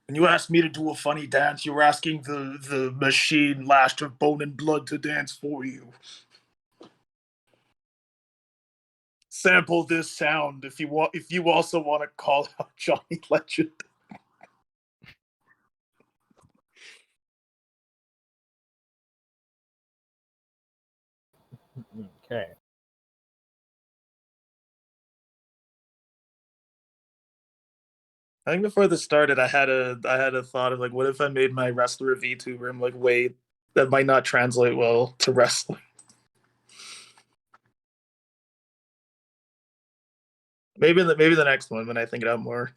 When you asked me to do a funny dance, you were asking the machine lashed of bone and blood to dance for you. Sample this sound if you also want to call out Johnny Legend. Okay. I think before this started, I had a thought of like, what if I made my wrestler a VTuber? I'm like, wait, that might not translate well to wrestling. Maybe the next one when I think it out more.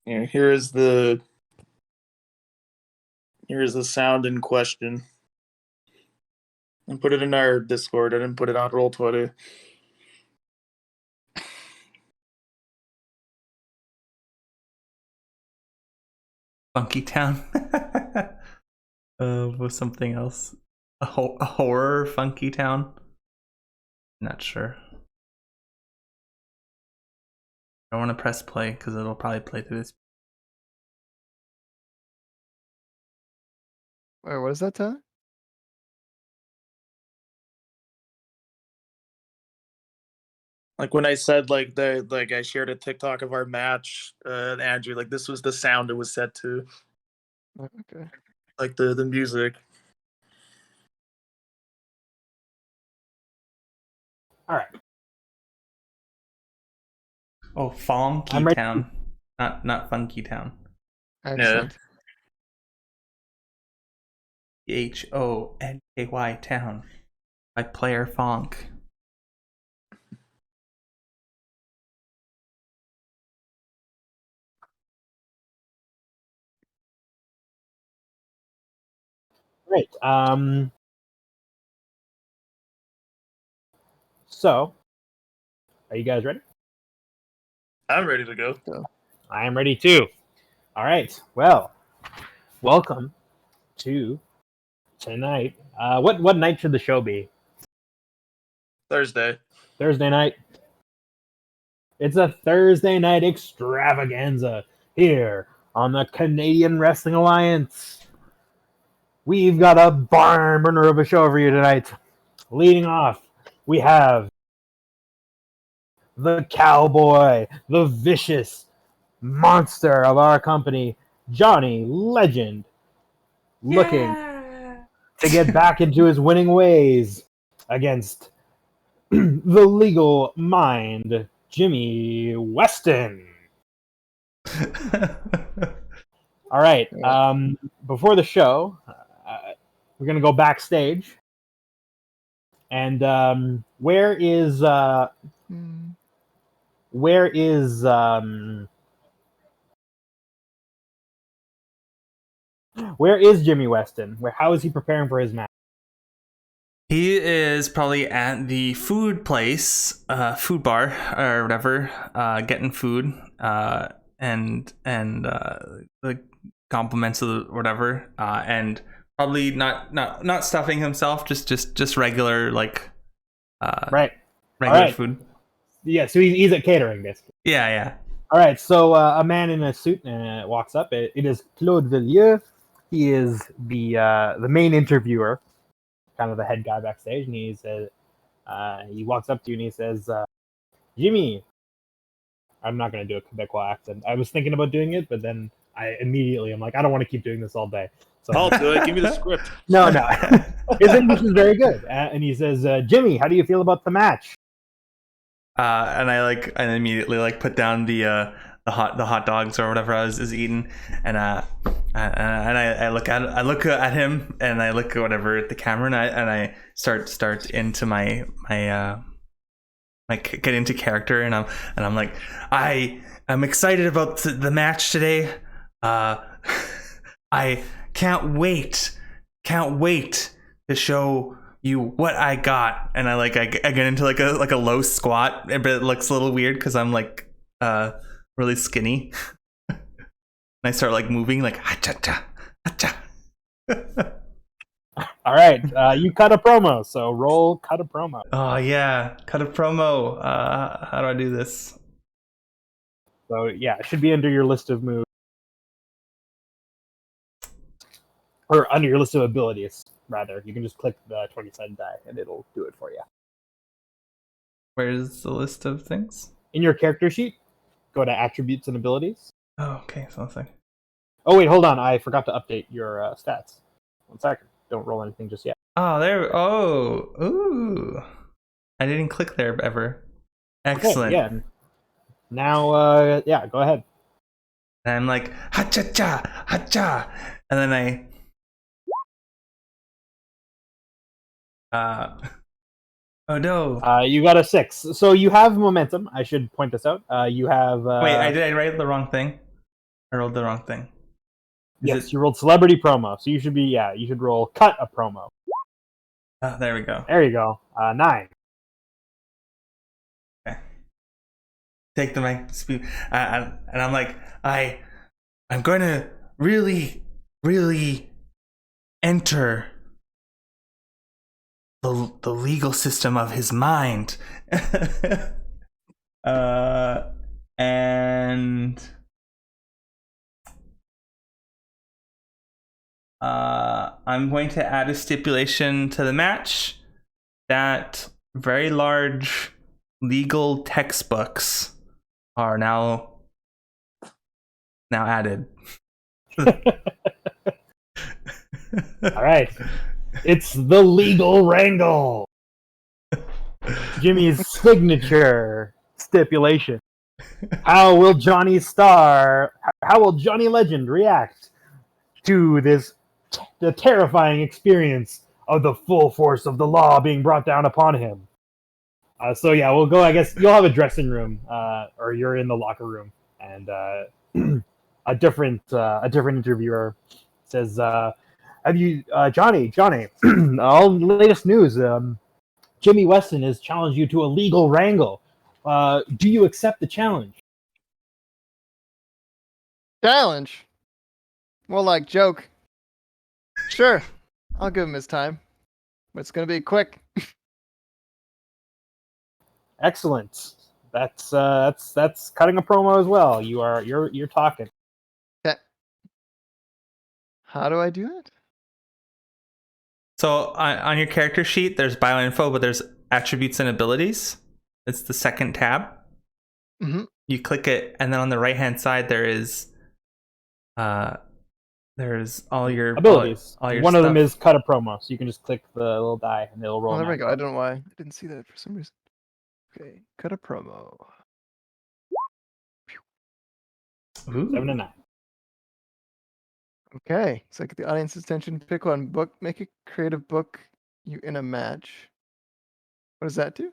Here is the sound in question. And put it in our Discord. I didn't put it on Roll20. Funky Town. Was something else? A horror Funky Town? Not sure. I don't want to press play because it'll probably play through this. Wait, what is that, Tyler? Like when I said like I shared a TikTok of our match, Andrew, like this was the sound it was set to. Oh, okay. Like the music. All right. Oh, Funky I'm ready. Town, not Funky Town. Excellent. HONKY Town by Player Fonk. Great. So, are you guys ready? I'm ready to go. I am ready too. All right. Well, welcome to tonight. What night should the show be? Thursday. Thursday night. It's a Thursday night extravaganza here on the Canadian Wrestling Alliance. We've got a barn burner of a show for you tonight. Leading off, we have the cowboy, the vicious monster of our company, Johnny Legend, looking to get back into his winning ways against the legal mind, Jimmy Weston. All right. Before the show, we're gonna go backstage. And where is Jimmy Weston? How is he preparing for his match? He is probably at the food place, food bar or whatever, getting food, and the compliments of whatever, and probably not stuffing himself, just regular Right. regular Right. food. Yeah, so he's at catering, basically. Yeah. All right, so a man in a suit walks up. It is Claude Villiers. He is the main interviewer, kind of the head guy backstage, and he walks up to you and he says, Jimmy, I'm not going to do a Quebecois accent. I was thinking about doing it, but then I'm like, I don't want to keep doing this all day. So I'll do it. Give me the script. No. His English is very good. And he says, Jimmy, how do you feel about the match? And I immediately put down the hot dogs or whatever I was eating, and I look at him, and I look at whatever at the camera, and I start into my get into character, and I'm like, I'm excited about the match today. I can't wait to show you what I got. And I get into like a low squat, but it looks a little weird because I'm really skinny. And I start moving ha-cha-cha, ha-cha. All right, you cut a promo, so roll cut a promo. Oh yeah, cut a promo. How do I do this? So yeah, it should be under your list of moves. Or under your list of abilities, rather. You can just click the 20-sided die, and it'll do it for you. Where's the list of things? In your character sheet, go to Attributes and Abilities. Oh, okay. So let's see. Oh, wait, hold on. I forgot to update your stats. 1 second. Don't roll anything just yet. Oh, there. Oh, ooh. I didn't click there ever. Excellent. Okay, yeah. Now, go ahead. And I'm like, ha-cha-cha, ha-cha. And then oh no. You got a 6. So you have momentum. I should point this out. You have. Wait, I write the wrong thing? I rolled the wrong thing. Yes, you rolled celebrity promo, so you should roll cut a promo. Oh, there we go. There you go. 9. Take the mic, speak, and I'm like, I'm going to really, really enter the legal system of his mind, and I'm going to add a stipulation to the match that very large legal textbooks are now added. All right. It's the legal wrangle. Jimmy's signature stipulation. How will Johnny Legend react to the terrifying experience of the full force of the law being brought down upon him? So yeah, we'll go. I guess you'll have a dressing room, or you're in the locker room, and a different interviewer says, "Have you, Johnny? All latest news. Jimmy Weston has challenged you to a legal wrangle. Do you accept the challenge?" Challenge? More like joke. Sure, I'll give him his time, but it's gonna be quick. Excellent. That's cutting a promo as well. You're talking. Okay. How do I do it? So on your character sheet, there's bioinfo, but there's attributes and abilities. It's the second tab. Mm-hmm. You click it, and then on the right hand side there's all your Abilities. all your One stuff. of them is cut a promo, so you can just click the little die and it'll roll. Oh, there we an go. I output. don't know why. I didn't see that for some reason. Okay, cut a promo. Ooh. 7 and 9. Okay, so get the audience's attention. Pick one book. Make a creative book you in a match. What does that do?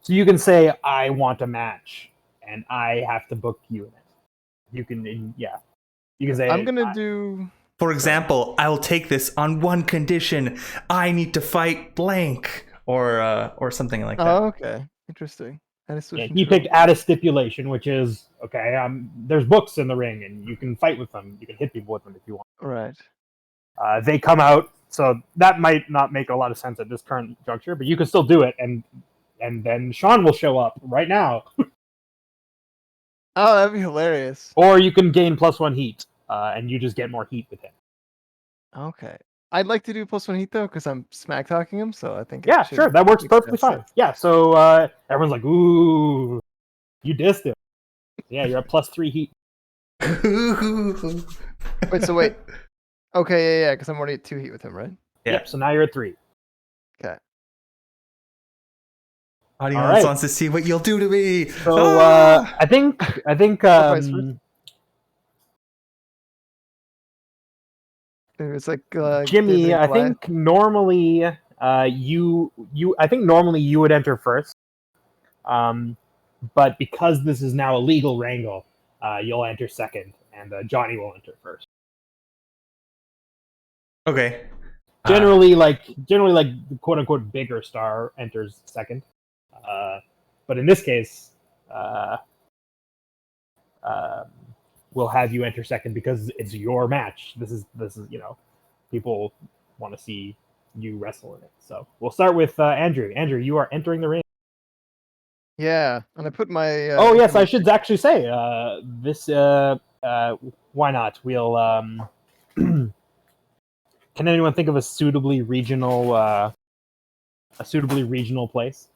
So you can say, "I want a match," and I have to book you in it. You can, yeah. You can say, I'm gonna do. For example, I will take this on one condition: I need to fight blank, or something like that. Oh, okay. Interesting. And it's Yeah, he picked add a stipulation, which is okay. There's books in the ring, and you can fight with them. You can hit people with them if you want. Right. They come out, so that might not make a lot of sense at this current juncture, but you can still do it, and then Sean will show up right now, Oh, that'd be hilarious. or you can gain +1 heat, and you just get more heat with him. Okay. I'd like to do +1 heat though, because I'm smack talking him. So I think. Yeah, sure, that works make perfectly sense. fine. Yeah, so everyone's like, "Ooh, you dissed him." Yeah, you're at +3 heat. Wait. So wait. Okay. Yeah. Because I'm already at 2 heat with him, right? Yeah. Yep. So now you're at 3. Okay. Audience All right. wants to see what you'll do to me. So I think vice versa. It's like Jimmy, I Goliath. think normally you would enter first, but because this is now a legal wrangle, you'll enter second, and Johnny will enter first. Okay. Generally, the quote unquote bigger star enters second, but in this case, we'll have you enter second because it's your match. This is people want to see you wrestle in it. So we'll start with Andrew. Andrew, you are entering the ring. Yeah, and I put my. Oh yes, I should actually say this. Why not? We'll. Can anyone think of a suitably regional place?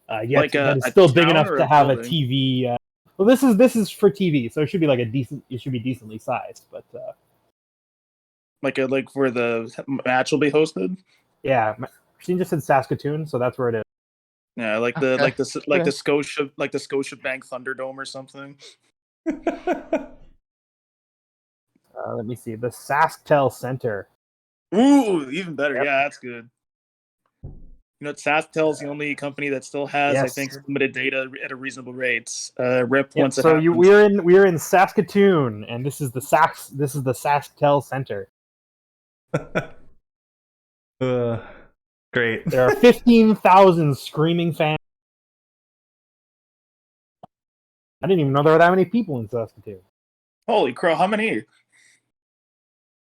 Like it's a still big town enough or to a have building? a TV. Well, this is for TV, so it should be like it should be decently sized. But like where the match will be hosted. yeah, she just said Saskatoon, so that's where it is. Yeah, like Okay. the Okay. Scotiabank Thunderdome or something. Let me see, the SaskTel Center. Ooh, even better. Yep. Yeah, that's good. You know, SaskTel's the only company that still has, I Yes. think, limited data at a reasonable rate. Rip Yep, once it so happens. we're in Saskatoon, and this is the SaskTel Center. Great. There are 15,000 screaming fans. I didn't even know there were that many people in Saskatoon. Holy crow! How many?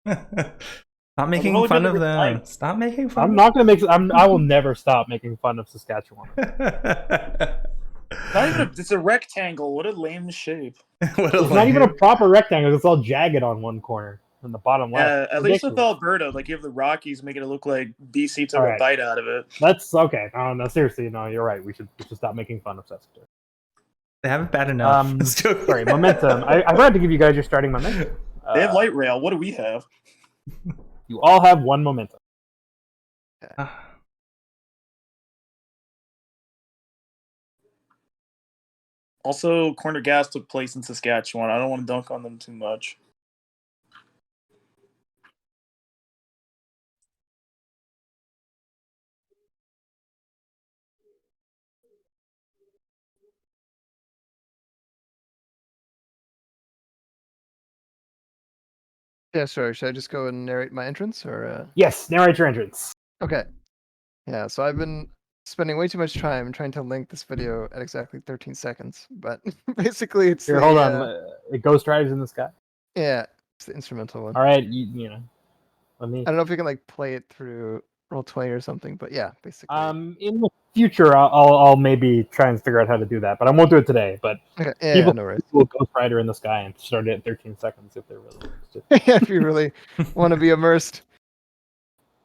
Stop making really fun been of them. retired. Stop making fun. I'm not gonna make. I will never stop making fun of Saskatchewan. Not even it's a rectangle. What a lame shape. What a It's not even a lame- proper rectangle. It's all jagged on one corner, in the bottom left. At least with Ridiculous. Alberta, like you have the Rockies making it look like BC took All a right. bite out of it. That's okay. No, seriously, no, you're right. We should stop making fun of Saskatoon. They haven't bad enough. Sorry, momentum. I forgot to give you guys your starting momentum. They have light rail. What do we have? You all have one momentum. Also, Corner Gas took place in Saskatchewan. I don't want to dunk on them too much. Yeah, sorry. Should I just go and narrate my entrance, or? Yes, narrate your entrance. Okay. Yeah. So I've been spending way too much time trying to link this video at exactly 13 seconds, but basically it's Here, the, hold on. Ghost Riders in the Sky. Yeah, it's the instrumental one. All right, you know. Let me. I don't know if you can like play it through Roll20 or something, but yeah, basically. In the future, I'll maybe try and figure out how to do that, but I won't do it today. But Okay. Yeah, people no worries. will Ghost Rider in the Sky and start it at 13 seconds if they're really interested. If you really want to be immersed.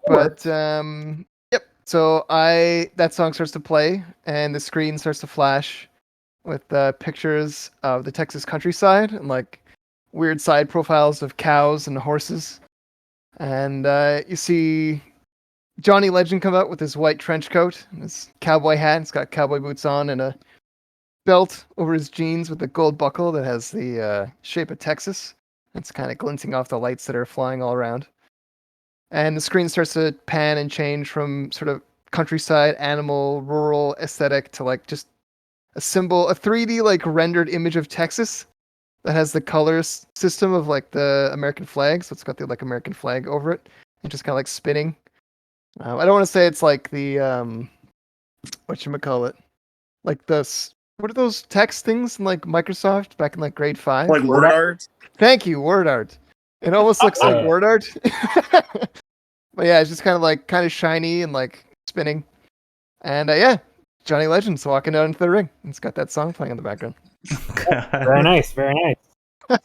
But yep. So that song starts to play and the screen starts to flash with pictures of the Texas countryside and like weird side profiles of cows and horses. And you see Johnny Legend come out with his white trench coat and his cowboy hat. He's got cowboy boots on and a belt over his jeans with a gold buckle that has the shape of Texas. It's kind of glinting off the lights that are flying all around. And the screen starts to pan and change from sort of countryside, animal, rural aesthetic to like just a 3D like rendered image of Texas that has the color system of like the American flag. So it's got the like American flag over it and just kind of like spinning. I don't want to say it's like the whatchamacallit, like what are those text things in like Microsoft back in like grade 5? Like word art? Thank you, word art. It almost looks like word art. But yeah, it's just kind of shiny and like spinning. And yeah, Johnny Legend's walking out into the ring. It's got that song playing in the background. Very nice, very nice.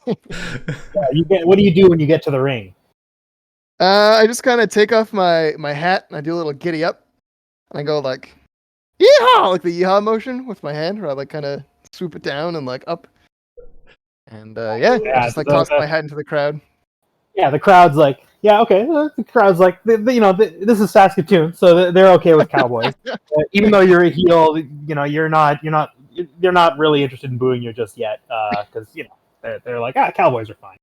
What do you do when you get to the ring? I just kind of take off my hat and I do a little giddy up. And I go like, yeehaw! Like the yeehaw motion with my hand, where I like kind of swoop it down and like up. And I just like toss my hat into the crowd. Yeah, the crowd's like, yeah, okay. The crowd's like, this is Saskatoon, so they're okay with cowboys. Even though you're a heel, they're not really interested in booing you just yet, because they're like, cowboys are fine.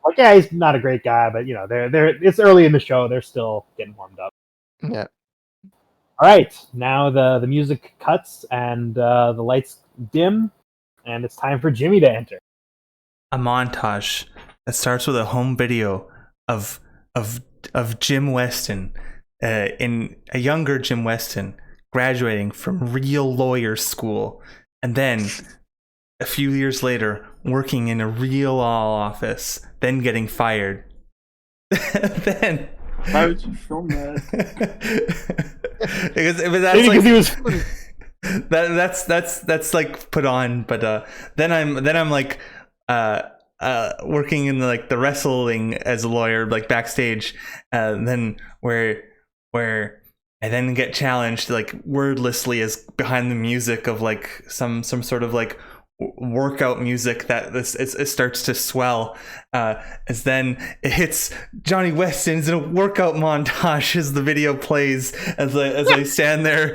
Like, yeah, he's not a great guy, but it's early in the show, they're still getting warmed up. Yeah. All right, now the music cuts and the lights dim, and it's time for Jimmy to enter. A montage that starts with a home video of Jim Weston, in a younger Jim Weston, graduating from real lawyer school, and then a few years later working in a real law office, then getting fired. Then Why would you film that? because He was that's like put on, but then I'm like working in the wrestling as a lawyer, like backstage, then where I then get challenged like wordlessly as behind the music of like some sort of like workout music that it starts to swell, as then it hits Johnny Weston's in a workout montage as the video plays, as I stand there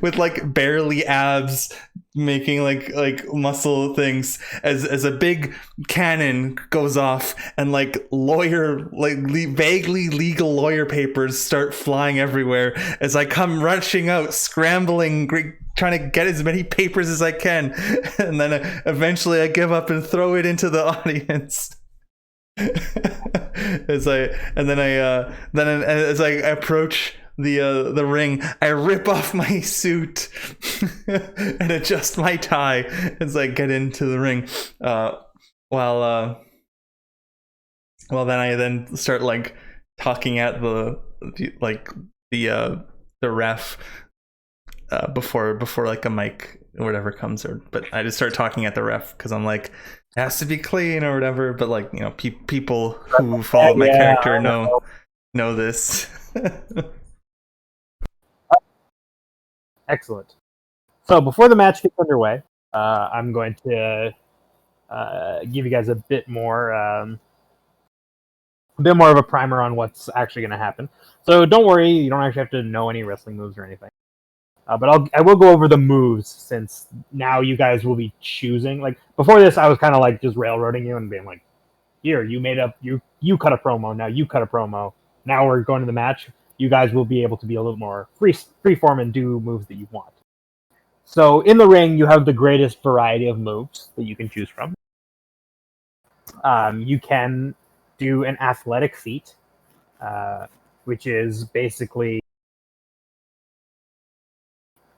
with like barely abs, making like muscle things as a big cannon goes off and like vaguely legal lawyer papers start flying everywhere as I come rushing out, scrambling, trying to get as many papers as I can, and then eventually I give up and throw it into the audience. As I approach the ring, I rip off my suit and adjust my tie as I get into the ring. While then I start like talking at the ref before like a mic or whatever comes, but I just start talking at the ref because I'm like, it has to be clean or whatever. But like, you know, people who follow my character know this. Excellent. So before the match gets underway, I'm going to give you guys a bit more of a primer on what's actually going to happen. So don't worry, you don't actually have to know any wrestling moves or anything. But I will go over the moves, since now you guys will be choosing. Like before this, I was kind of like just railroading you and being like, "Here, you cut a promo. Now you cut a promo. Now we're going to the match. You guys will be able to be a little more freeform and do moves that you want." So in the ring, you have the greatest variety of moves that you can choose from. You can do an athletic feat, which is basically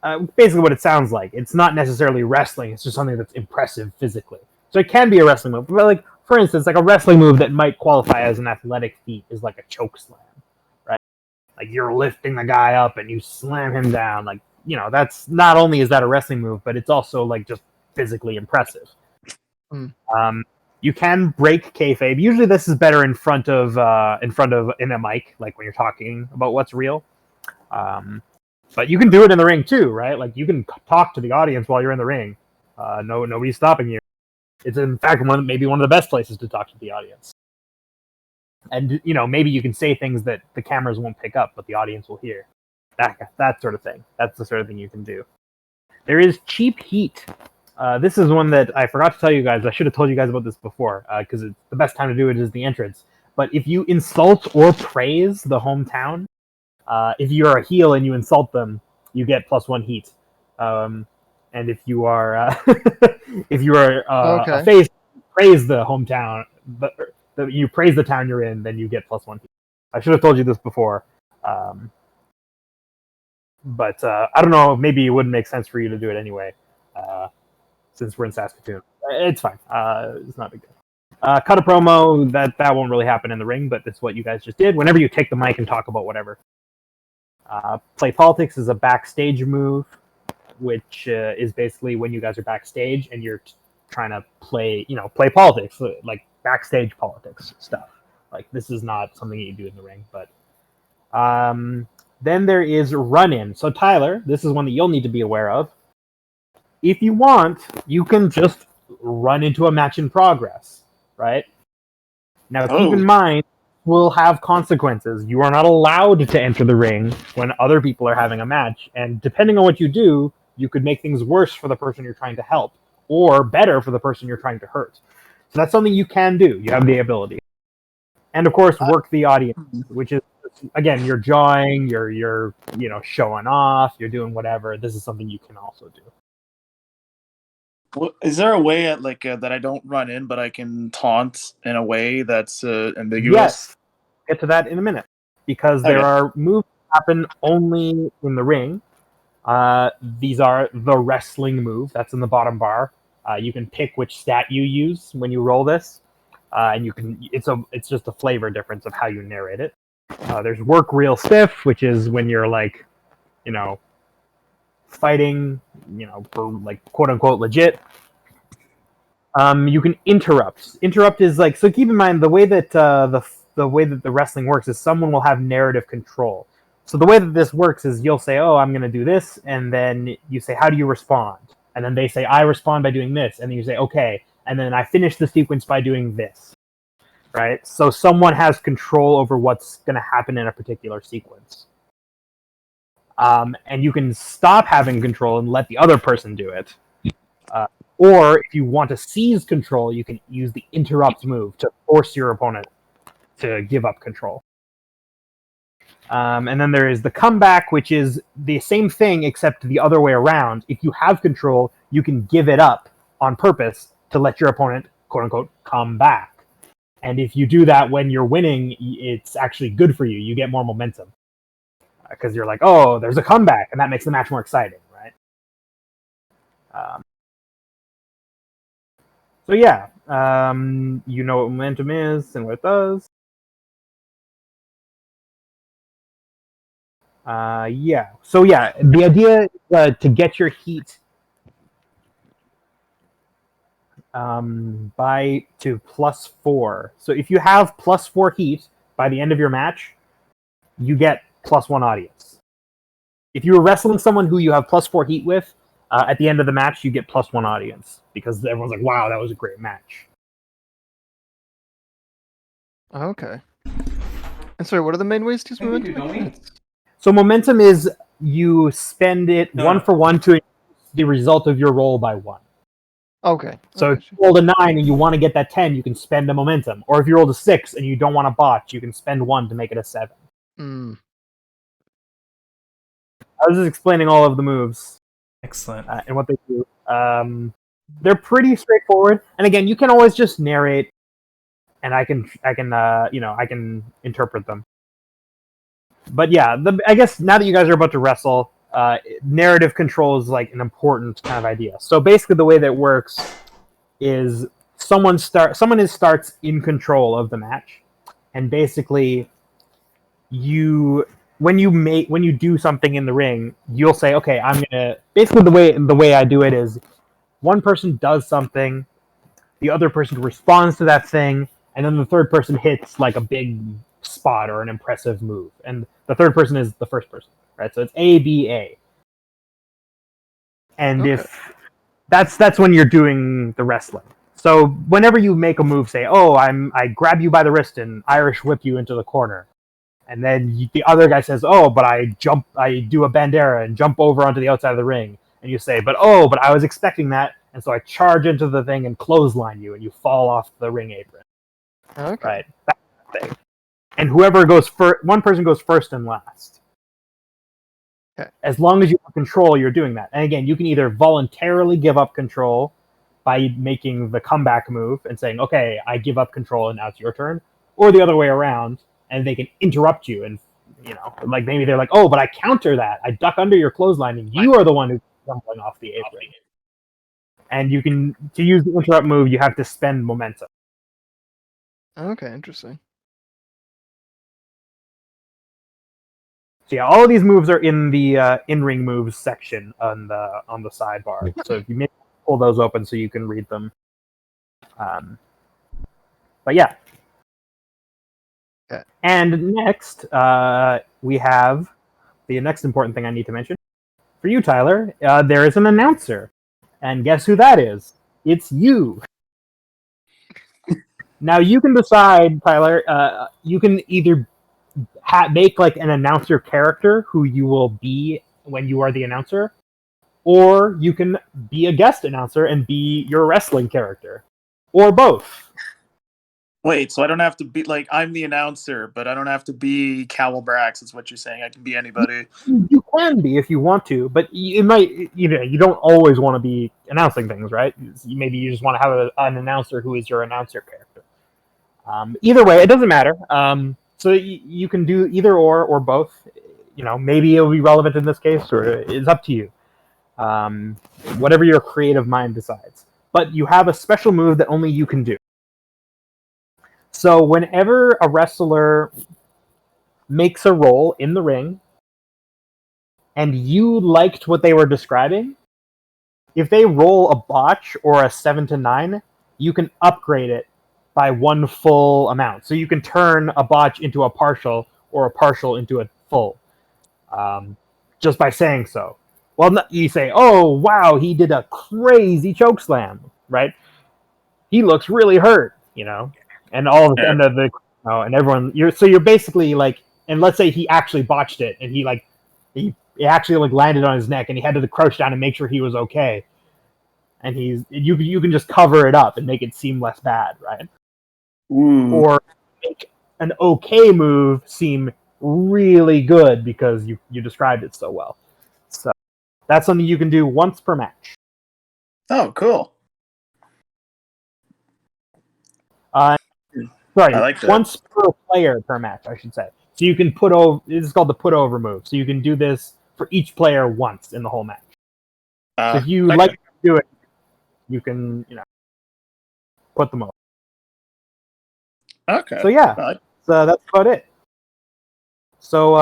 what it sounds like. It's not necessarily wrestling. It's just something that's impressive physically. So it can be a wrestling move. But like, for instance, like a wrestling move that might qualify as an athletic feat is like a choke slam, right? Like you're lifting the guy up and you slam him down. Like, you know, that's not only is that a wrestling move, but it's also like just physically impressive. You can break kayfabe. Usually this is better in front of in a mic, like when you're talking about what's real. But you can do it in the ring too, right? Like you can talk to the audience while you're in the ring. Nobody's stopping you. It's in fact maybe one of the best places to talk to the audience. And you know, maybe you can say things that the cameras won't pick up, but the audience will hear. That sort of thing. That's the sort of thing you can do. There is cheap heat. This is one that I forgot to tell you guys. I should have told you guys about this before, because the best time to do it is the entrance. But if you insult or praise the hometown, if you're a heel and you insult them, you get +1 heat. And if you are a face, praise the hometown, but you praise the town you're in, then you get +1 heat. I should have told you this before. But I don't know, maybe it wouldn't make sense for you to do it anyway, since we're in Saskatoon. It's fine. It's not a big deal. Cut a promo, that won't really happen in the ring, but that's what you guys just did. Whenever you take the mic and talk about whatever. Play politics is a backstage move, which is basically when you guys are backstage and you're trying to play politics, like backstage politics stuff. Like this is not something you do in the ring, but then there is run-in. So Tyler, this is one that you'll need to be aware of. If you want, you can just run into a match in progress, right? Now keep in mind, will have consequences. You are not allowed to enter the ring when other people are having a match, and depending on what you do, you could make things worse for the person you're trying to help, or better for the person you're trying to hurt. So that's something you can do. You have the ability. And of course, work the audience, which is, again, you're jawing, you're showing off, you're doing whatever. This is something you can also do. Well, is there a way that I don't run in, but I can taunt in a way that's ambiguous? Yes. Get to that in a minute, because there are moves that happen only in the ring. These are the wrestling move. That's in the bottom bar. You can pick which stat you use when you roll this, and you can. It's just a flavor difference of how you narrate it. There's work real stiff, which is when you're like, fighting, for like quote unquote legit. You can interrupt. Interrupt is like, so keep in mind the way that the way that the wrestling works is someone will have narrative control. So the way that this works is you'll say, "Oh, I'm going to do this," and then you say, "How do you respond?" And then they say, "I respond by doing this," and then you say, "Okay," and then I finish the sequence by doing this. Right? So someone has control over what's going to happen in a particular sequence. And you can stop having control and let the other person do it. Or if you want to seize control, you can use the interrupt move to force your opponent to give up control. And then there is the comeback, which is the same thing except the other way around. If you have control, you can give it up on purpose to let your opponent, quote unquote, come back. And if you do that when you're winning, it's actually good for you. You get more momentum. Because you're like, oh, there's a comeback, and that makes the match more exciting, right? So yeah, you know what momentum is and what it does. Yeah. So yeah, the idea is to get your heat by to +4. So if you have +4 heat by the end of your match, you get +1 audience. If you were wrestling someone who you have +4 heat with, at the end of the match, you get +1 audience because everyone's like, "Wow, that was a great match." Okay. And sorry, what are the main ways to use momentum? So momentum is you spend it 1 for 1 to increase the result of your roll by 1. Okay. So Okay, if you rolled a 9 and you want to get that 10, you can spend a momentum. Or if you rolled a 6 and you don't want to botch, you can spend 1 to make it a 7. Mm. I was just explaining all of the moves Excellent. and what they do. They're pretty straightforward. And again, you can always just narrate, and I can interpret them. But yeah, I guess now that you guys are about to wrestle, narrative control is like an important kind of idea. So basically, the way that it works is someone starts in control of the match, and basically, when you do something in the ring, you'll say, okay, I'm gonna. Basically, the way I do it is, one person does something, the other person responds to that thing, and then the third person hits like a big spot or an impressive move, and the third person is the first person, right? So it's A, B, A. And Okay. if that's when you're doing the wrestling. So whenever you make a move, say, "Oh, I grab you by the wrist and Irish whip you into the corner," and then the other guy says, "Oh, but I do a bandera and jump over onto the outside of the ring," and you say, "But I was expecting that, and so I charge into the thing and clothesline you, and you fall off the ring apron." Okay. Right? That thing. And whoever goes first, one person goes first and last. Okay. As long as you have control, you're doing that. And again, you can either voluntarily give up control by making the comeback move and saying, "Okay, I give up control and now it's your turn," or the other way around, and they can interrupt you and like maybe they're like, "Oh, but I counter that. I duck under your clothesline, and you are the one who's jumping off the apron." And to use the interrupt move, you have to spend momentum. Okay, interesting. So yeah, all of these moves are in the in-ring moves section on the sidebar. So if you maybe pull those open so you can read them. But yeah. Okay. And next, we have the next important thing I need to mention. For you, Tyler, there is an announcer. And guess who that is? It's you. Now you can decide, Tyler, you can either make like an announcer character who you will be when you are the announcer, or you can be a guest announcer and be your wrestling character, or both. Wait, so I don't have to be like I'm the announcer, but I don't have to be Cowell Brax. Is what you're saying? I can be anybody. You can be if you want to, but you might. You don't always want to be announcing things, right? Maybe you just want to have an announcer who is your announcer character. Either way, it doesn't matter. So you can do either or both. Maybe it'll be relevant in this case, or it's up to you. Whatever your creative mind decides. But you have a special move that only you can do. So whenever a wrestler makes a roll in the ring, and you liked what they were describing, if they roll a botch or a 7 to 9, you can upgrade it by 1 full amount. So you can turn a botch into a partial or a partial into a full, just by saying so. Well, you say, "Oh, wow, he did a crazy choke slam," right? He looks really hurt, and all of and everyone. You're basically like, and let's say he actually botched it, and he actually like landed on his neck, and he had to crouch down and make sure he was okay. and you can just cover it up and make it seem less bad, right? Ooh. Or make an okay move seem really good because you described it so well. So that's something you can do once per match. Oh, cool. Sorry, I like that. once per player per match, I should say. So you can put over. This is called the put over move. So you can do this for each player once in the whole match. So if you Okay. like to do it, you can put them over. Okay. So yeah, I like- so that's about it. So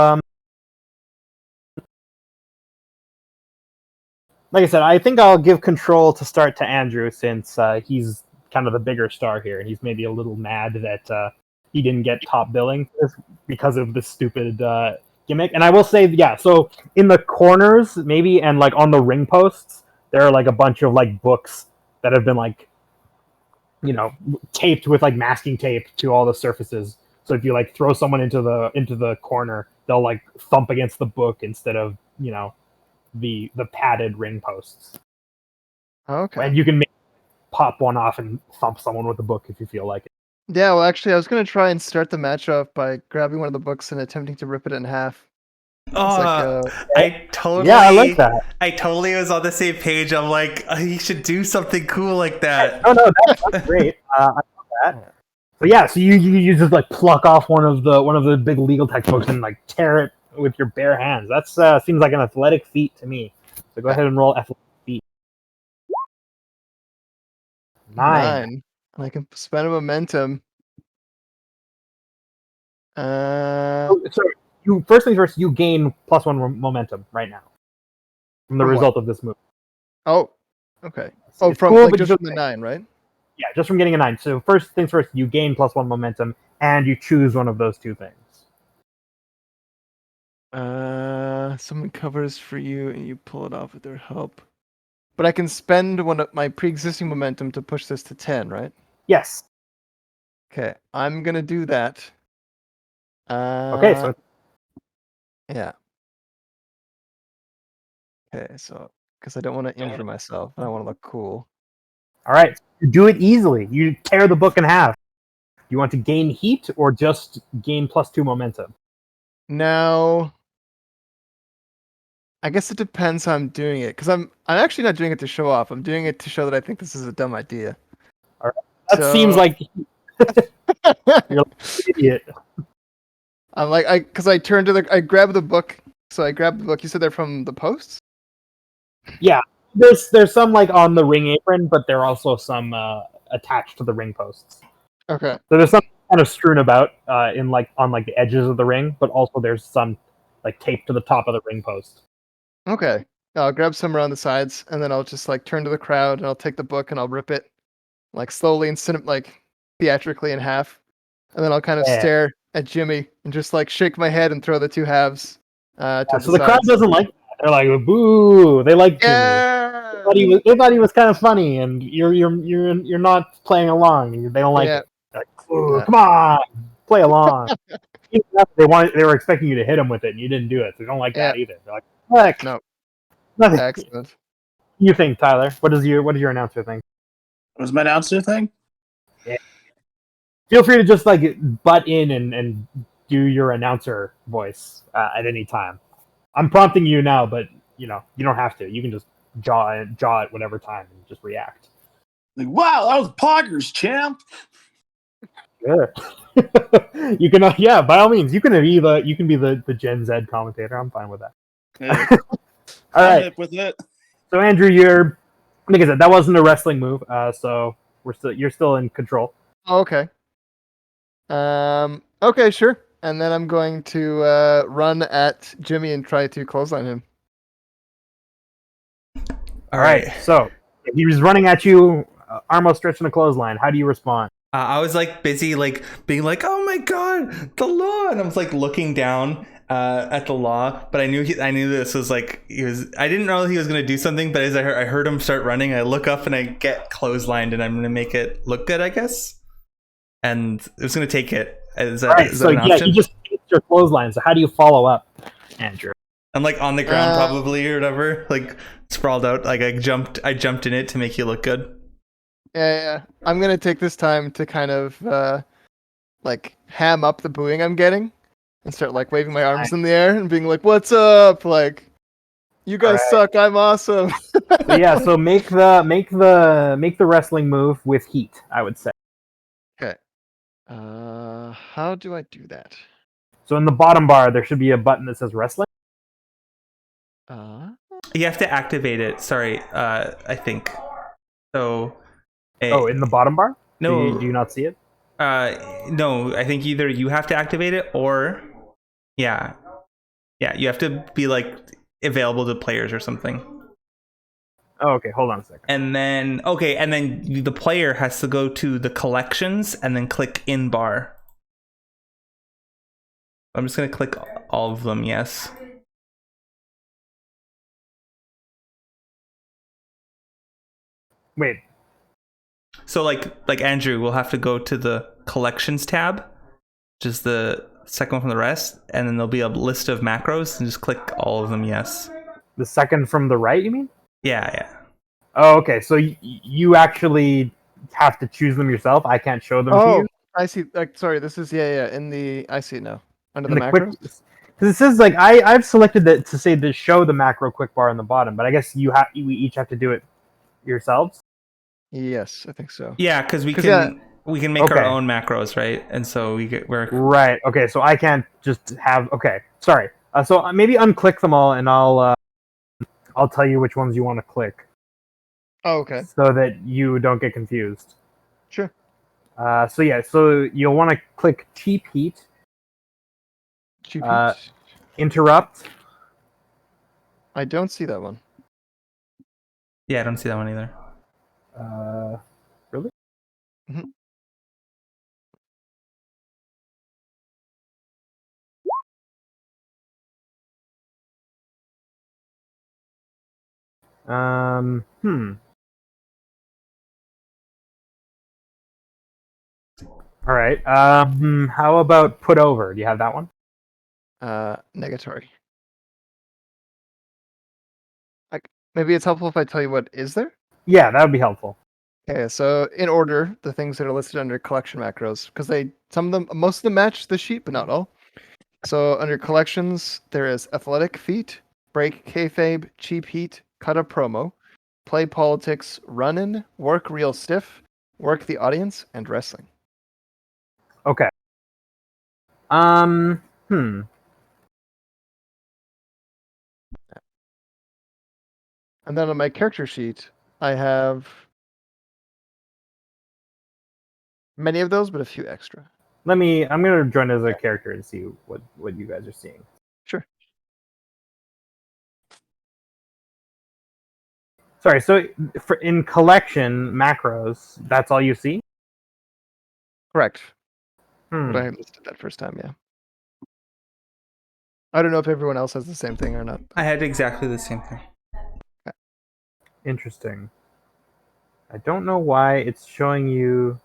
like I said, I think I'll give control to start to Andrew since he's kind of the bigger star here, and he's maybe a little mad that he didn't get top billing because of this stupid gimmick. And I will say, yeah, so in the corners maybe and like on the ring posts, there are like a bunch of like books that have been like taped with like masking tape to all the surfaces. So if you like throw someone into the corner, they'll like thump against the book instead of the padded ring posts. Okay. And you can pop one off and thump someone with the book if you feel like it. Yeah, well, actually, I was going to try and start the match off by grabbing one of the books and attempting to rip it in half. I totally, Yeah, I like that. I totally was on the same page. I'm like, you should do something cool like that. Oh no, that's great. I love that. So yeah, so you just like pluck off one of the big legal textbooks and like tear it with your bare hands. That seems like an athletic feat to me. So go ahead and roll athletic feat. 9. And I can spend a momentum. So you first things first. You gain +1 momentum right now from the From what? result of this move. Oh, okay. Oh, It's from cool, like but just you from the 9, right? Yeah, just from getting a 9. So first things first, you gain +1 momentum, and you choose one of those two things. Someone covers for you and you pull it off with their help. But I can spend one of my pre-existing momentum to push this to 10, right? Yes. Okay, I'm gonna do that. Okay, so Yeah. Okay, so because I don't want to injure myself, and I want to look cool. all right, you do it easily. You tear the book in half. You want to gain heat or just gain +2 momentum? Now, I guess it depends how I'm doing it, because I'm actually not doing it to show off. I'm doing it to show that I think this is a dumb idea. That seems like you're like an idiot. I'm like, because I grab the book. So I grab the book. You said they're from the posts? Yeah, there's some like on the ring apron, but there are also some attached to the ring posts. Okay. So there's some kind of strewn about in like on like the edges of the ring, but also there's some like taped to the top of the ring post. Okay. I'll grab some around the sides, and then I'll just like turn to the crowd, and I'll take the book and I'll rip it, like slowly and like theatrically in half, and then I'll kind of stare at Jimmy and just like shake my head and throw the two halves. To So the crowd doesn't like that. They're like, boo! They like Jimmy. Yeah. They thought he was kind of funny, and you're not playing along. They don't like it. They're like, ooh, come on, play along. They were expecting you to hit them with it, and you didn't do it. So they don't like that either. They're like, heck, No. nothing. Excellent. You think, Tyler? What does your announcer think? What was my announcer thing? Yeah. Feel free to just like butt in and do your announcer voice at any time. I'm prompting you now, but you don't have to. You can just jaw at whatever time and just react. Like, wow, that was poggers, champ. Sure. You can, yeah, by all means, you can be the Gen Z commentator. I'm fine with that. Yeah. All right. Hip with it. So Andrew, like I said, that wasn't a wrestling move. So you're still in control. Oh, okay. Okay, sure. And then I'm going to run at Jimmy and try to clothesline him. All right. So if he was running at you, arm outstretched in a clothesline. How do you respond? I was like busy, like being like, "Oh my god, the law!" And I was like looking down at the law, but I knew this was like I didn't know he was gonna do something, but as I heard him start running, I look up and I get clotheslined, and I'm gonna make it look good, I guess. And it was gonna take it. Is that an option? You just hit your clothesline. So how do you follow up, Andrew? I'm like on the ground Uh, probably or whatever, like sprawled out. Like I jumped in it to make you look good. Yeah. I'm gonna take this time to kind of like ham up the booing I'm getting, and start like waving my arms in the air and being like, "What's up? Like, you guys Alright. suck. I'm awesome." So yeah, so make the wrestling move with heat, I would say. Okay. How do I do that? So in the bottom bar, there should be a button that says wrestling. You have to activate it. Sorry, I think. So. Oh, in the bottom bar? No. Do you not see it? No. I think either you have to activate it or, yeah, you have to be like available to players or something. Oh, okay. Hold on a second. And then the player has to go to the collections and then click in bar. I'm just gonna click all of them. Yes. Wait. So like Andrew will have to go to the collections tab, which is the second one from the rest, and then there'll be a list of macros and just click all of them. Yes. The second from the right, you mean? Yeah. Oh, okay. So you actually have to choose them yourself. I can't show them to Oh, you. I see. Like, sorry, this is in the. I see it now. Under In the the quick, macros. because it says like I've selected that to say to show the macro quick bar on the bottom, but I guess we each have to do it yourselves. Yes, I think so. Yeah, because we 'Cause, can make our Okay. own macros, right? And so we're Right. Okay. So I can't just have. Okay. Sorry. So maybe unclick them all, and I'll tell you which ones you want to click, Oh, okay. so that you don't get confused. Sure. So yeah. So you'll want to click cheap heat, Cheap Uh, heat. interrupt, I don't see that one. yeah, I don't see that one either. really? Mhm. Hmm. All right. How about put over? Do you have that one? Negatory. Maybe it's helpful if I tell you what is there. Yeah, that would be helpful. Okay, so in order, the things that are listed under collection macros, because most of them match the sheet, but not all. So under collections, there is athletic feat, break kayfabe, cheap heat, cut a promo, play politics, run in, work real stiff, work the audience, and wrestling. Okay. Hmm. And then on my character sheet, I have many of those, but a few extra. I'm gonna join as a character and see what you guys are seeing. Sure. Sorry. So in collection macros, that's all you see? Correct. Hmm. But I listed that first time, yeah. I don't know if everyone else has the same thing or not. I had exactly the same thing. Interesting. I don't know why it's showing you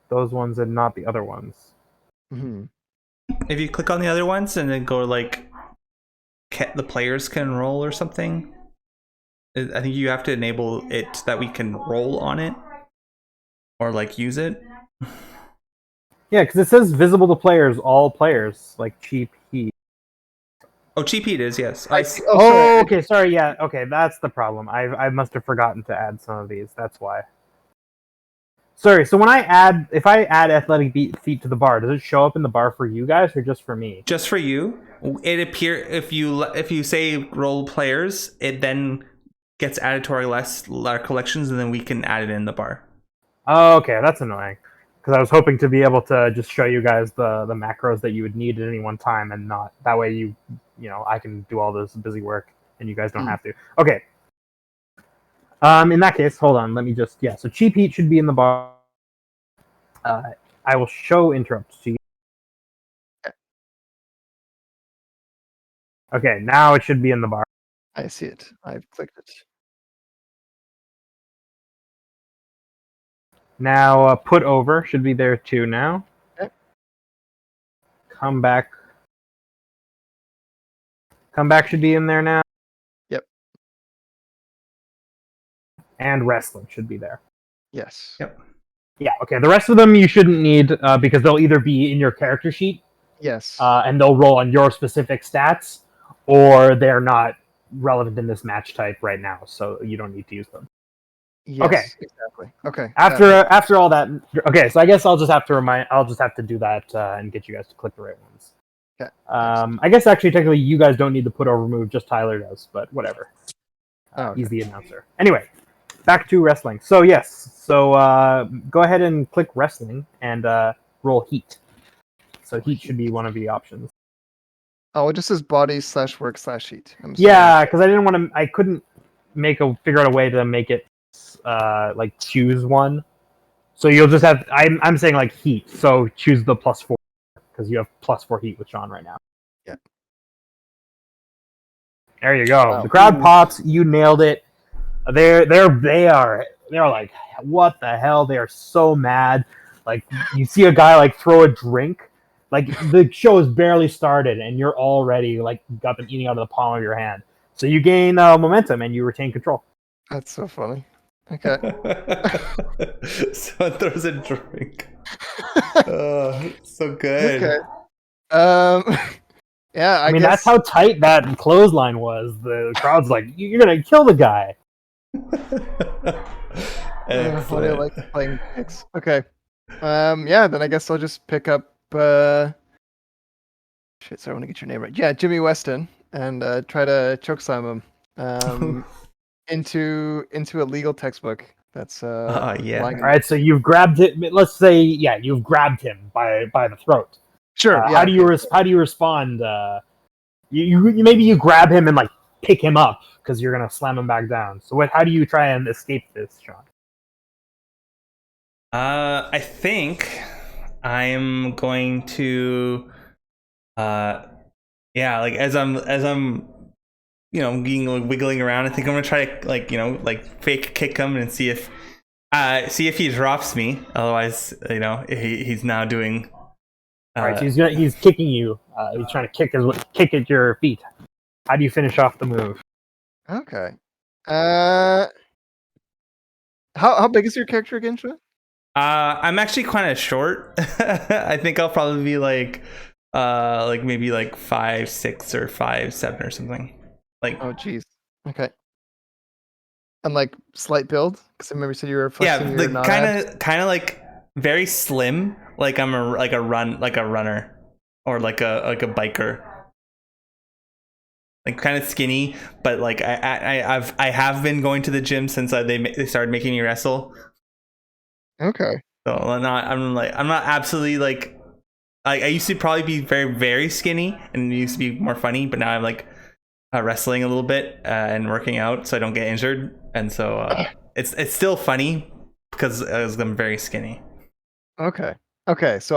those ones and not the other ones. Mm-hmm. If you click on the other ones and then go like the players can roll or something, I think you have to enable it that we can roll on it or like use it. Yeah, because it says visible to players, all players, like cheap heat. Oh, cheap heat is, yes. Oh, Oh, sorry. okay, sorry, yeah, okay, that's the problem. I must have forgotten to add some of these. That's why. Sorry. So if I add athletic feet to the bar, does it show up in the bar for you guys or just for me? Just for you. It if you say roll players, it then gets added to our collections, and then we can add it in the bar. Oh, okay, that's annoying. Because I was hoping to be able to just show you guys the macros that you would need at any one time, and not that way you know I can do all this busy work and you guys don't have to. Okay. In that case, hold on. Let me just So cheap heat should be in the bar. I will show interrupt to you. Okay, now it should be in the bar. I see it. I've clicked it. Now put over should be there too now. Okay. Come back Comeback should be in there now. Yep. And wrestling should be there. Yes. Yep. Yeah, okay. The rest of them you shouldn't need because they'll either be in your character sheet Yes. and they'll roll on your specific stats, or they're not relevant in this match type right now, so you don't need to use them. Yes, okay. Exactly. Okay. After all that, okay. So I guess I'll just have to do that and get you guys to click the right ones. Okay. I guess actually technically you guys don't need to put or remove, just Tyler does, but whatever. Okay. He's the announcer. Anyway, back to wrestling. So yes, go ahead and click wrestling and roll heat. So heat should be one of the options. Oh, it just says body/work/heat. Yeah, because I couldn't figure out a way to make it like choose one. So you'll just have I'm saying like heat. So choose the +4 because you have +4 heat with Sean right now. Yeah. There you go. Wow. The crowd pops. You nailed it. They're like, what the hell? They are so mad. Like you see a guy like throw a drink. Like the show has barely started and you're already like got them eating out of the palm of your hand. So you gain momentum and you retain control. That's so funny. Okay. Someone throws a drink. So good. Okay. Yeah, I mean, guess that's how tight that clothesline was. The crowd's like, you're going to kill the guy. what do I like playing picks? Okay. Yeah, then I guess I'll just pick up sorry, I want to get your name right. Yeah, Jimmy Weston and try to chokeslam him into a legal textbook. That's yeah. All right, so you've grabbed it. Let's say, you've grabbed him by the throat. Sure. How do you respond? Maybe you grab him and like pick him up because you're gonna slam him back down. So how do you try and escape this, Sean? I think I'm going to like as I'm being wiggling around, I think I'm gonna try to fake kick him and see if he drops me. Otherwise, he's now doing. All right, so he's kicking you. He's trying to kick at your feet. How do you finish off the move? Okay. How big is your character again, Sean? I'm actually kind of short. I think I'll probably be maybe 5'6" or 5'7" or something. Oh, jeez. Okay. And slight build, because I remember you said you were flexing your kind of like very slim. Like I'm a runner or like a biker. Like kind of skinny, but like I have been going to the gym since they started making me wrestle. Okay. So I'm not absolutely like I used to probably be very, very skinny and it used to be more funny, but now I'm like wrestling a little bit and working out so I don't get injured, and so it's still funny because I'm very skinny. Okay, so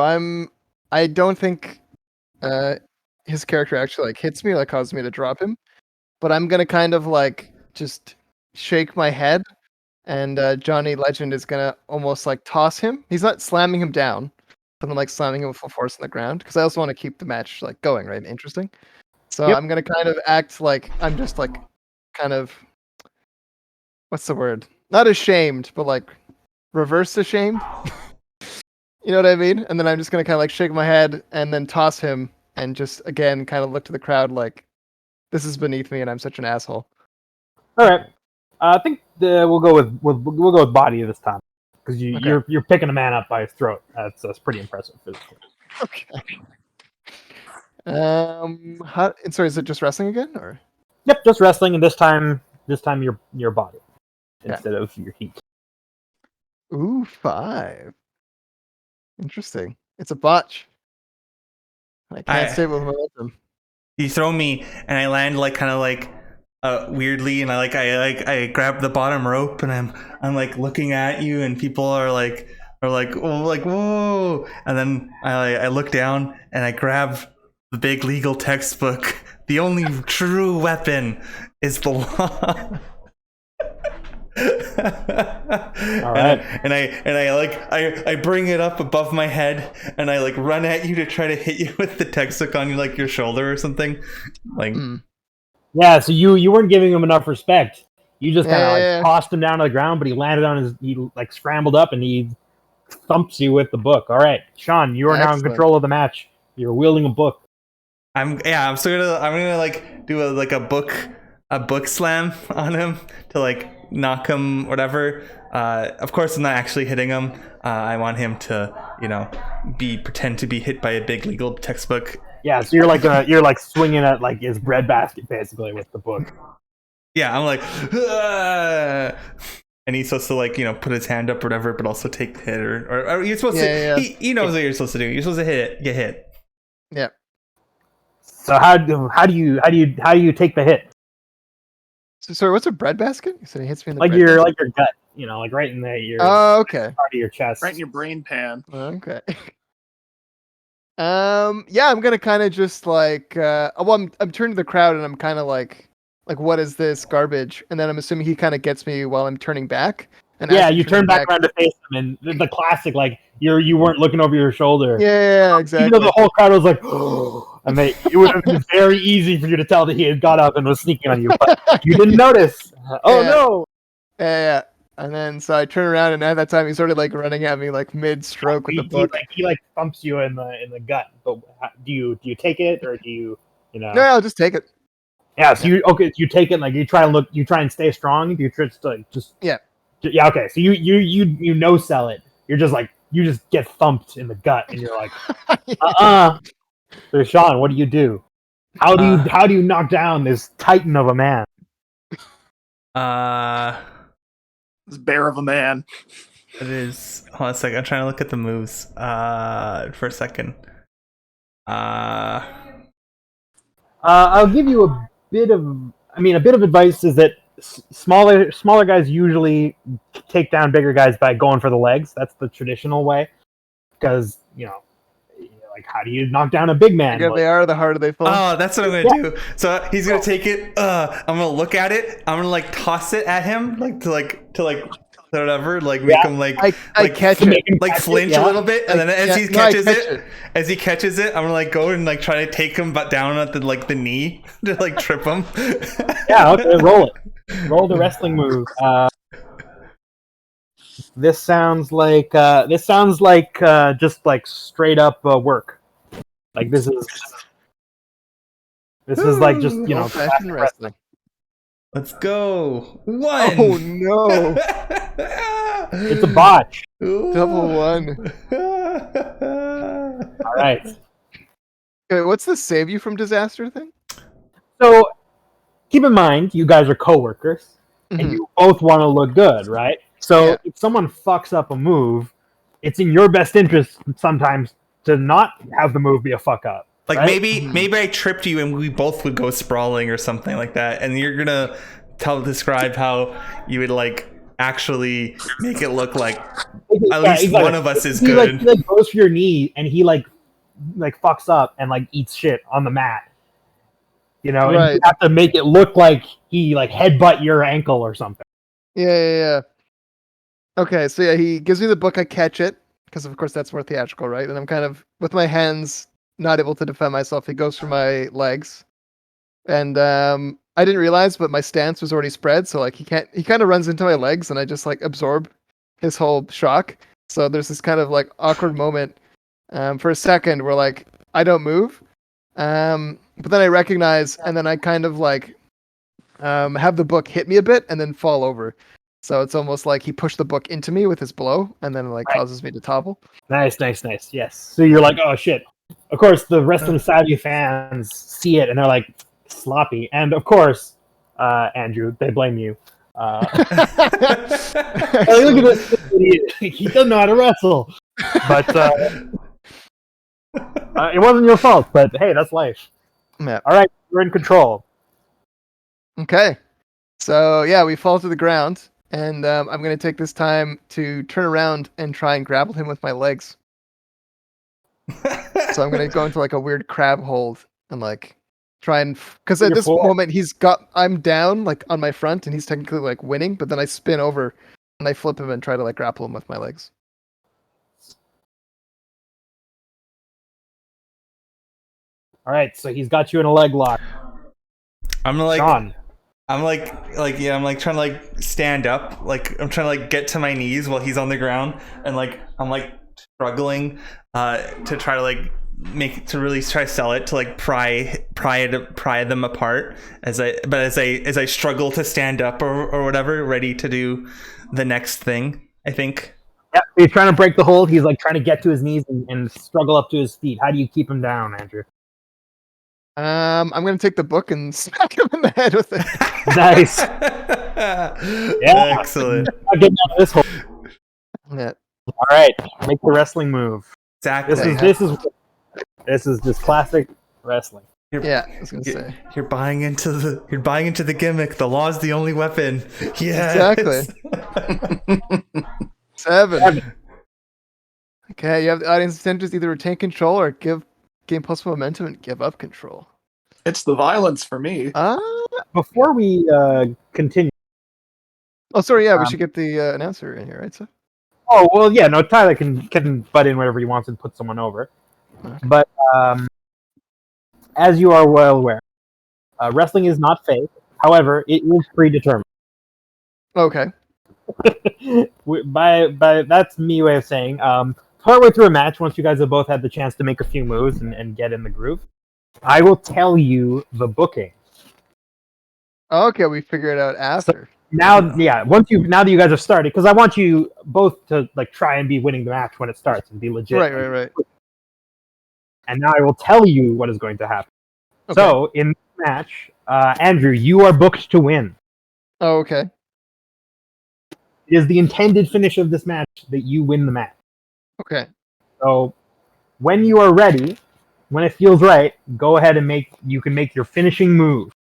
I don't think his character actually hits me, causes me to drop him, but I'm gonna kind of just shake my head, and Johnny Legend is gonna almost toss him. He's not slamming him down, but I'm slamming him with full force on the ground because I also want to keep the match going, right? Interesting. So Yep. I'm gonna kind of act like I'm just kind of, what's the word? Not ashamed, but reverse ashamed. You know what I mean? And then I'm just gonna kind of shake my head and then toss him and just again kind of look to the crowd like this is beneath me and I'm such an asshole. All right, I think we'll go with body this time because you're picking a man up by his throat. That's pretty impressive physically. Okay. Sorry, is it just wrestling again or? Yep, just wrestling, and this time your body instead of your heat. Ooh, 5. Interesting. It's a botch. I can't stay with momentum. You throw me and I land kind of weirdly, and I grab the bottom rope and I'm looking at you, and people are like whoa, and then I look down and I grab the big legal textbook. The only true weapon is the law. All right. And I bring it up above my head and I run at you to try to hit you with the textbook on your shoulder or something. Yeah, so you weren't giving him enough respect. You just kind of Yeah. tossed him down to the ground, but he landed on he scrambled up and he thumps you with the book. All right, Sean, you are now in Excellent. control of the match. You're wielding a book. I'm gonna like do a book slam on him to like knock him whatever. Of course I'm not actually hitting him. I want him to, pretend to be hit by a big legal textbook. Yeah, so you're swinging at like his breadbasket basically with the book. Yeah, I'm like, "Ah!" And he's supposed to like, put his hand up or whatever, but also take the hit or you're supposed to. Yeah. He knows what you're supposed to do. You're supposed to get hit. Yeah. So how do you take the hit? So sorry, what's a breadbasket? You said he hits me in the Like breadbasket? your gut, like right in your Oh, okay. part of your chest. Right in your brain pan. Okay. Yeah, I'm gonna kind of just like, I'm turning to the crowd and I'm kind of like, what is this garbage? And then I'm assuming he kind of gets me while I'm turning back. And Yeah, as I'm you turn turning back around to face him, and the classic like you weren't looking over your shoulder. Yeah, Even exactly. though the whole crowd was like, oh, and it would have been very easy for you to tell that he had got up and was sneaking on you, but you didn't notice. Oh Yeah. no! Yeah. And then so I turn around and at that time he started like running at me like mid-stroke with the book. He thumps you in the gut. But do you take it or do you know? No, I'll just take it. Yeah. So you take it like you try and stay strong. Do you just Yeah. Yeah. Okay. So you no sell it. You're just like you just get thumped in the gut and you're like So Sean, what do you do? How do you knock down this titan of a man? This bear of a man. It is. Hold on a second. I'm trying to look at the moves. For a second. I'll give you a bit of advice is that smaller guys usually take down bigger guys by going for the legs. That's the traditional way, because like how do you knock down a big man? The bigger they are, the harder they fall. Oh, that's what I'm gonna do. So he's gonna take it. I'm gonna look at it. I'm gonna like toss it at him, to whatever, like make him like I catch it. like flinch a little bit, and then as he I catches catch it, I'm gonna like go and like try to take him but down at the knee to like trip him. Yeah, okay, roll it. Roll the wrestling move. This sounds like just like straight up work. Like this is like just old-fashioned wrestling. Let's go. 1. Oh no! It's a botch. Double 1. All right. Okay, what's the save you from disaster thing? So keep in mind, you guys are coworkers, and you both want to look good, right? So if someone fucks up a move, it's in your best interest sometimes to not have the move be a fuck up. Like right? maybe I tripped you and we both would go sprawling or something like that, and you're gonna describe how you would like actually make it look like at least one of us is good. He like goes for your knee and he like fucks up and like eats shit on the mat. And you have to make it look like he like headbutt your ankle or something. Yeah. Okay, so yeah, he gives me the book. I catch it because of course that's more theatrical, right? And I'm kind of with my hands not able to defend myself. He goes for my legs, and I didn't realize, but my stance was already spread, so like he kind of runs into my legs, and I just like absorb his whole shock. So there's this kind of like awkward moment for a second where like I don't move, but then I recognize, and then I kind of like have the book hit me a bit and then fall over. So it's almost like he pushed the book into me with his blow, and then like causes me to topple. Nice. Yes. So you're like, oh shit. Of course, the rest of the Saudi fans see it and they're like sloppy. And of course, Andrew, they blame you. Look at this idiot. He doesn't know how to wrestle. But it wasn't your fault. But hey, that's life. Yeah. All right, we're in control. Okay. So yeah, we fall to the ground, and I'm going to take this time to turn around and try and grapple him with my legs. So I'm going to go into like a weird crab hold and like try and because at this moment I'm down like on my front and he's technically like winning, but then I spin over and I flip him and try to like grapple him with my legs. All right, so he's got you in a leg lock. I'm like, Sean. I'm trying to like stand up, like I'm trying to like get to my knees while he's on the ground, and like I'm like struggling to try to like really try to sell it, to like pry them apart as I struggle to stand up or whatever, ready to do the next thing, I think. Yeah, he's trying to break the hold. He's like trying to get to his knees and struggle up to his feet. How do you keep him down, Andrew? I'm gonna take the book and smack him in the head with it. Nice. Yeah. Excellent. Not getting out of this hole. Yeah. All right, make the wrestling move. Exactly. This is just classic wrestling. Yeah, I was gonna say. You're buying into the gimmick. The law's the only weapon. Yeah. Exactly. 7. Okay, you have the audience incentives: either retain control or gain plus momentum and give up control. It's the violence for me. Before we continue. Oh, sorry. Yeah, we should get the announcer in here, right? So. Oh well, yeah. No, Tyler can butt in whenever he wants and put someone over. Okay. But as you are well aware, wrestling is not fake. However, it is predetermined. Okay. by that's me way of saying partway through a match, once you guys have both had the chance to make a few moves and get in the groove, I will tell you the booking. Okay, we figure it out after. Now that you guys have started, because I want you both to like try and be winning the match when it starts and be legit. Right. And now I will tell you what is going to happen. Okay. So in this match, Andrew, you are booked to win. Oh, okay. It is the intended finish of this match that you win the match. Okay. So when you are ready, when it feels right, go ahead and make your finishing move,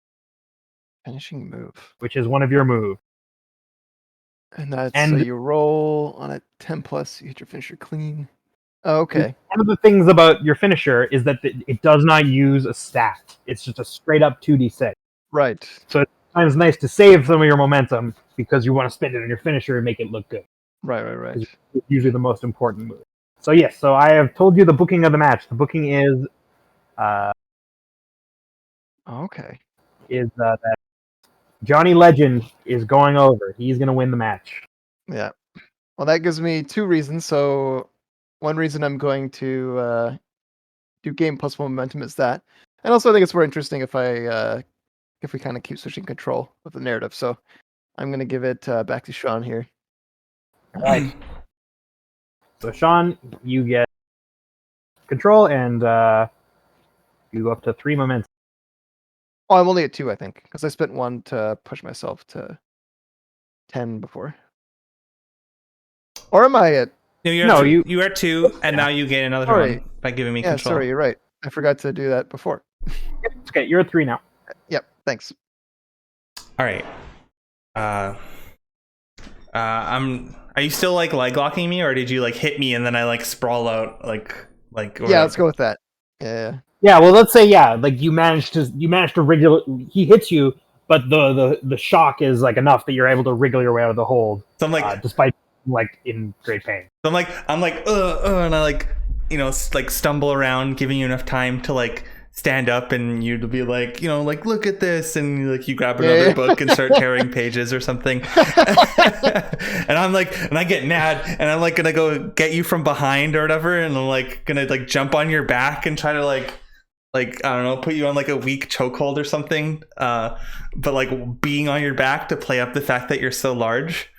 Finishing move. which is one of your moves. And that's And- so you roll on a 10 plus, you hit your finisher clean. Oh, okay. One of the things about your finisher is that it does not use a stat. It's just a straight up 2d6. Right. So it's sometimes nice to save some of your momentum because you want to spend it on your finisher and make it look good. Right. It's usually the most important move. So yes, so I have told you the booking of the match. The booking is Okay. that Johnny Legend is going over. He's going to win the match. Yeah. Well, that gives me 2 reasons. So, one reason I'm going to do game plus momentum is that, and also I think it's more interesting if we kind of keep switching control with the narrative. So, I'm going to give it back to Sean here. All right. So Sean, you get control and you go up to 3 momentum. Oh, I'm only at 2, I think, because I spent 1 to push myself to 10 before. Or am I at? You are 2, and now you gain another Sorry. one by giving me Yeah, control. sorry, you're right. I forgot to do that before. It's okay, you're at 3 now. Yep, thanks. All right. Are you still like leg locking me, or did you like hit me and then I like sprawl out like? Yeah, let's go with that. Yeah. Yeah, well, let's say like you managed to wriggle. He hits you, but the shock is like enough that you're able to wriggle your way out of the hold. So I'm like, despite like in great pain. So I'm like, and I like, like stumble around, giving you enough time to like stand up, and you to be like, like look at this, and like you grab another book and start tearing pages or something. And I'm like, and I get mad, and I'm like gonna go get you from behind or whatever, and I'm like gonna like jump on your back and try to like I don't know, put you on like a weak chokehold or something. But like being on your back to play up the fact that you're so large.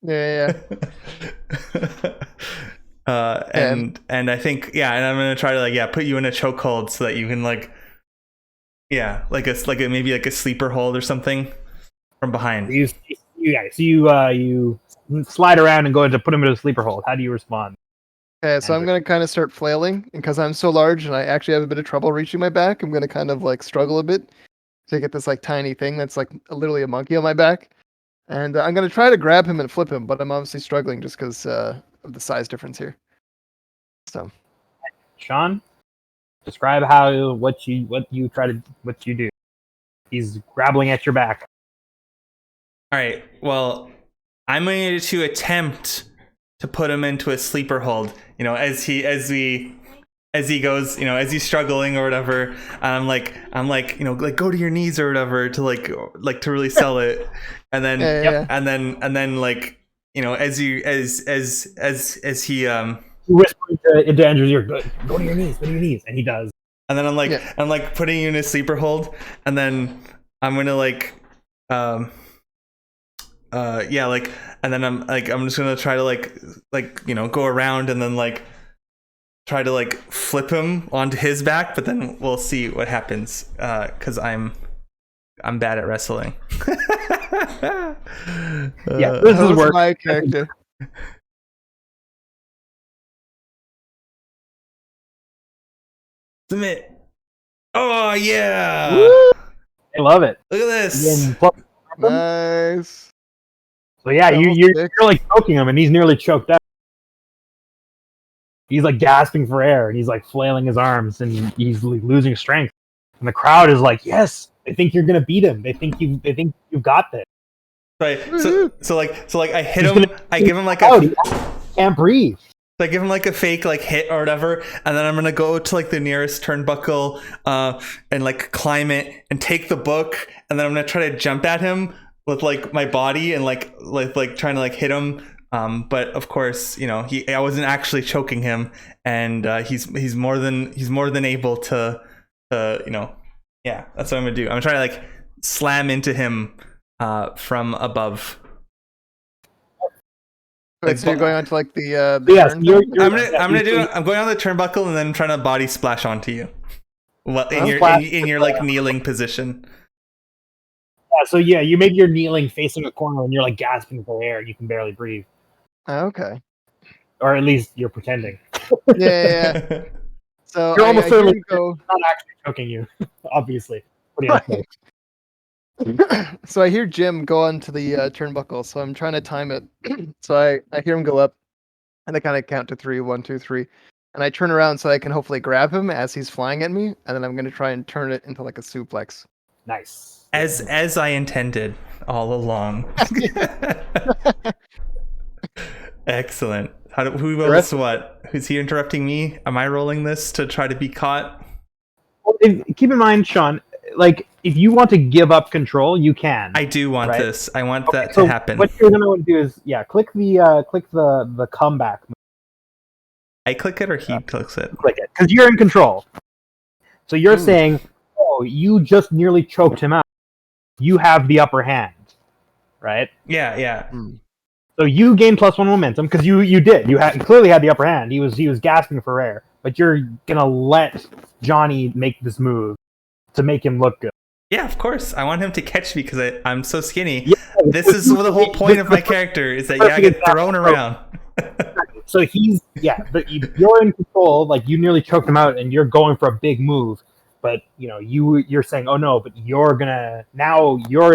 Yeah. And I think and I'm gonna try to like put you in a chokehold so that you can like maybe like a sleeper hold or something from behind. So you slide around and go to put him in a sleeper hold. How do you respond? Okay, so I'm gonna kind of start flailing, and because I'm so large and I actually have a bit of trouble reaching my back, I'm gonna kind of like struggle a bit to get this like tiny thing that's like literally a monkey on my back, and I'm gonna try to grab him and flip him, but I'm obviously struggling just because of the size difference here. So, Sean, describe what you do. He's grappling at your back. All right. Well, I'm going to attempt to put him into a sleeper hold. As as he goes, as he's struggling or whatever, I'm like, like go to your knees or whatever to like to really sell it, and then and then like as he You whisper into Andrew's ear, go to your knees, and he does. and then I'm like putting you in a sleeper hold, and then I'm gonna and then I'm just gonna try to like go around and then like try to like flip him onto his back, but then we'll see what happens because I'm bad at wrestling. Yeah, this is work. My character. Submit. Oh yeah! Woo! I love it. Look at this. Again, Nice. so yeah, Double you're six. like choking him, and he's nearly choked out. He's like gasping for air, and he's like flailing his arms, and he's like losing strength. And the crowd is like, "Yes, they think you're gonna beat him. They think you've got this." Right. So I hit He's him. gonna- I give him like Oh, a. he can't breathe. I give him like a fake like hit or whatever, and then I'm gonna go to like the nearest turnbuckle and like climb it and take the book, and then I'm gonna try to jump at him with like my body and like trying to like hit him. But of course, I wasn't actually choking him, and he's more than able to yeah, that's what I'm gonna do. I'm gonna try to like slam into him from above. Wait, so you're going on to like the Yes, turn? I'm going on the turnbuckle and then trying to body splash onto you. Well, in your like kneeling position. Yeah, so yeah, you make your kneeling facing a corner, and you're like gasping for air, and you can barely breathe, Okay. or at least you're pretending. Yeah. So You're almost I certainly go. not actually choking you, obviously. What do you think? So I hear Jim go onto the turnbuckle, so I'm trying to time it. So I hear him go up, and I kind of count to 3, 1, 2, 3, and I turn around so I can hopefully grab him as he's flying at me, and then I'm gonna try and turn it into like a suplex. Nice. As I intended all along. Excellent. Who rolls what? Who's he interrupting me? Am I rolling this to try to be caught? Well, keep in mind, Sean, like if you want to give up control, you can. I do want right? this. I want that so to happen. What you're gonna want to do is, click the comeback. I click it or he clicks it? Click it because you're in control. So you're saying, "Oh, you just nearly choked him out. You have the upper hand, right?" Yeah. So you gain +1 momentum because you did. You clearly had the upper hand. He was gasping for air, but you're gonna let Johnny make this move to make him look good. Yeah, of course. I want him to catch me because I'm so skinny. Yeah, this is the whole point of my character is that I get thrown around. So you're in control. Like you nearly choked him out, and you're going for a big move. But you're saying, "Oh no!" But you're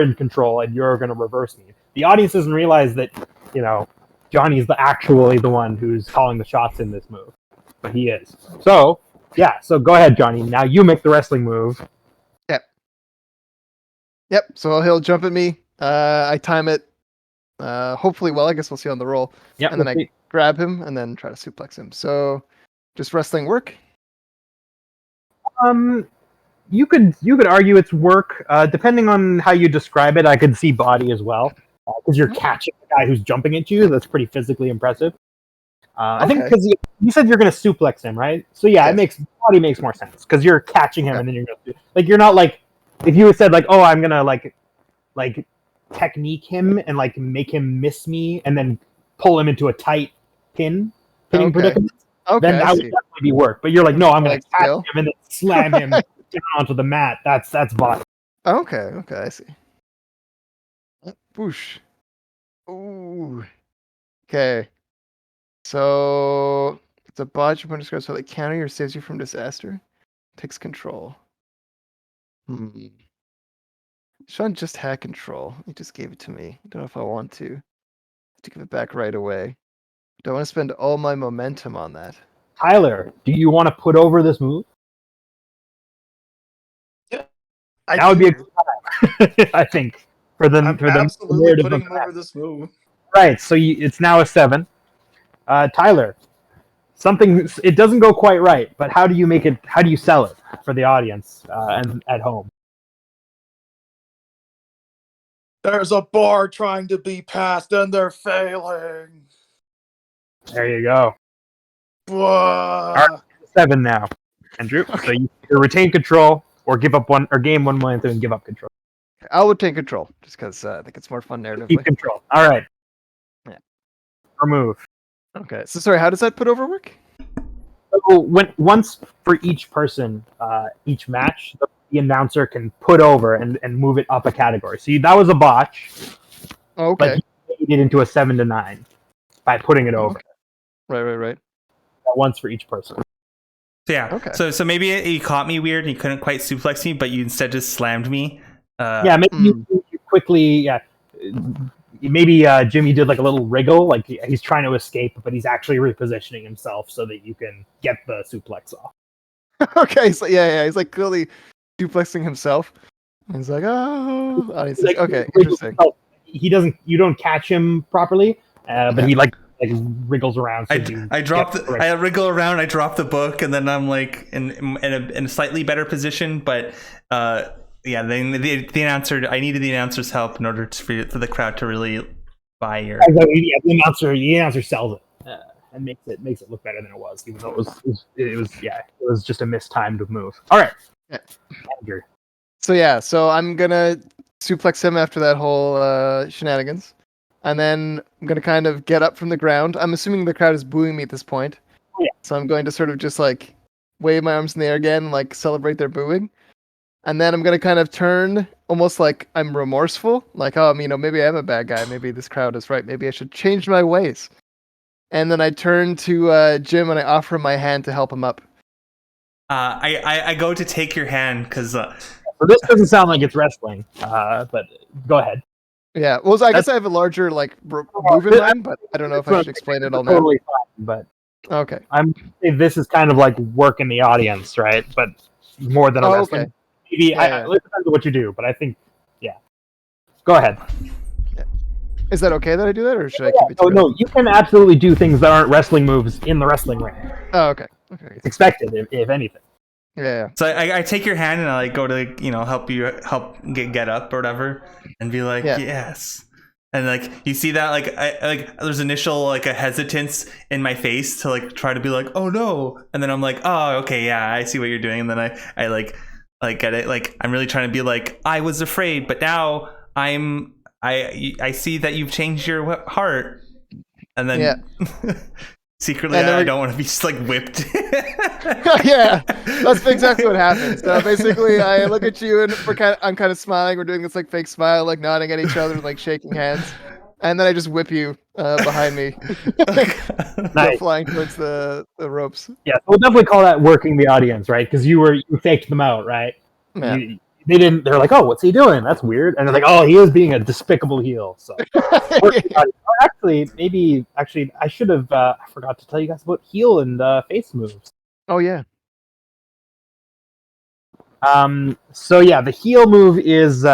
in control, and you're gonna reverse me. The audience doesn't realize that Johnny's actually the one who's calling the shots in this move, but he is. So go ahead, Johnny. Now you make the wrestling move. Yep. So he'll jump at me. I time it. Hopefully well. I guess we'll see on the roll. Yeah, And then I grab him and then try to suplex him. So just wrestling work. You could argue it's work. Depending on how you describe it, I could see body as well. Because you're catching the guy who's jumping at you. That's pretty physically impressive. I think because you said you're going to suplex him, right? So yeah, body makes more sense because you're catching him and then you're going to like you're not like if you had said like, oh, I'm gonna like technique him and like make him miss me and then pull him into a tight pinning predicament. Okay, Then that would definitely be work. But you're like, no, I'm gonna catch skill? him and then slam him down onto the mat. That's body. Okay, I see. Whoosh. Ooh. Okay. So it's a botch opponent describes how they counter or saves you from disaster. Takes control. Sean just had control. He just gave it to me. I don't know if I want to give it back right away. Don't want to spend all my momentum on that. Tyler, do you want to put over this move? Yeah, That would be a good time, I think, for the absolutely narrative putting of him over this move. Right, so it's now a 7. Tyler, something. It doesn't go quite right, but how do you make it? How do you sell it for the audience and at home? There's a bar trying to be passed and they're failing. There you go. Blah. 7 now, Andrew. So you either retain control or give up one, or gain 1 million and give up control. I would take control just because I think it's more fun Keep narratively. control. All right. Yeah. Remove. Okay. So sorry, how does that put over work? So once for each person, each match, the announcer can put over and move it up a category. So that was a botch, Oh, but okay. he made it into a 7 to 9 by putting it over. Okay. Right. Once for each person. So yeah. Okay. So maybe you caught me weird and you couldn't quite suplex me, but you instead just slammed me. Yeah, maybe you quickly. Yeah, maybe Jimmy did like a little wriggle, like he's trying to escape, but he's actually repositioning himself so that you can get the suplex off. Okay. So yeah, he's like clearly duplexing himself. And he's like, oh, he's like, okay, interesting. He doesn't. You don't catch him properly, but he like wriggles around. So I wriggle around. I drop the book, and then I'm like in a slightly better position. But yeah, the announcer. I needed the announcer's help in order for the crowd to really buy your. Yeah, the announcer sells it and makes it look better than it was, even though it was just a mistimed move. All right, Andrew. So I'm gonna suplex him after that whole shenanigans. And then I'm going to kind of get up from the ground. I'm assuming the crowd is booing me at this point. Yeah. So I'm going to sort of just like wave my arms in the air again and like celebrate their booing. And then I'm going to kind of turn almost like I'm remorseful. Like, oh, maybe I am a bad guy. Maybe this crowd is right. Maybe I should change my ways. And then I turn to Jim and I offer him my hand to help him up. I go to take your hand because... So this doesn't sound like it's wrestling, but go ahead. Yeah, well, I guess I have a larger like move in mind, but I don't know if I should explain it all now. Totally fine, but okay. I'm saying this is kind of like work in the audience, right? But more than a wrestling. Okay. Maybe it depends on what you do, but I think, yeah. Go ahead. Yeah. Is that okay that I do that, or should I keep it? No, you can absolutely do things that aren't wrestling moves in the wrestling ring. Oh, okay. It's expected, if anything. Yeah. So I take your hand and I like go to help get up or whatever and be like yes, and like you see that like there's initial like a hesitance in my face to like try to be like oh no, and then I'm like oh okay yeah I see what you're doing, and then I like get it, like I'm really trying to be like I was afraid but now I see that you've changed your heart, and then secretly I don't want to be just like whipped. Yeah, that's exactly what happens. So basically, I look at you and I'm kind of smiling. We're doing this like fake smile, like nodding at each other, like shaking hands, and then I just whip you behind me, Nice. flying towards the ropes. Yeah, we'll definitely call that working the audience, right? Because you faked them out, right? Yeah. They didn't. They're like, oh, what's he doing? That's weird. And they're like, oh, he is being a despicable heel. So, actually, I should have. I forgot to tell you guys about heel and face moves. Oh yeah. So yeah, the heel move is it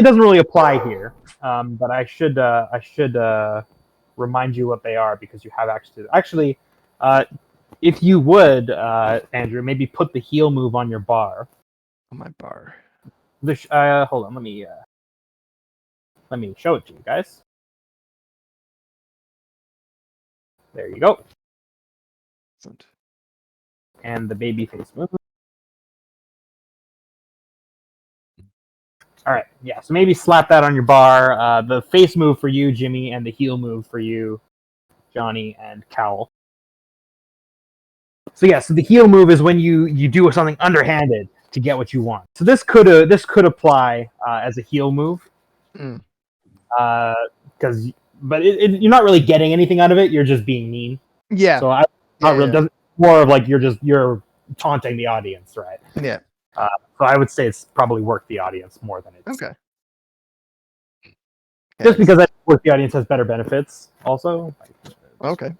doesn't really apply here, but I should remind you what they are because you have access to it. Actually, if you would, Andrew, maybe put the heel move on your bar. On my bar. Hold on, let me show it to you guys. There you go. Excellent. And the baby face move. All right, yeah. So maybe slap that on your bar. The face move for you, Jimmy, and the heel move for you, Johnny and Cowell. So yeah, so the heel move is when you do something underhanded to get what you want. So this could apply as a heel move, but you're not really getting anything out of it. You're just being mean. Yeah. So doesn't more of like you're taunting the audience, right? Yeah. So I would say it's probably work the audience more than it's okay. Just because I work the audience has better benefits, also. Okay.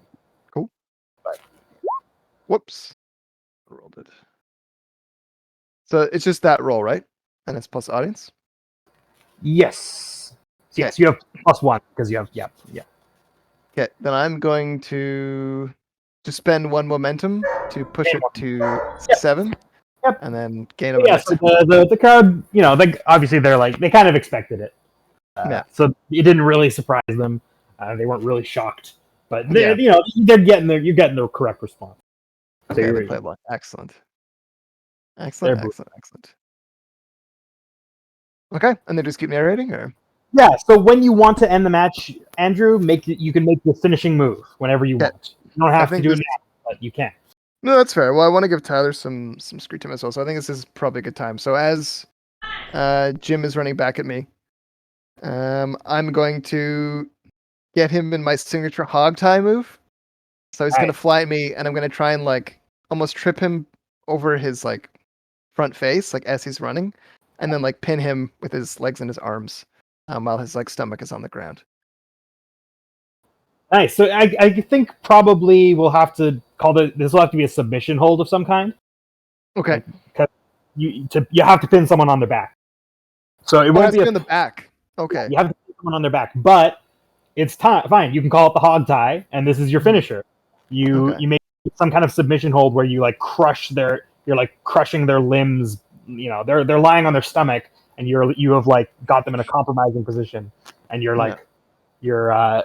Cool. But whoops, rolled it. So it's just that roll, right? And it's plus audience. Yes. Yes, you have +1 because you have yeah. Okay, then I'm going to to spend 1 momentum to push it to 7, Yep. and then gain a Yeah, so momentum. the crowd, obviously they're like, they kind of expected it. Yeah. So it didn't really surprise them. They weren't really shocked. But, Yeah. you're getting the correct response. So Okay, you're they played well. Excellent. They're Excellent, br- excellent, excellent. Okay, and they just keep narrating, or? Yeah, so when you want to end the match, Andrew, you can make the finishing move whenever you Okay. want. You don't have to think do it this- now, but you can. No, that's fair. Well, I want to give Tyler some screen time as well, so I think this is probably a good time. So as Jim is running back at me, I'm going to get him in my signature hog tie move. So he's going to fly at me, and I'm going to try and like almost trip him over his like front face, like as he's running, and then like pin him with his legs and his arms, while his like stomach is on the ground. Nice. So I think probably we'll have to this will have to be a submission hold of some kind. Okay. You have to pin someone on their back. So it won't be in the back. Okay. You have to pin someone on their back, but it's fine. You can call it the hog tie, and this is your finisher. You make some kind of submission hold where you like you're like crushing their limbs. They're lying on their stomach, and you have like got them in a compromising position, and you're like you're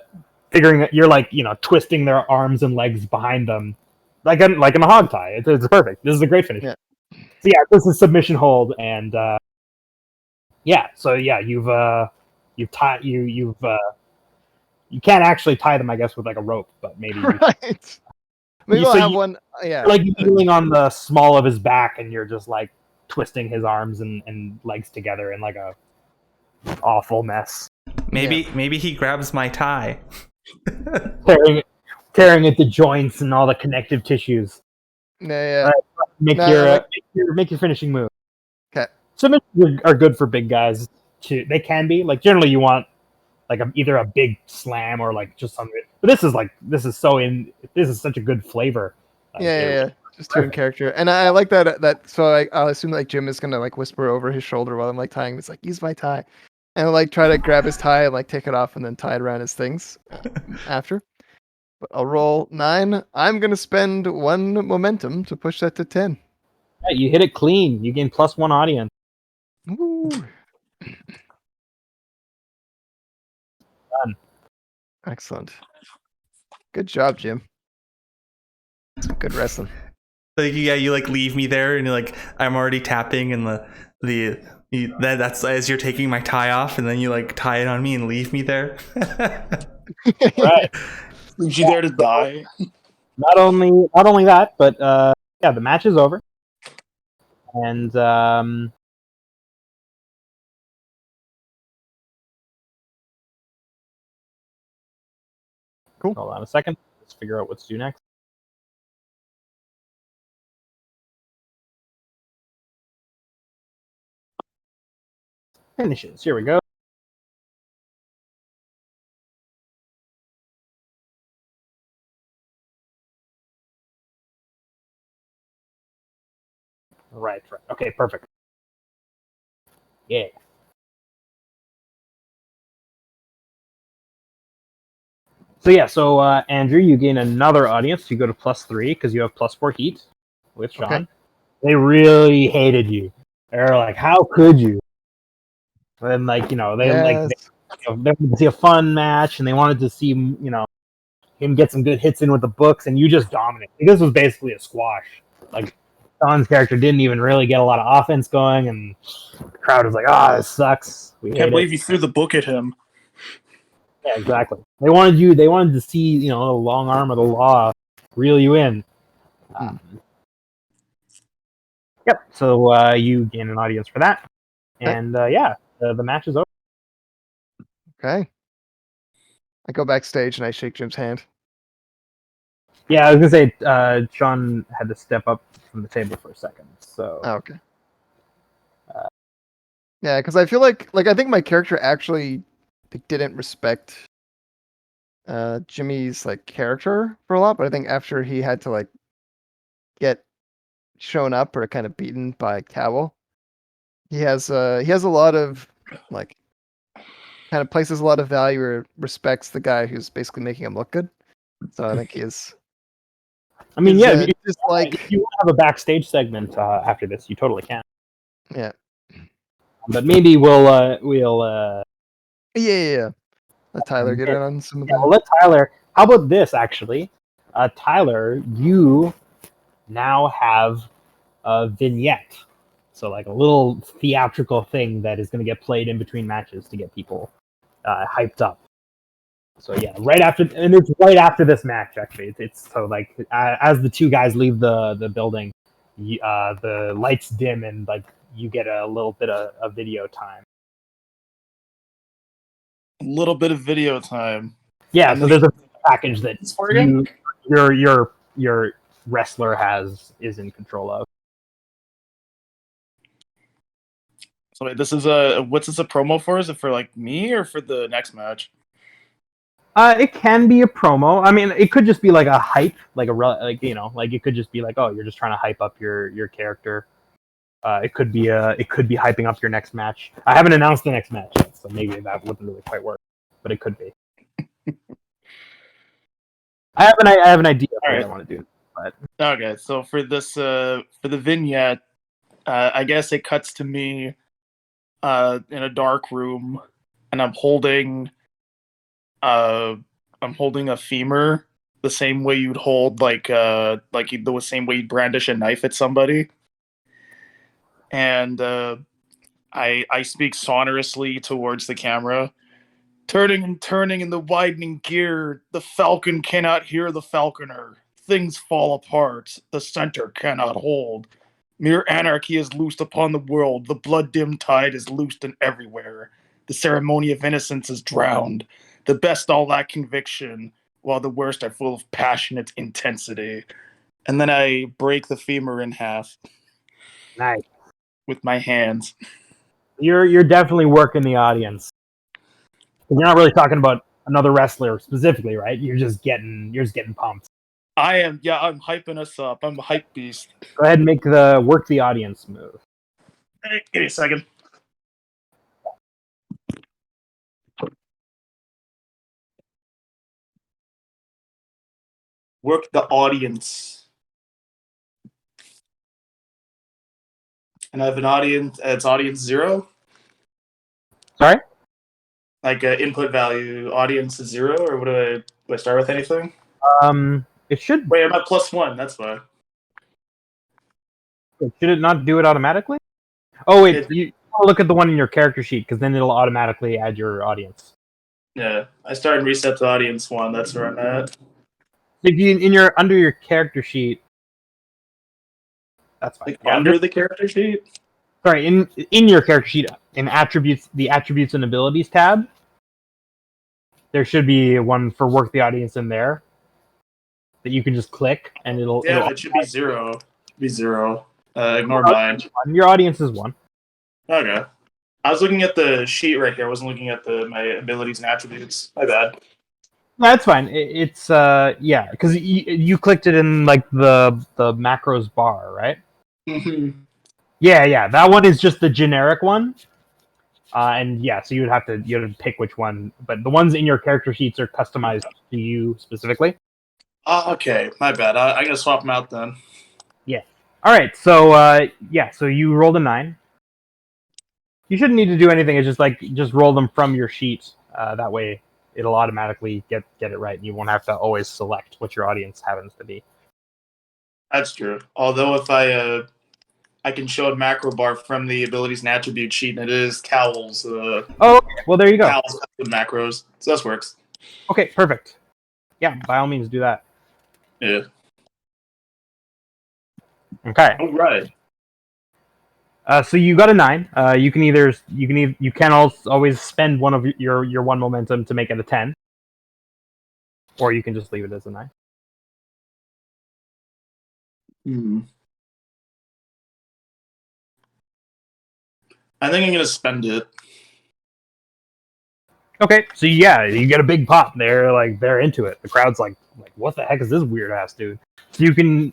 twisting their arms and legs behind them, like in a hog tie. It's perfect. This is a great finish. Yeah. So yeah, this is submission hold, and you can't actually tie them, I guess, with like a rope, but maybe Right. Maybe I'll have one. Yeah. like kneeling on the small of his back, and you're just like twisting his arms and legs together in like a awful mess. Maybe he grabs my tie. tearing at the joints and all the connective tissues. Yeah. Make your finishing move. Okay. Submissions are good for big guys too. They can be like generally you want like either a big slam or like just something. But this is such a good flavor. Yeah. Just two in character, and I like that. So I'll assume like Jim is gonna like whisper over his shoulder while I'm like tying. It's like use my tie, and I'll, like try to grab his tie and like take it off and then tie it around his things after. But I'll roll 9. I'm gonna spend 1 momentum to push that to 10. Yeah, you hit it clean. You gain +1 audience. Woo. Done. Excellent. Good job, Jim. Good wrestling. Like you like leave me there, and you're like, I'm already tapping, and that's as you're taking my tie off, and then you like tie it on me and leave me there. Right. Leaves you there to die. Not only that, but the match is over, and cool. Hold on a second. Let's figure out what to do next. Finishes. Here we go. Right. Okay, perfect. Yeah. So Andrew, you gain another audience. You go to +3 because you have +4 heat with Sean. Okay. They really hated you. They're like, "How could you?" And they wanted to see a fun match, and they wanted to see him get some good hits in with the books, and you just dominate. This was basically a squash. Like Sean's character didn't even really get a lot of offense going, and the crowd was like, this sucks. We Can't believe you threw the book at him. Yeah, exactly. They wanted to see, the long arm of the law reel you in. Yep. So you gain an audience for that, and the match is over. Okay. I go backstage and I shake Jim's hand. Yeah, I was gonna say Sean had to step up from the table for a second. So. Oh, okay. Yeah, because I feel like I think my character actually didn't respect Jimmy's like character for a lot, but I think after he had to like get shown up or kind of beaten by Cowell, he has a lot of like kind of places a lot of value or respects the guy who's basically making him look good. So I think he is I mean, Is, yeah, just if like you have a backstage segment after this, you totally can. yeah. But maybe we'll Yeah. Let Tyler get in on some of yeah, the. we'll let Tyler. How about this actually? Tyler, you now have a vignette. So like a little theatrical thing that is going to get played in between matches to get people hyped up. So yeah, and it's right after this match actually. It's so like as the two guys leave the building, the lights dim and like you get a little bit of video time. A little bit of video time. Yeah, And so then- there's a package that It's for again? your wrestler is in control of. So wait, this is what's this a promo for? Is it for like me or for the next match? It can be a promo. I mean, it could just be like a hype, like like it could just be like, oh, you're just trying to hype up your character. It could be hyping up your next match. I haven't announced the next match yet, so maybe that wouldn't really quite work, but it could be. I have an idea of what I want to do, but Okay, so for this for the vignette, I guess it cuts to me in a dark room, and I'm holding a femur the same way you'd hold the same way you'd brandish a knife at somebody, and I speak sonorously towards the camera. Turning and turning in the widening gear, the falcon cannot hear the falconer. Things fall apart, the center cannot hold. Mere anarchy is loosed upon the world, the blood-dimmed tide is loosed and everywhere. The ceremony of innocence is drowned. The best all lack conviction, while the worst are full of passionate intensity. And then I break the femur in half nice. with my hands. You're definitely working the audience. You're not really talking about another wrestler specifically, right? You're just getting pumped. I'm hyping us up. I'm a hype beast. Go ahead and make the work the audience move. Hey, give me a second. Work the audience. And I have an audience. It's audience 0. Sorry? Like input value, audience is 0, or do I start with anything? It should. Wait, I'm at +1. That's why. Should it not do it automatically? Oh wait, It- you look at the one in your character sheet because then it'll automatically add your audience. Yeah, I start and reset to audience 1. That's where I'm at. If you under your character sheet, that's fine. Like Yeah, under the character sheet. sorry, in your character sheet, in attributes, the attributes and abilities tab, there should be one for work the audience in there that you can just click and it'll. Yeah, it'll it should be 0. Be 0. Ignore mine. your audience is 1. Okay. I was looking at the sheet right here. I wasn't looking at my abilities and attributes. My bad. That's fine. It's yeah, because you clicked it in like the macros bar, right? Yeah. That one is just the generic one. And yeah, so you have to pick which one. But the ones in your character sheets are customized to you specifically. Okay, my bad. I gotta swap them out then. All right. So so you rolled a 9. You shouldn't need to do anything. It's just roll them from your sheet. That way, it'll automatically get it right, and you won't have to always select what your audience happens to be. That's true. Although if I can show a macro bar from the abilities and attribute sheet, and it is Cowl's. Oh, okay. Well, there you go. Cowl's custom macros. So this works. Okay, perfect. Yeah, by all means, do that. Yeah. Okay. All right. So you got a 9. You can always spend one of your 1 momentum to make it a 10, or you can just leave it as a 9. I think I'm gonna spend it. Okay, so yeah, you get a big pop. They're into it. The crowd's like what the heck is this weird ass dude? So you can,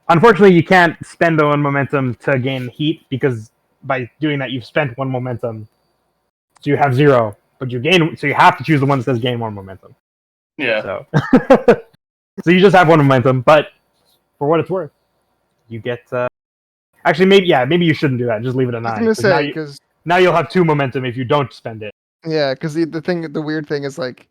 unfortunately, you can't spend the 1 momentum to gain heat because by doing that you've spent 1 momentum, so you have 0. But you gain, so you have to choose the one that says gain 1 momentum. Yeah. So, so you just have 1 momentum, but for what it's worth, you get. Actually, maybe you shouldn't do that. Just leave it at I 9. was gonna 'cause say because now you'll have 2 momentum if you don't spend it. the weird thing is like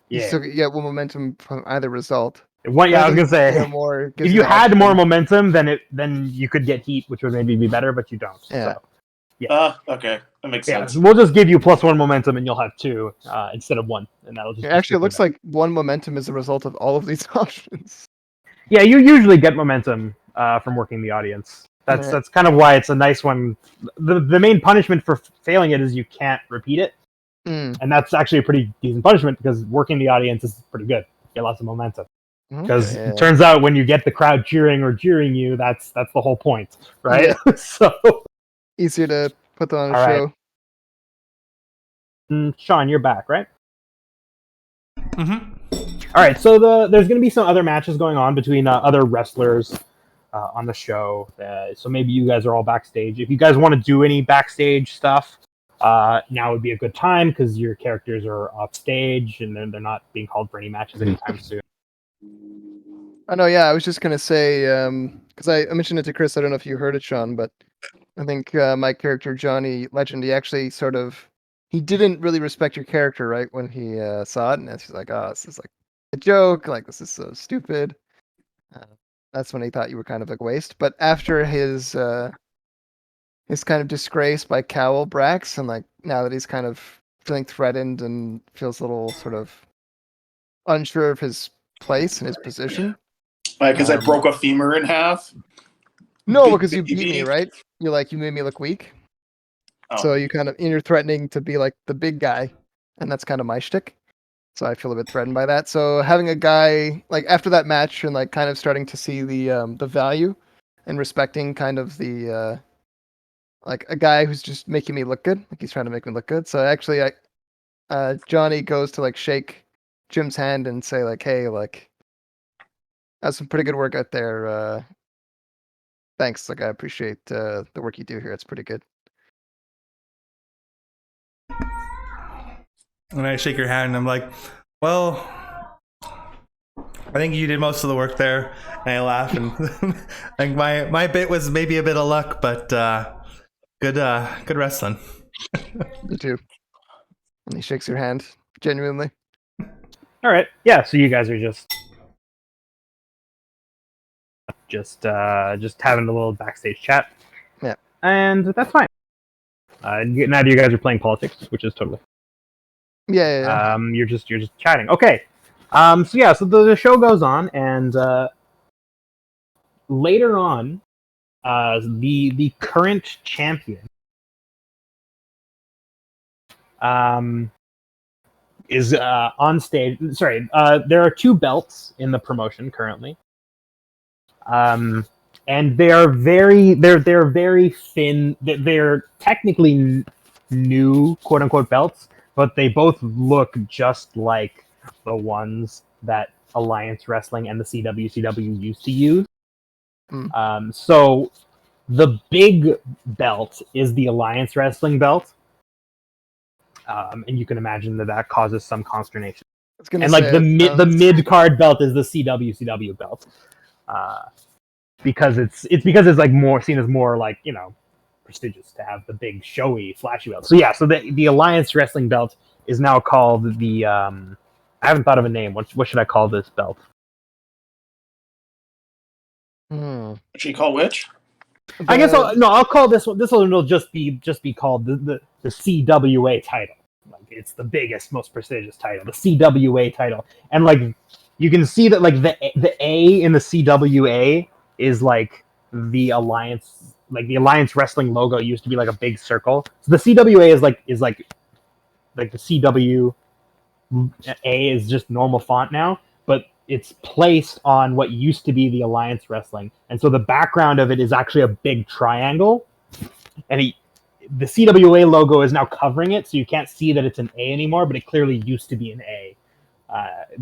you Yeah. still get 1 momentum from either result. I was gonna say, more if gives you the had more option. momentum, then you could get heat, which would maybe be better, but you don't. Yeah. So, Okay, that makes yeah, sense. we'll just give you +1 momentum, and you'll have 2 instead of 1, and that'll just. Actually, it looks like 1 momentum is a result of all of these options. Yeah, you usually get momentum from working the audience. That's kind of why it's a nice one. The main punishment for failing it is you can't repeat it, and that's actually a pretty decent punishment because working the audience is pretty good. You get lots of momentum. Because it turns out when you get the crowd cheering or jeering you, that's the whole point, right? Yeah. So Easier to put on a All right. show. Sean, you're back, right? Mm-hmm. All right. So there's going to be some other matches going on between other wrestlers on the show. So maybe you guys are all backstage. If you guys want to do any backstage stuff, now would be a good time because your characters are off stage and they're not being called for any matches anytime soon. I know, yeah, I was just gonna say, because I mentioned it to Chris, I don't know if you heard it, Sean, but I think my character, Johnny Legend, he actually he didn't really respect your character, right, when he saw it, and he's like, oh, this is like a joke, like, this is so stupid. That's when he thought you were kind of like waste, but after his kind of disgrace by Cowell Brax, and like, now that he's kind of feeling threatened and feels a little sort of unsure of his place and his position. Because I broke a femur in half? No, because you beat me, right? You're like, you made me look weak. Oh. So you're threatening to be like the big guy, and that's kind of my shtick. So I feel a bit threatened by that. So having a guy like after that match and like kind of starting to see the value and respecting kind of the like a guy who's just making me look good, like he's trying to make me look good. So actually, Johnny goes to like shake Jim's hand and say like, hey, like, that's some pretty good work out there. Thanks. Like, I appreciate the work you do here. It's pretty good. And I shake your hand and I'm like, well, I think you did most of the work there. And I laugh and like my bit was maybe a bit of luck, but good wrestling. You too. And he shakes your hand genuinely. All right. Yeah. So you guys are just having a little backstage chat. Yeah. And that's fine. Neither of you guys are playing politics, which is totally. Yeah. You're just chatting. Okay. So the show goes on, and later on, the current champion is on stage. Sorry, there are 2 belts in the promotion currently. And they're very thin. They're technically new, quote unquote, belts, but they both look just like the ones that Alliance Wrestling and the CWCW used to use. So the big belt is the Alliance Wrestling belt, and you can imagine that causes some consternation. And like the mid card belt is the CWCW belt. Because it's like more seen as more like, prestigious to have the big showy flashy belt. So the Alliance Wrestling belt is now called the I haven't thought of a name. What should I call this belt? What should you call which? I guess I'll call this one. This one will just be called the CWA title. Like, it's the biggest, most prestigious title, the CWA title. And like you can see that like the A in the CWA is like the Alliance, like the Alliance Wrestling logo used to be like a big circle. So the CWA is like the CWA is just normal font now, but it's placed on what used to be the Alliance Wrestling. And so the background of it is actually a big triangle, and the CWA logo is now covering it, so you can't see that it's an A anymore, but it clearly used to be an A.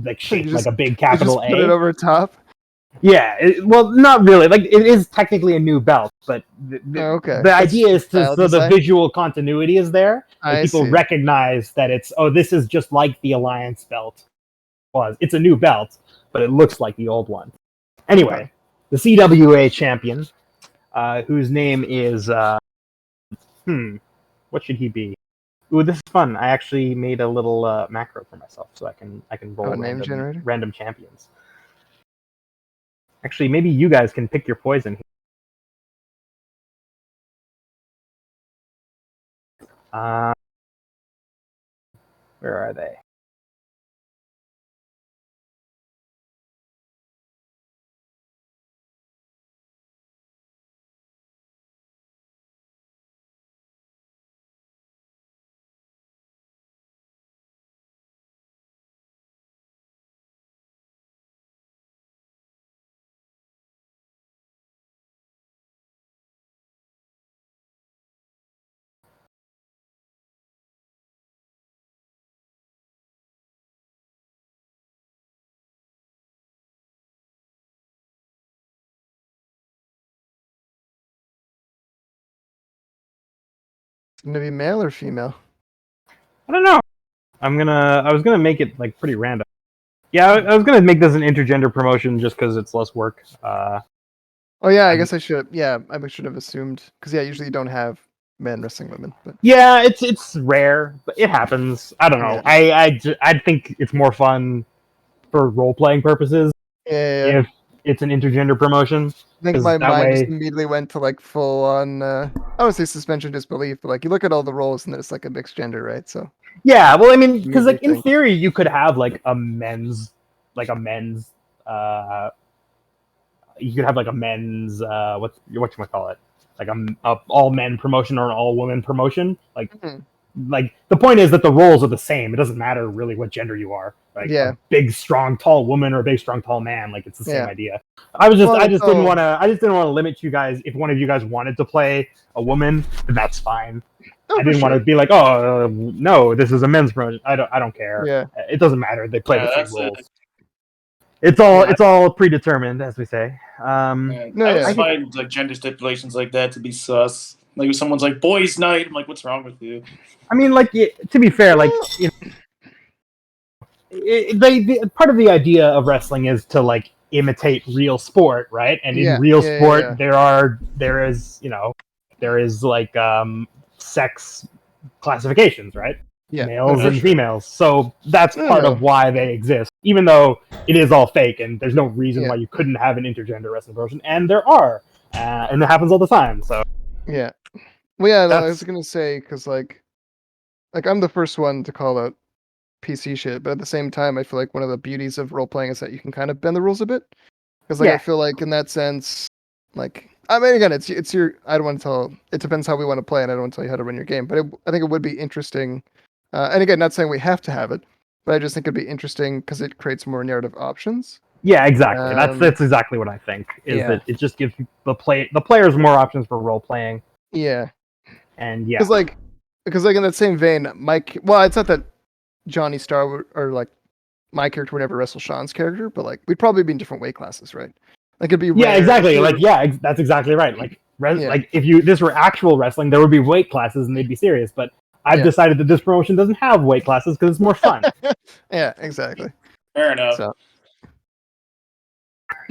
Like shaped like a big capital A. Put it over top. Yeah, well, not really. Like, it is technically a new belt, but the idea is so the visual continuity is there. Like, people recognize that this is just like the Alliance belt was. It's a new belt, but it looks like the old one. Anyway, the CWA champion, whose name is what should he be? Ooh, this is fun. I actually made a little macro for myself, so I can roll name generator? random champions. Actually, maybe you guys can pick your poison here. Where are they? It's gonna be male or female? I don't know. I was gonna make it like pretty random. Yeah, I was gonna make this an intergender promotion just because it's less work. Oh yeah, I guess I should. Yeah, I should have assumed because usually you don't have men wrestling women. But Yeah, it's rare, but it happens. I don't know. I think it's more fun for role playing purposes yeah. if it's an intergender promotion. I think 'cause my that mind just way- immediately went to like full on. I don't want to say suspension of disbelief, but like you look at all the roles and it's like a mixed gender, right? So Yeah, well, I mean, because like in think. theory, you could have like a men's, you could have like a men's, what you call it, like a all men promotion or an all woman promotion. Mhm. Like the point is that the roles are the same. It doesn't matter really what gender you are. Like Yeah. a big, strong, tall woman or a big, strong, tall man. Like it's the same Yeah. idea. I just Well, didn't want to. I just didn't want to limit you guys. If one of you guys wanted to play a woman, then that's fine. I didn't want to be like, oh no, this is a men's promotion. I don't care. Yeah. It doesn't matter. They play the that's same it. roles. It's all predetermined, as we say. Yeah, No, I yeah. just find like gender stipulations like that to be sus. Like if someone's like boys' night, I'm like, what's wrong with you? I mean, like to be fair, like you know, part of the idea of wrestling is to like imitate real sport, right? And in real sport, there is like sex classifications, right? Yeah, Males for and sure. females. So that's part of why they exist, even though it is all fake, and there's no reason why you couldn't have an intergender wrestling promotion, and there are, and it happens all the time. So Yeah. Well, yeah, I was That's- gonna say because like I'm the first one to call out PC shit, but at the same time, I feel like one of the beauties of role playing is that you can kind of bend the rules a bit. Because like I feel like in that sense, like I mean, again, it's your. I don't want to tell. It depends how we want to play, and I don't want to tell you how to run your game. But I think it would be interesting. And again, not saying we have to have it, but I just think it'd be interesting because it creates more narrative options. Yeah, exactly. That's exactly what I think. That it just gives the players more options for role playing. Yeah. And yeah, because like in that same vein, Mike. Well, it's not that Johnny Star or like my character would never wrestle Sean's character, but like we'd probably be in different weight classes, right? Like it'd be exactly. That's exactly right. Like like if this were actual wrestling, there would be weight classes and they'd be serious. But I've decided that this promotion doesn't have weight classes because it's more fun. Yeah, exactly. Fair enough. So,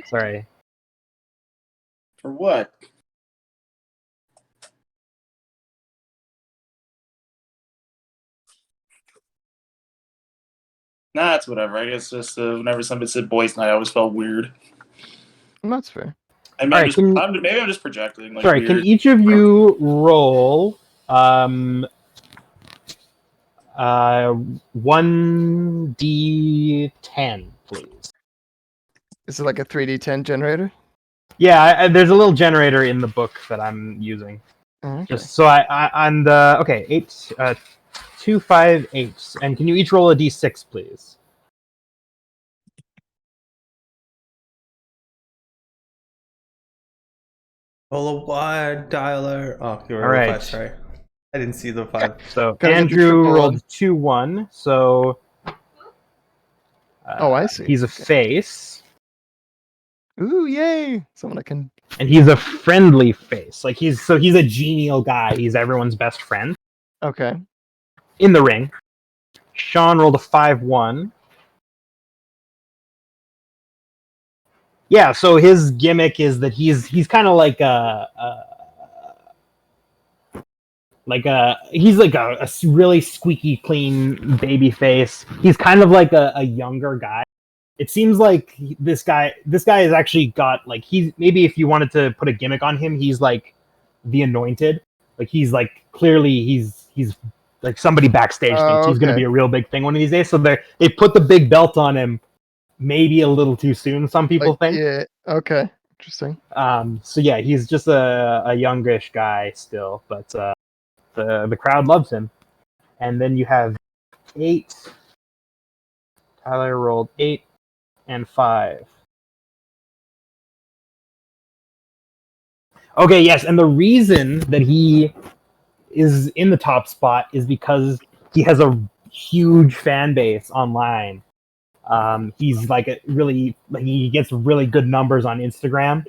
sorry. For what? Nah, it's whatever. I guess just whenever somebody said boys' night, I always felt weird. That's fair. I mean, maybe I'm just projecting. Like, sorry, can each of you roll 1d10, please? Is it like a 3d10 generator? Yeah, there's a little generator in the book that I'm using. Okay. Just so on the 8, 2, 5, 8, and can you each roll a d6, please? Roll a wide dialer. Oh, you were All right. 5, sorry. I didn't see the 5. So Gotta get your Andrew triple rolled on. 2-1, so Oh, I see. he's a face, Ooh, yay! Someone I can. and he's a friendly face. Like he's a genial guy. He's everyone's best friend Okay. in the ring. Sean rolled a 5-1. Yeah, so his gimmick is that he's kind of like he's like a really squeaky clean baby face. He's kind of like a younger guy. It seems like this guy has actually got like, he's, maybe if you wanted to put a gimmick on him, he's like the Anointed. Like he's like, clearly he's like somebody backstage thinks he's going to be a real big thing one of these days. So they put the big belt on him maybe a little too soon, some people think. Yeah, okay. Interesting. So yeah, he's just a youngish guy still, but the crowd loves him. And then you have 8. Tyler rolled 8 and 5. Okay, yes, and the reason that he is in the top spot is because he has a huge fan base online. He's like he gets really good numbers on Instagram,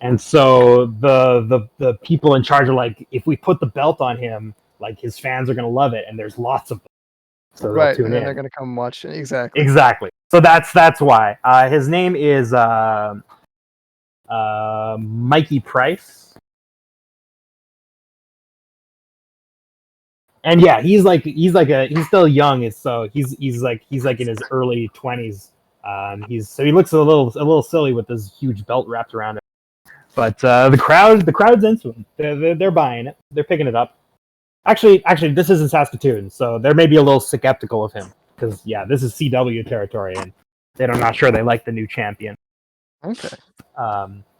and so the people in charge are like, if we put the belt on him, like his fans are gonna love it, and there's lots of them, so Right, they'll and tune then in. they're gonna come watch it. Exactly. Exactly. So that's why. His name is Mikey Price. And yeah, he's still young, so he's like in his early 20s. He looks a little silly with this huge belt wrapped around him. But the crowd's into him. They're buying it. They're picking it up. Actually, this is in Saskatoon, so they may be a little skeptical of him because yeah, this is CW territory, and they're not sure they like the new champion. Okay.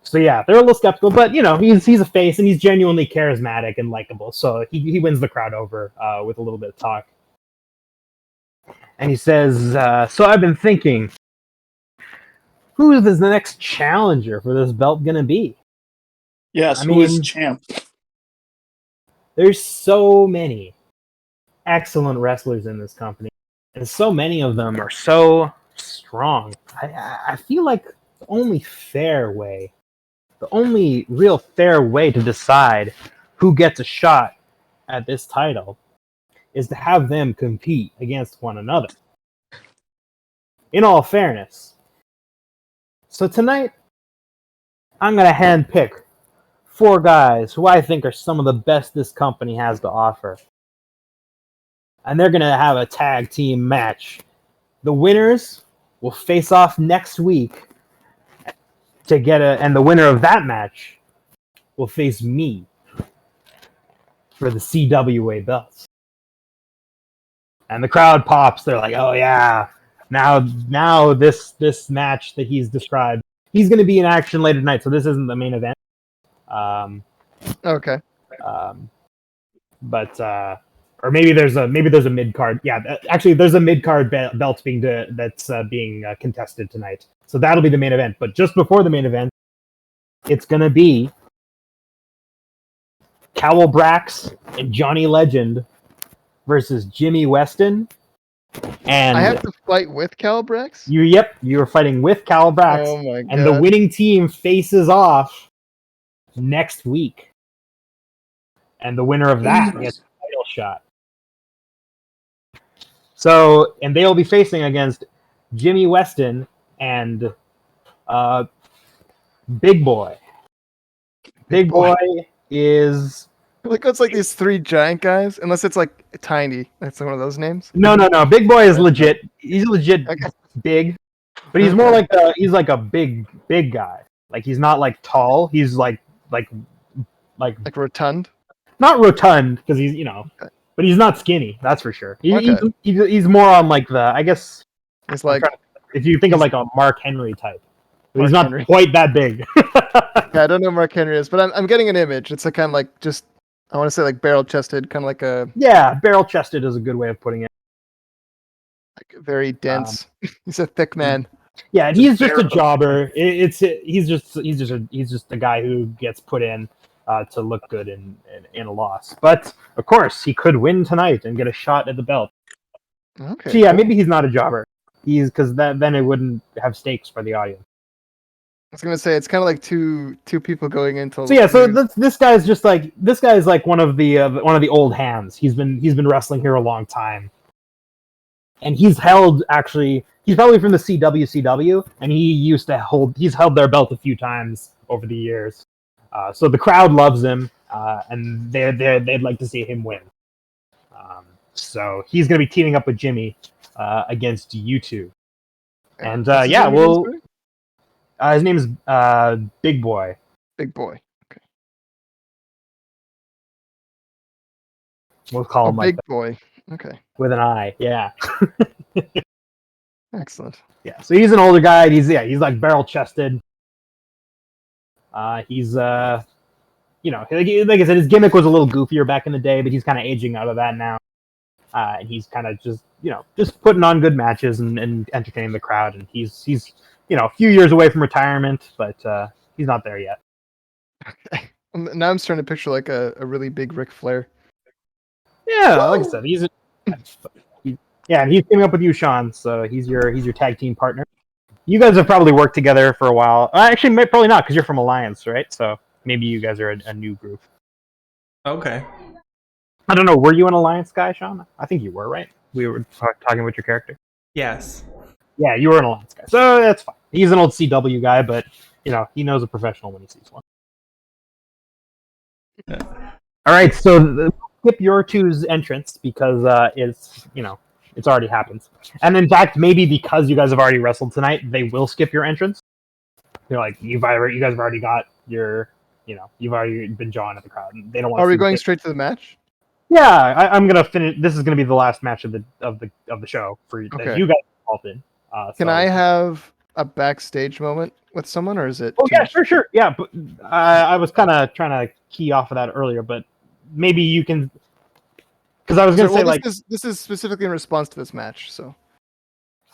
So yeah, they're a little skeptical, but you know, he's a face and he's genuinely charismatic and likable, so he wins the crowd over with a little bit of talk. And he says, "So I've been thinking, who is the next challenger for this belt gonna be?" Yes, I who is mean, champ? There's so many excellent wrestlers in this company, and so many of them are so strong. I feel like the only real fair way to decide who gets a shot at this title is to have them compete against one another. In all fairness. So tonight, I'm going to handpick 4 guys who I think are some of the best this company has to offer. And they're going to have a tag team match. The winners will face off next week and the winner of that match will face me for the CWA belts. And the crowd pops. They're like, "Oh yeah, now this match that he's described, he's going to be in action later tonight. So this isn't the main event." Okay. But or maybe there's a mid card. Yeah, actually, there's a mid card belt that's being contested tonight. So that'll be the main event. But just before the main event, it's going to be Cowell Brax and Johnny Legend versus Jimmy Weston. And I have to fight with Calbrex? you're fighting with Cowell Brax. Oh my god. And the winning team faces off next week. And the winner of that gets a title shot. So, and they'll be facing against Jimmy Weston and Big Boy. Big Boy is... Like, it's like these 3 giant guys, unless it's like tiny. That's one of those names. No. Big Boy is legit. He's legit Okay. big, but he's more like a big guy. Like he's not like tall. He's like Rotund. not rotund because he's but he's not skinny. That's for sure. He's more on like I guess It's like if you think of like a Mark Henry type. But he's Mark not Henry. quite that big. yeah, I don't know who Mark Henry is, but I'm getting an image. It's a kind of like just I want to say like barrel chested, kind of like a Yeah, barrel chested is a good way of putting it. like very dense. He's a thick man. Yeah, and he's just a jobber. He's just a guy who gets put in to look good in a loss. But of course, he could win tonight and get a shot at the belt. Okay. So yeah, maybe he's not a jobber. He's because then it wouldn't have stakes for the audience. I was gonna say it's kind of like two people going into. So yeah, this guy's like one of the old hands. He's been wrestling here a long time. and he's probably from the CWCW, and he's held their belt a few times over the years. So the crowd loves him, and they'd like to see him win. So he's going to be teaming up with Jimmy against you two. And his name is Big Boy. Big Boy. Okay. We'll call him Big like that, Boy. Okay. with an I. Yeah. Excellent. Yeah. So he's an older guy. He's like barrel chested. He's like I said, his gimmick was a little goofier back in the day, but he's kind of aging out of that now. And he's kind of just putting on good matches and entertaining the crowd. And he's a few years away from retirement, but he's not there yet. Now I'm starting to picture like a really big Ric Flair. Yeah, like I said, and he's teaming up with you, Sean. So he's your tag team partner. You guys have probably worked together for a while. Actually, probably not, because you're from Alliance, right? So maybe you guys are a new group. Okay. I don't know. Were you an Alliance guy, Sean? I think you were, right? We were talking about your character. Yes. Yeah, you were an Alliance guy, so that's fine. He's an old CW guy, but he knows a professional when he sees one. Yeah. All right, so skip your two's entrance because it's already happened. And in fact, maybe because you guys have already wrestled tonight, they will skip your entrance. They're like, you guys have already got your, you've already been jawing at the crowd. And they don't want. Are we going straight to the match? Yeah, I'm gonna finish. This is gonna be the last match of the show for that you guys involved in. Can I have a backstage moment with someone, or is it? Oh yeah, sure. Yeah, but I was kind of trying to key off of that earlier, but maybe you can. Because I was gonna say this is specifically in response to this match, so.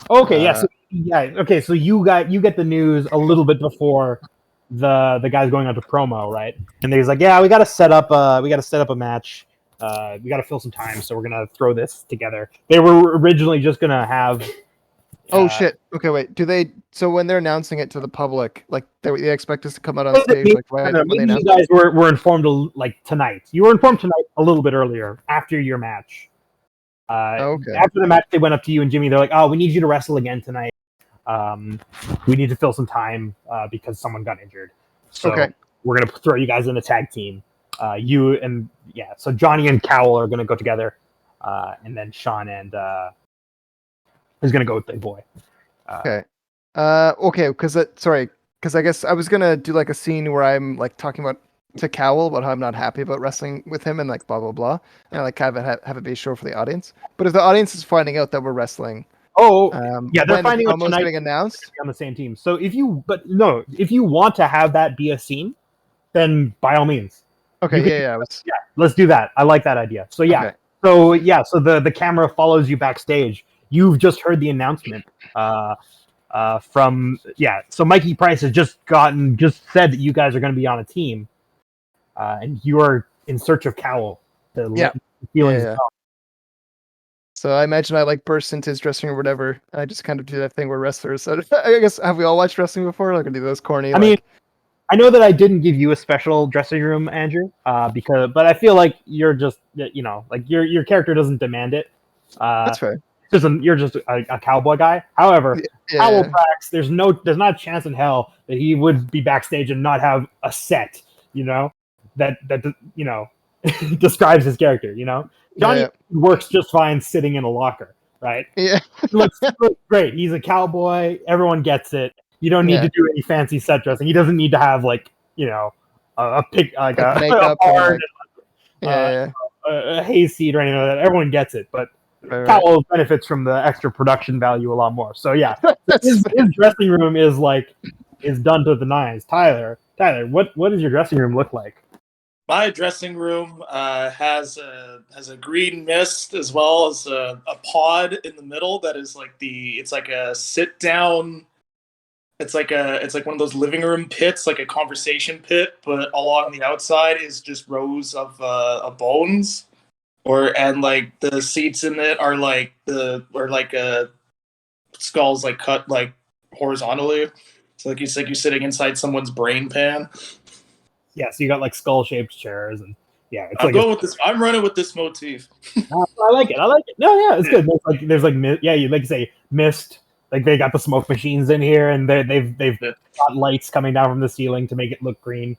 Okay. Okay. So you get the news a little bit before the guys going on to promo, right? And he's like, "Yeah, we got to set up a match. We got to fill some time, so we're gonna throw this together." They were originally just gonna have. Oh shit! Okay, wait. Do they? So when they're announcing it to the public, like they expect us to come out on stage, like right when they announce? You guys were informed like tonight. You were informed tonight a little bit earlier after your match. Okay. After the match, they went up to you and Jimmy. They're like, "Oh, we need you to wrestle again tonight. We need to fill some time because someone got injured. So we're gonna throw you guys in a tag team. So Johnny and Cowell are gonna go together, and then Sean and is gonna go with Big Boy." Because I guess I was gonna do like a scene where I'm like talking to Cowell about how I'm not happy about wrestling with him and like blah blah blah, and like have it be a show for the audience. But if the audience is finding out that we're wrestling, they're finding out tonight getting announced on the same team. So if you want to have that be a scene, then by all means. Okay, let's do that. I like that idea. So so the camera follows you backstage. You've just heard the announcement So Mikey Price has just said that you guys are going to be on a team, and you are in search of Cowell. So I imagine I like burst into his dressing room or whatever. And I just kind of do that thing where wrestlers. So I guess, have we all watched wrestling before? Like, do those corny? I mean, I know that I didn't give you a special dressing room, Andrew, but I feel like you're just like your character doesn't demand it. That's fair. You're just a cowboy guy. However, Cowell Prax, there's not a chance in hell that he would be backstage and not have a set, that describes his character. Johnny works just fine sitting in a locker, right? Yeah, looks great. He's a cowboy. Everyone gets it. You don't need to do any fancy set dressing. He doesn't need to have a makeup or a hayseed or anything like that. Everyone gets it, but Cowell benefits from the extra production value a lot more. So his dressing room is done to the nines. Tyler, what does your dressing room look like? My dressing room has a green mist as well as a pod in the middle that is it's like a sit down. It's like one of those living room pits, like a conversation pit, but along the outside is just rows of bones. And the seats in it are skulls cut horizontally. So you're sitting inside someone's brain pan. Yeah, so you got skull shaped chairs and Yeah, it's I'm like going with this. I'm running with this motif. I like it. I like it. No, yeah, it's good. You like you say mist. Like they got the smoke machines in here, and they've Yeah. got lights coming down from the ceiling to make it look green.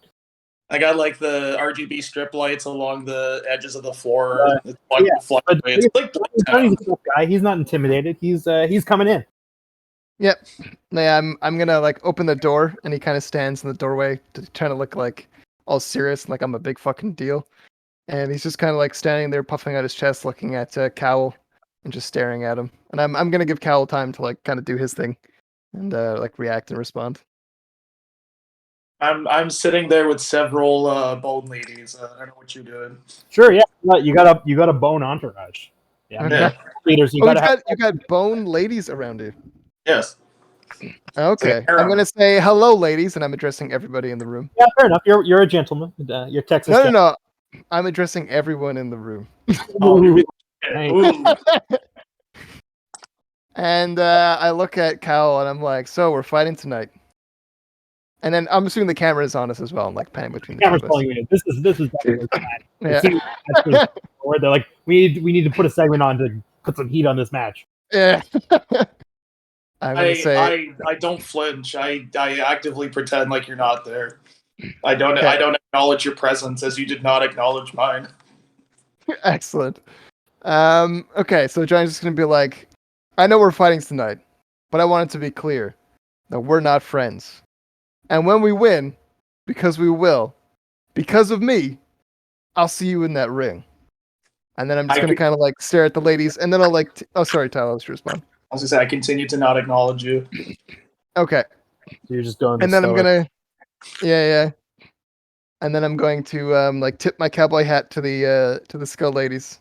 I got like the RGB strip lights along the edges of the floor. It's Yeah, but it's like Johnny's Bloodtown. a tough guy. He's not intimidated. He's coming in. Yep. Yeah, I'm gonna like open the door, and he kind of stands in the doorway, trying to look like all serious, like I'm a big fucking deal. And he's just kind of like standing there, puffing out his chest, looking at Cowl, and just staring at him. And I'm gonna give Cowl time to like kind of do his thing, and like react and respond. I'm sitting there with several bone ladies. I don't know what you're doing. Sure, yeah. You got a bone entourage. Yeah, Okay. Yeah. leaders. You Oh, gotta you got bone ladies around you. Yes. Okay, harem. I'm gonna say hello, ladies, and I'm addressing everybody in the room. Yeah, fair enough. You're a gentleman. You're Texas. No. I'm addressing everyone in the room. Oh, Ooh, Ooh. And I look at Cowl and I'm like, so we're fighting tonight. And then I'm assuming the camera is on us as well. I'm like panning between the camera's two of us. pulling you in. This is definitely bad. Yeah. Where they're like, we need to put a segment on to put some heat on this match. Yeah. I'm gonna say I don't flinch. I actively pretend like you're not there. I don't Okay. I don't acknowledge your presence as you did not acknowledge mine. excellent. Okay, so Johnny's just gonna be like, I know we're fighting tonight, but I want it to be clear that we're not friends. And when we win, because we will, because of me, I'll see you in that ring. And then I'm just I gonna could- kind of like stare at the ladies, and then I'll like, oh sorry, Tyler, let's respond. I was gonna say I continue to not acknowledge you. Okay, So you're just going. and then I'm stoic. gonna, yeah, and then I'm going to like tip my cowboy hat to the skull ladies,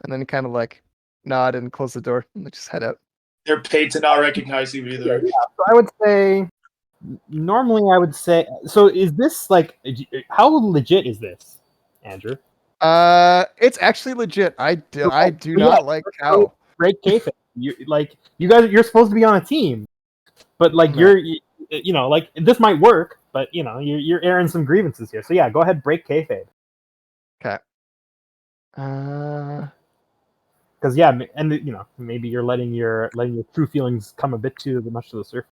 and then kind of like nod and close the door and just head out. They're paid to not recognize you either. So I would say. Normally, I would say. So is this like? How legit is this, Andrew? It's actually legit. I do Yeah, not like cow. Break kayfabe. You guys, you're supposed to be on a team, but like No. you're like this might work, but you're airing some grievances here. So yeah, go ahead, break kayfabe. Okay. Because yeah, and maybe you're letting your true feelings come a bit too much to the surface.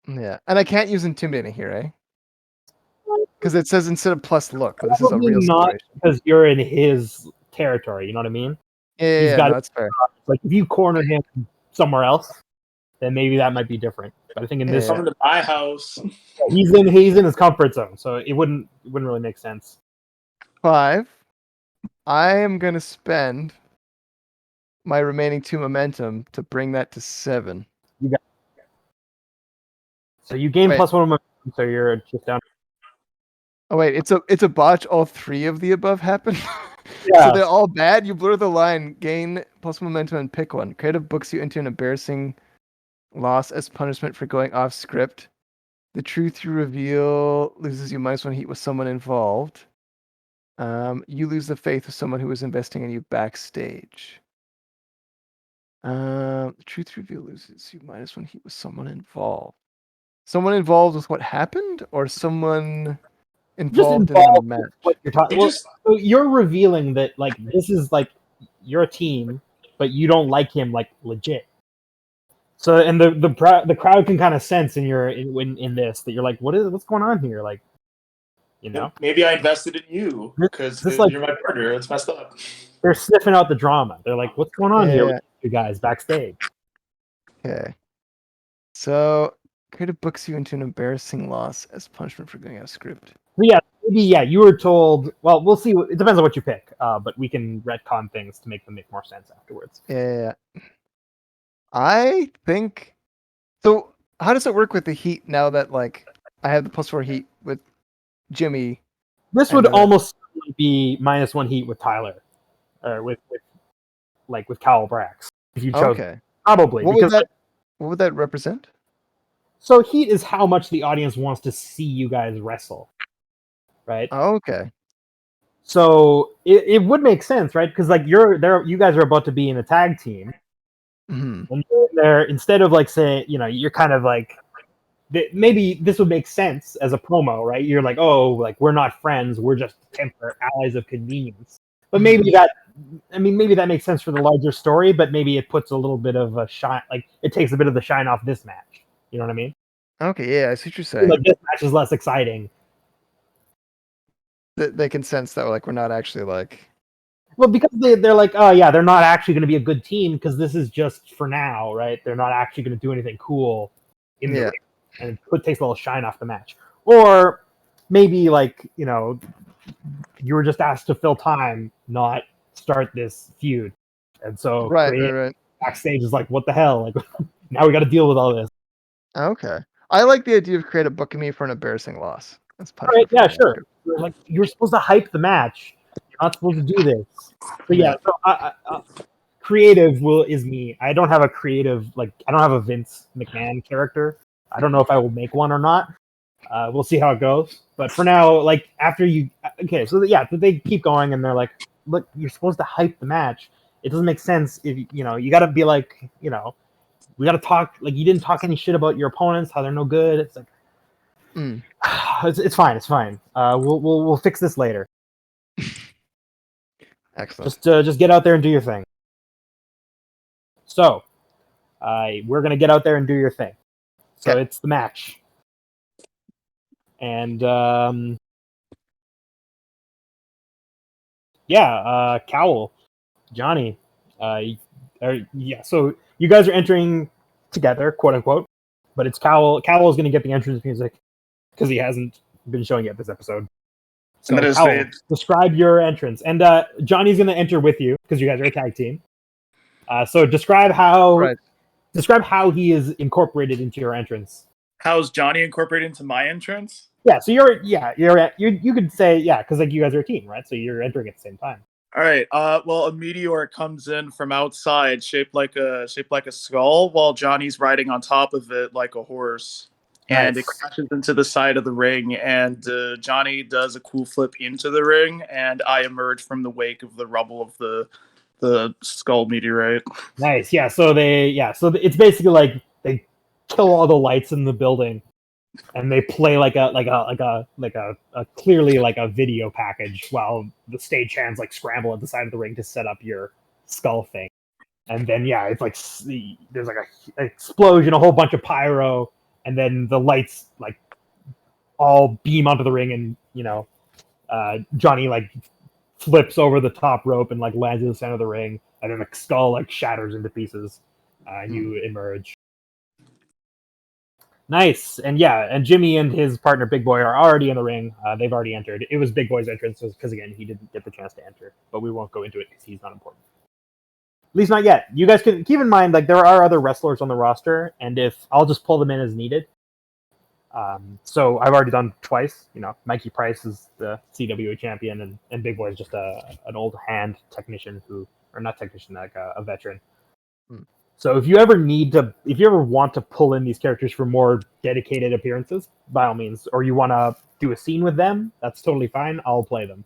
Yeah, and I can't use intimidating here, eh? Because it says instead of plus look, but this is a Probably real not situation. because you're in his territory. You know what I mean? Yeah, got no, it. that's fair. Like if you corner him somewhere else, then maybe that might be different. But I think in this, Coming to my house. he's in his comfort zone, so it wouldn't really make sense. 5. I am gonna spend my remaining 2 momentum to bring that to 7. So you gain Wait. +1 momentum, so you're just down. Oh wait, it's a botch. All 3 of the above happen. Yeah. So they're all bad. You blur the line. Gain plus momentum and pick one. Creative books you into an embarrassing loss as punishment for going off script. The truth you reveal loses you -1 heat with someone involved. You lose the faith of someone who was investing in you backstage. The truth reveal loses you -1 heat with someone involved. Someone involved with what happened, or someone involved in the involved match? What you're talking? You Well, just- so you're revealing that like this is like you're a team, but you don't like him like legit. So and the crowd can kind of sense in this that you're like, what's going on here? Like, Maybe I invested in you because This like- you're my partner. It's messed up. they're sniffing out the drama. They're like, what's going on here Yeah. with you guys backstage? Okay. So, creative books you into an embarrassing loss as punishment for going out of script. But yeah, maybe you were told. Well, we'll see. It depends on what you pick. But we can retcon things to make them make more sense afterwards. Yeah. I think. So, how does it work with the heat now that like I have the +4 heat with Jimmy? This would And, almost be -1 heat with Tyler, or with Cowell Brax if you chose. Okay. Probably What because would that represent? so heat is how much the audience wants to see you guys wrestle, right? Oh, okay. So it would make sense, right? Because like you guys are about to be in a tag team, Hmm. and you're there instead of like say you're kind of like maybe this would make sense as a promo, right? You're like, oh, like we're not friends, we're just temporary allies of convenience. But maybe that makes sense for the larger story, but maybe it puts a little bit of a shine, like it takes a bit of the shine off this match. You know what I mean? Okay, yeah, I see what you're saying. Like this match is less exciting. They can sense that like we're not actually like. Well, because they're like, oh yeah, they're not actually going to be a good team because this is just for now, right? They're not actually going to do anything cool in the ring, and it takes a little shine off the match. Or maybe like you were just asked to fill time, not start this feud, and so right. backstage is like, what the hell? Like now we got to deal with all this. Okay, I like the idea of creative booking me for an embarrassing loss. That's all right, yeah, sure. Like you're supposed to hype the match. You're not supposed to do this. So yeah, so creative is me. I don't have a creative, like I don't have a Vince McMahon character. I don't know if I will make one or not. We'll see how it goes. But for now, like after so yeah, they keep going and they're like, look, you're supposed to hype the match. It doesn't make sense if you got to be like, we got to talk, like you didn't talk any shit about your opponents, how they're no good. It's like, it's fine. We'll fix this later. Excellent. Just get out there and do your thing. So, we're gonna get out there and do your thing. So it's the match, and Cowl, Johnny, So you guys are entering together, quote unquote, but it's Cowl. Cowl is gonna get the entrance music because he hasn't been showing it this episode. So Cowl, describe your entrance, and Johnny's gonna enter with you because you guys are a tag team. So describe how he is incorporated into your entrance. How's Johnny incorporated into my entrance? Yeah, so you could say because like you guys are a team, right? So you're entering at the same time. All right. Well, a meteor comes in from outside, shaped like a skull, while Johnny's riding on top of it like a horse. And it crashes into the side of the ring, and Johnny does a cool flip into the ring, and I emerge from the wake of the rubble of the skull meteorite. Nice. Yeah. So it's basically like they kill all the lights in the building, and they play like a clearly like a video package while the stagehands like scramble at the side of the ring to set up your skull thing. And then it's like there's like an explosion, a whole bunch of pyro. And then the lights like all beam onto the ring, and Johnny like flips over the top rope and like lands in the center of the ring, and then the skull like shatters into pieces. And you emerge. Nice, and Jimmy and his partner Big Boy are already in the ring. They've already entered. It was Big Boy's entrance because again he didn't get the chance to enter, but we won't go into it because he's not important. At least not yet. You guys can keep in mind, like, there are other wrestlers on the roster, and if I'll just pull them in as needed. So I've already done twice. Mikey Price is the CWA champion, and Big Boy is just an old hand technician like a veteran. So if you ever want to pull in these characters for more dedicated appearances, by all means, or you want to do a scene with them, that's totally fine. I'll play them.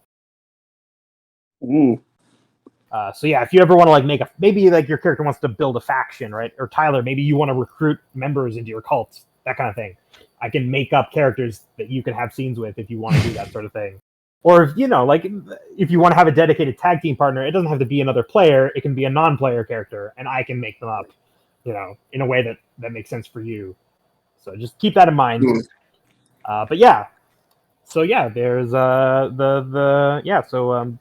Ooh. So if you ever want to maybe like your character wants to build a faction, right? Or Tyler, maybe you want to recruit members into your cult, that kind of thing. I can make up characters that you can have scenes with if you want to do that sort of thing. Or if you want to have a dedicated tag team partner, it doesn't have to be another player. It can be a non-player character, and I can make them up, in a way that makes sense for you. So just keep that in mind. There's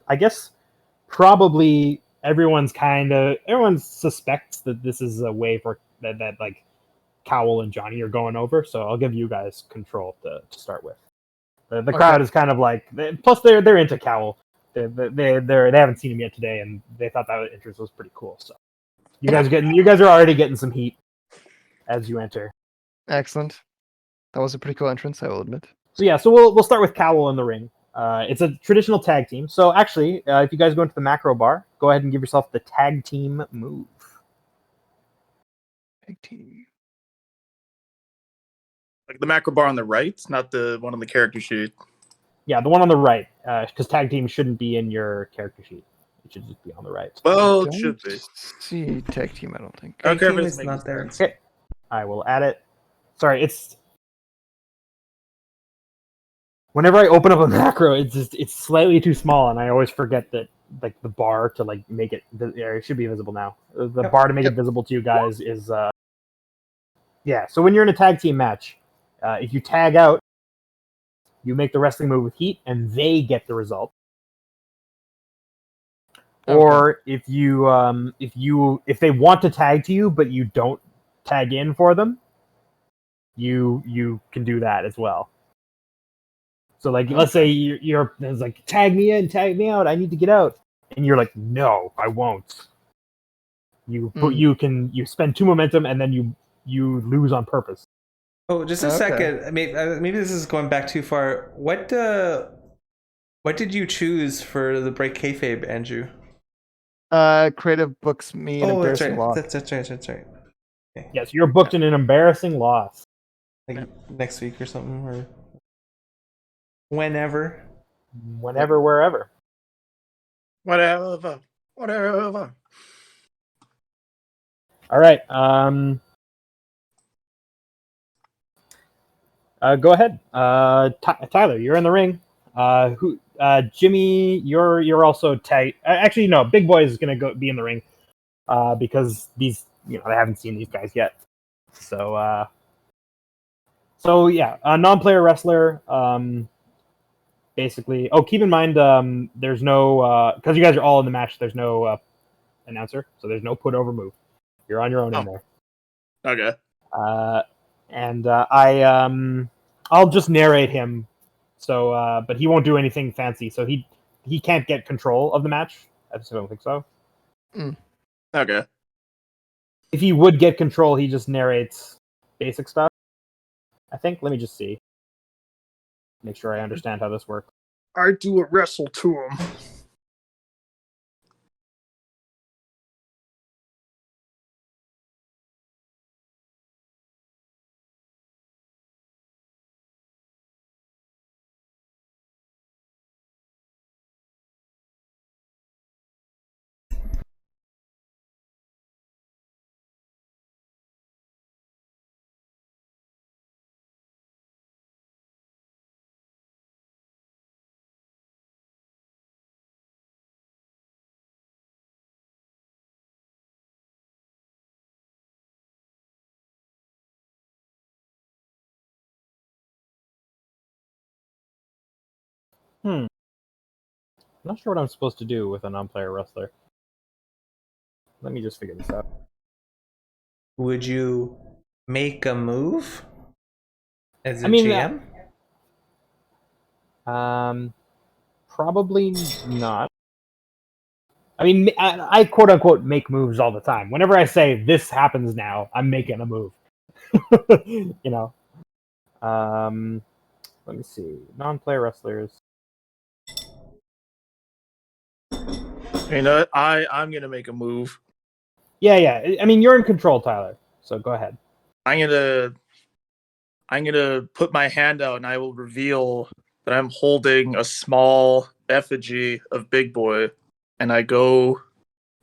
I guess probably everyone suspects that this is a way for that like Cowl and Johnny are going over, so I'll give you guys control to start with. The crowd is kind of like, plus they're into Cowl. They haven't seen him yet today, and they thought that interest was pretty cool. So you guys are already getting some heat as you enter. Excellent. That was a pretty cool entrance, I will admit. So we'll start with Cowl in the ring. It's a traditional tag team. So actually, if you guys go into the macro bar, go ahead and give yourself the tag team move. Tag team. Like the macro bar on the right, not the one on the character sheet. Yeah, the one on the right, because tag team shouldn't be in your character sheet. It should just be on the right. Well, it should be. See tag team, I don't think. Tag team is not there. Okay. I will add it. Sorry, it's Whenever I open up a macro, it's slightly too small, and I always forget that like the bar to like make it. It should be visible now. The Yep. bar to make it visible to you guys is yeah. So when you're in a tag team match, if you tag out, you make the wrestling move with heat, and they get the result. Okay. Or if they want to tag to you, but you don't tag in for them, you can do that as well. So like, let's say you're it's like tag me in, tag me out. I need to get out, and you're like, no, I won't. You spend 2 momentum, and then you lose on purpose. Oh, just a second. Maybe this is going back too far. What did you choose for the break kayfabe, Andrew? Creative books me an embarrassing loss. That's right. Okay. Yes, you're booked in an embarrassing loss. Like next week or something, or whenever, wherever. Whatever. All right. Go ahead. Tyler, you're in the ring. Jimmy, you're also tight. Actually, no. Big Boy is gonna be in the ring because these, I haven't seen these guys yet. So yeah, a non-player wrestler. Basically, keep in mind, there's no because you guys are all in the match. There's no announcer, so there's no put over move. You're on your own in there. Okay. And I'll just narrate him. So, but he won't do anything fancy. So he can't get control of the match. I just don't think so. Okay. If he would get control, he just narrates basic stuff. I think. Let me just see. Make sure I understand how this works. I do a wrestle to him. I'm not sure what I'm supposed to do with a non-player wrestler. Let me just figure this out. would you make a move as a GM? GM? Probably not. I mean, I quote unquote make moves all the time. Whenever I say this happens now, I'm making a move. Let me see. Non-player wrestlers. I'm gonna make a move. Yeah. I mean, you're in control, Tyler. So go ahead. I'm gonna put my hand out and I will reveal that I'm holding a small effigy of Big Boy, and I go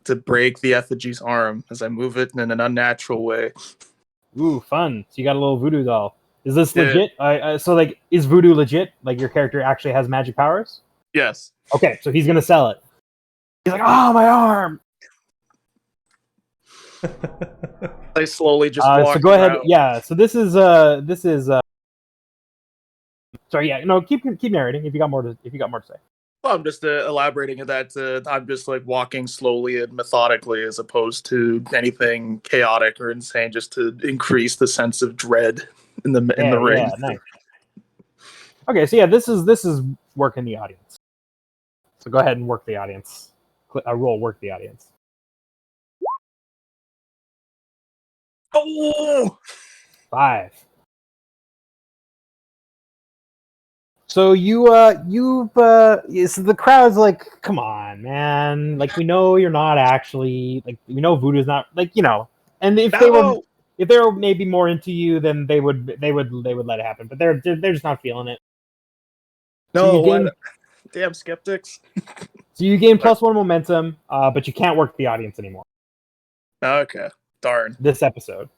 to break the effigy's arm as I move it in an unnatural way. Ooh, fun. So you got a little voodoo doll. Is this Yeah. legit? So like, is voodoo legit? Like your character actually has magic powers? Yes. Okay, so he's gonna sell it. He's like, oh, my arm. I slowly just walk So go ahead. around. Yeah. So this is sorry. Yeah. No. Keep narrating. If you got more to say. Well, I'm just elaborating that I'm just like walking slowly and methodically, as opposed to anything chaotic or insane, just to increase the sense of dread in the ring. Yeah. Nice. Okay. So yeah, this is working the audience. So go ahead and work the audience. Roll work the audience. Oh! 5. So so the crowd's like, come on, man. Like, we know you're not actually, like, we know Voodoo's not, like, and if they were maybe more into you, then they would let it happen. But they're just not feeling it. No, so damn skeptics. So you gain +1 momentum, but you can't work the audience anymore. Okay, darn. This episode.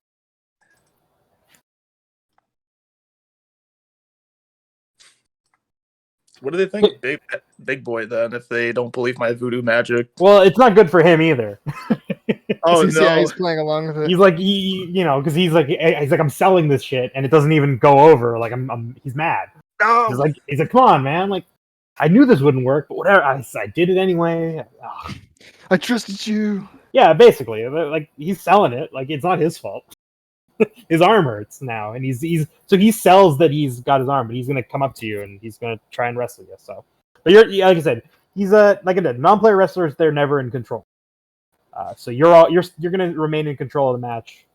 What do they think of Big Boy then? If they don't believe my voodoo magic? Well, it's not good for him either. Oh Yeah, no! he's playing along with it. He's like, because he's like, I'm selling this shit, and it doesn't even go over. Like, he's mad. No! He's like, come on, man. Like, I knew this wouldn't work, but whatever. I did it anyway. Ugh. I trusted you. Yeah, basically, like he's selling it. Like, it's not his fault. His arm hurts now, and so he sells that he's got his arm, but he's gonna come up to you and he's gonna try and wrestle you. So, but like I said, he's like I said, non-player wrestlers, they're never in control. So you're gonna remain in control of the match.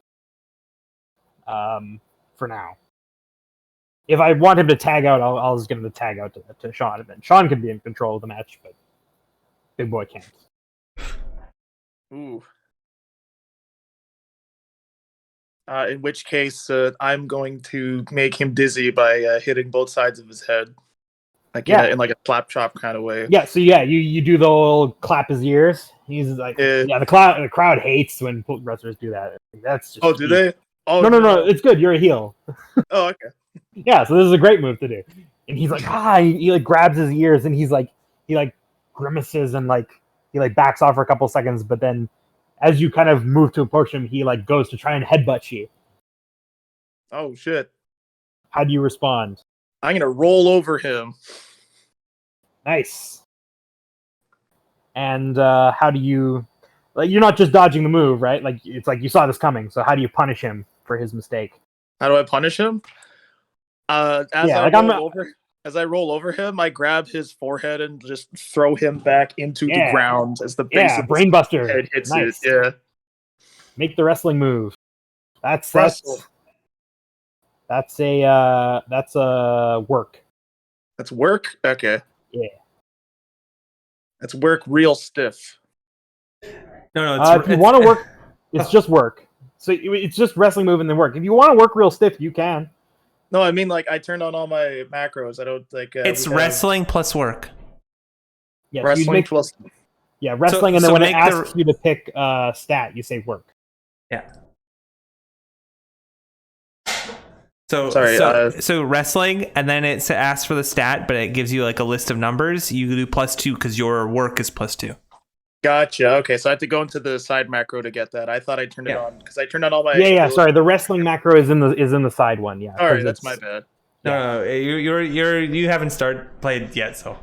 For now. If I want him to tag out, I'll just get him to tag out to Sean, and then Sean can be in control of the match, but Big Boy can't. Ooh. In which case, I'm going to make him dizzy by hitting both sides of his head, like in like a slap chop kind of way. Yeah. So you do the old clap his ears. He's like, the crowd hates when wrestlers do that. That's just do they? Oh no, it's good. You're a heel. Oh, okay. Yeah, so this is a great move to do. And he's like, he like grabs his ears and he grimaces and he backs off for a couple seconds, but then as you kind of move to approach him, he like goes to try and headbutt you. Oh shit. How do you respond? I'm gonna roll over him. Nice. And how do you you're not just dodging the move, right? Like it's like you saw this coming, so how do you punish him for his mistake? How do I punish him? As I roll over him, I grab his forehead and just throw him back into the ground as the base of his brainbuster head hits nice. it. Yeah. Make the wrestling move. That's a work. That's work? Okay. Yeah. That's work real stiff. No, if you want to work, it's just work. So it's just wrestling move and then work. If you want to work real stiff, you can. No, I mean like I turned on all my macros. I don't like. It's wrestling plus work. Yeah, wrestling plus. Yeah, wrestling, and then when it asks you to pick stat, you say work. Yeah. So wrestling, and then it asks for the stat, but it gives you like a list of numbers. You do +2 because your work is +2. Gotcha. Okay, so I have to go into the side macro to get that. I thought I turned it on because I turned on all my. Yeah. Sorry, the wrestling macro is in the side one. Yeah. All right, that's my bad. No, you haven't played yet, so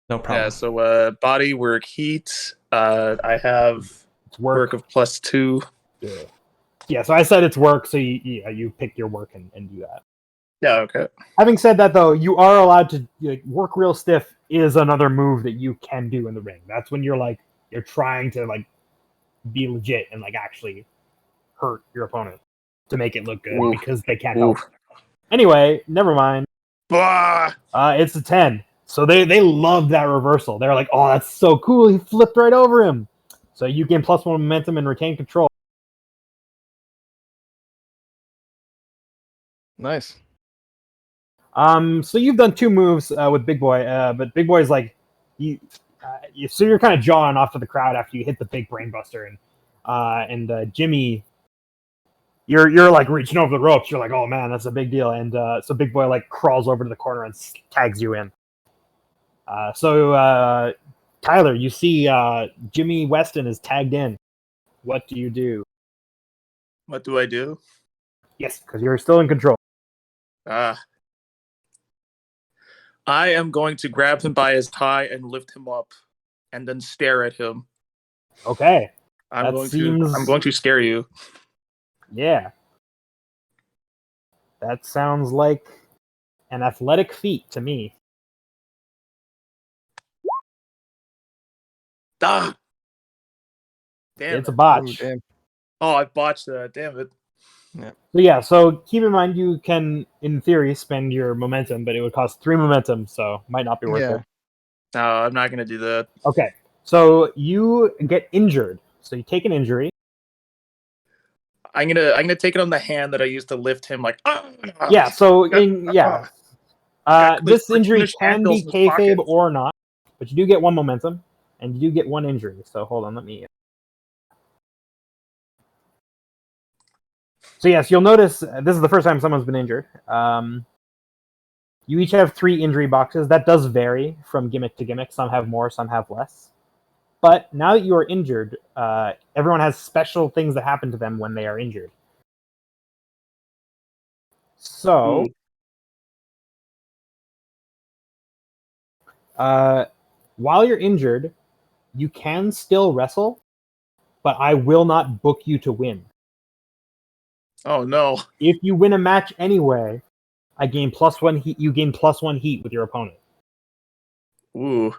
no problem. Yeah. So body work heat. I have work of +2. Yeah. So I said it's work, so you pick your work and do that. Yeah. Okay. Having said that, though, you are allowed to work real stiff. Is another move that you can do in the ring. That's when you're trying to be legit and actually hurt your opponent to make it look good because they can't help. Anyway, never mind. It's a 10. So they love that reversal. They're like, oh, that's so cool. He flipped right over him. So you gain +1 momentum and retain control. Nice. So you've done 2 moves with Big Boy, but Big Boy's so you're kind of jawing off to the crowd after you hit the big brainbuster, and Jimmy, you're reaching over the ropes. You're like, oh man, that's a big deal. And so Big Boy crawls over to the corner and tags you in. So Tyler, you see Jimmy Weston is tagged in. What do you do? What do I do? Yes, because you're still in control. I am going to grab him by his tie and lift him up, and then stare at him. Okay. I'm going to scare you. Yeah. That sounds like an athletic feat to me. Damn it's a botch. Oh, I botched that. Damn it. Yeah. So keep in mind you can, in theory, spend your momentum, but it would cost 3 momentum, so might not be worth it. No, I'm not going to do that. Okay. So you get injured. So you take an injury. I'm gonna take it on the hand that I used to lift him. Yeah. So this injury can be kayfabe or not, but you do get 1 momentum, and you do get 1 injury. So hold on, let me. So yes, you'll notice this is the first time someone's been injured. You each have 3 injury boxes. That does vary from gimmick to gimmick. Some have more, some have less. But now that you are injured, everyone has special things that happen to them when they are injured. So, while you're injured, you can still wrestle, but I will not book you to win. Oh no. If you win a match anyway, I gain +1 heat. You gain +1 heat with your opponent. Ooh.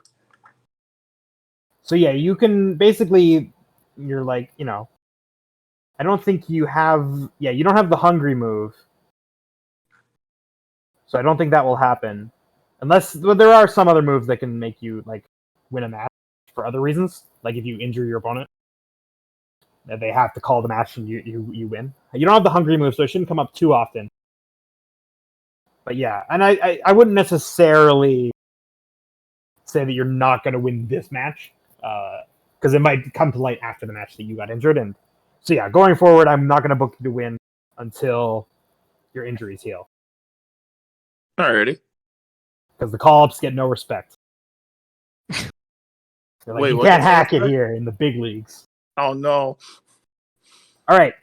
So yeah, you can basically, you're like, I don't think you have, you don't have the hungry move. So I don't think that will happen. Unless, there are some other moves that can make you, like, win a match for other reasons. Like if you injure your opponent, that they have to call the match and you win. You don't have the hungry move, so it shouldn't come up too often. But yeah, and I wouldn't necessarily say that you're not going to win this match, because it might come to light after the match that you got injured. And so yeah, going forward, I'm not going to book you to win until your injuries heal. Alrighty. Because the call-ups get no respect. They're like, Wait, you what can't the hack fuck? it here in the big leagues. Oh no. All right,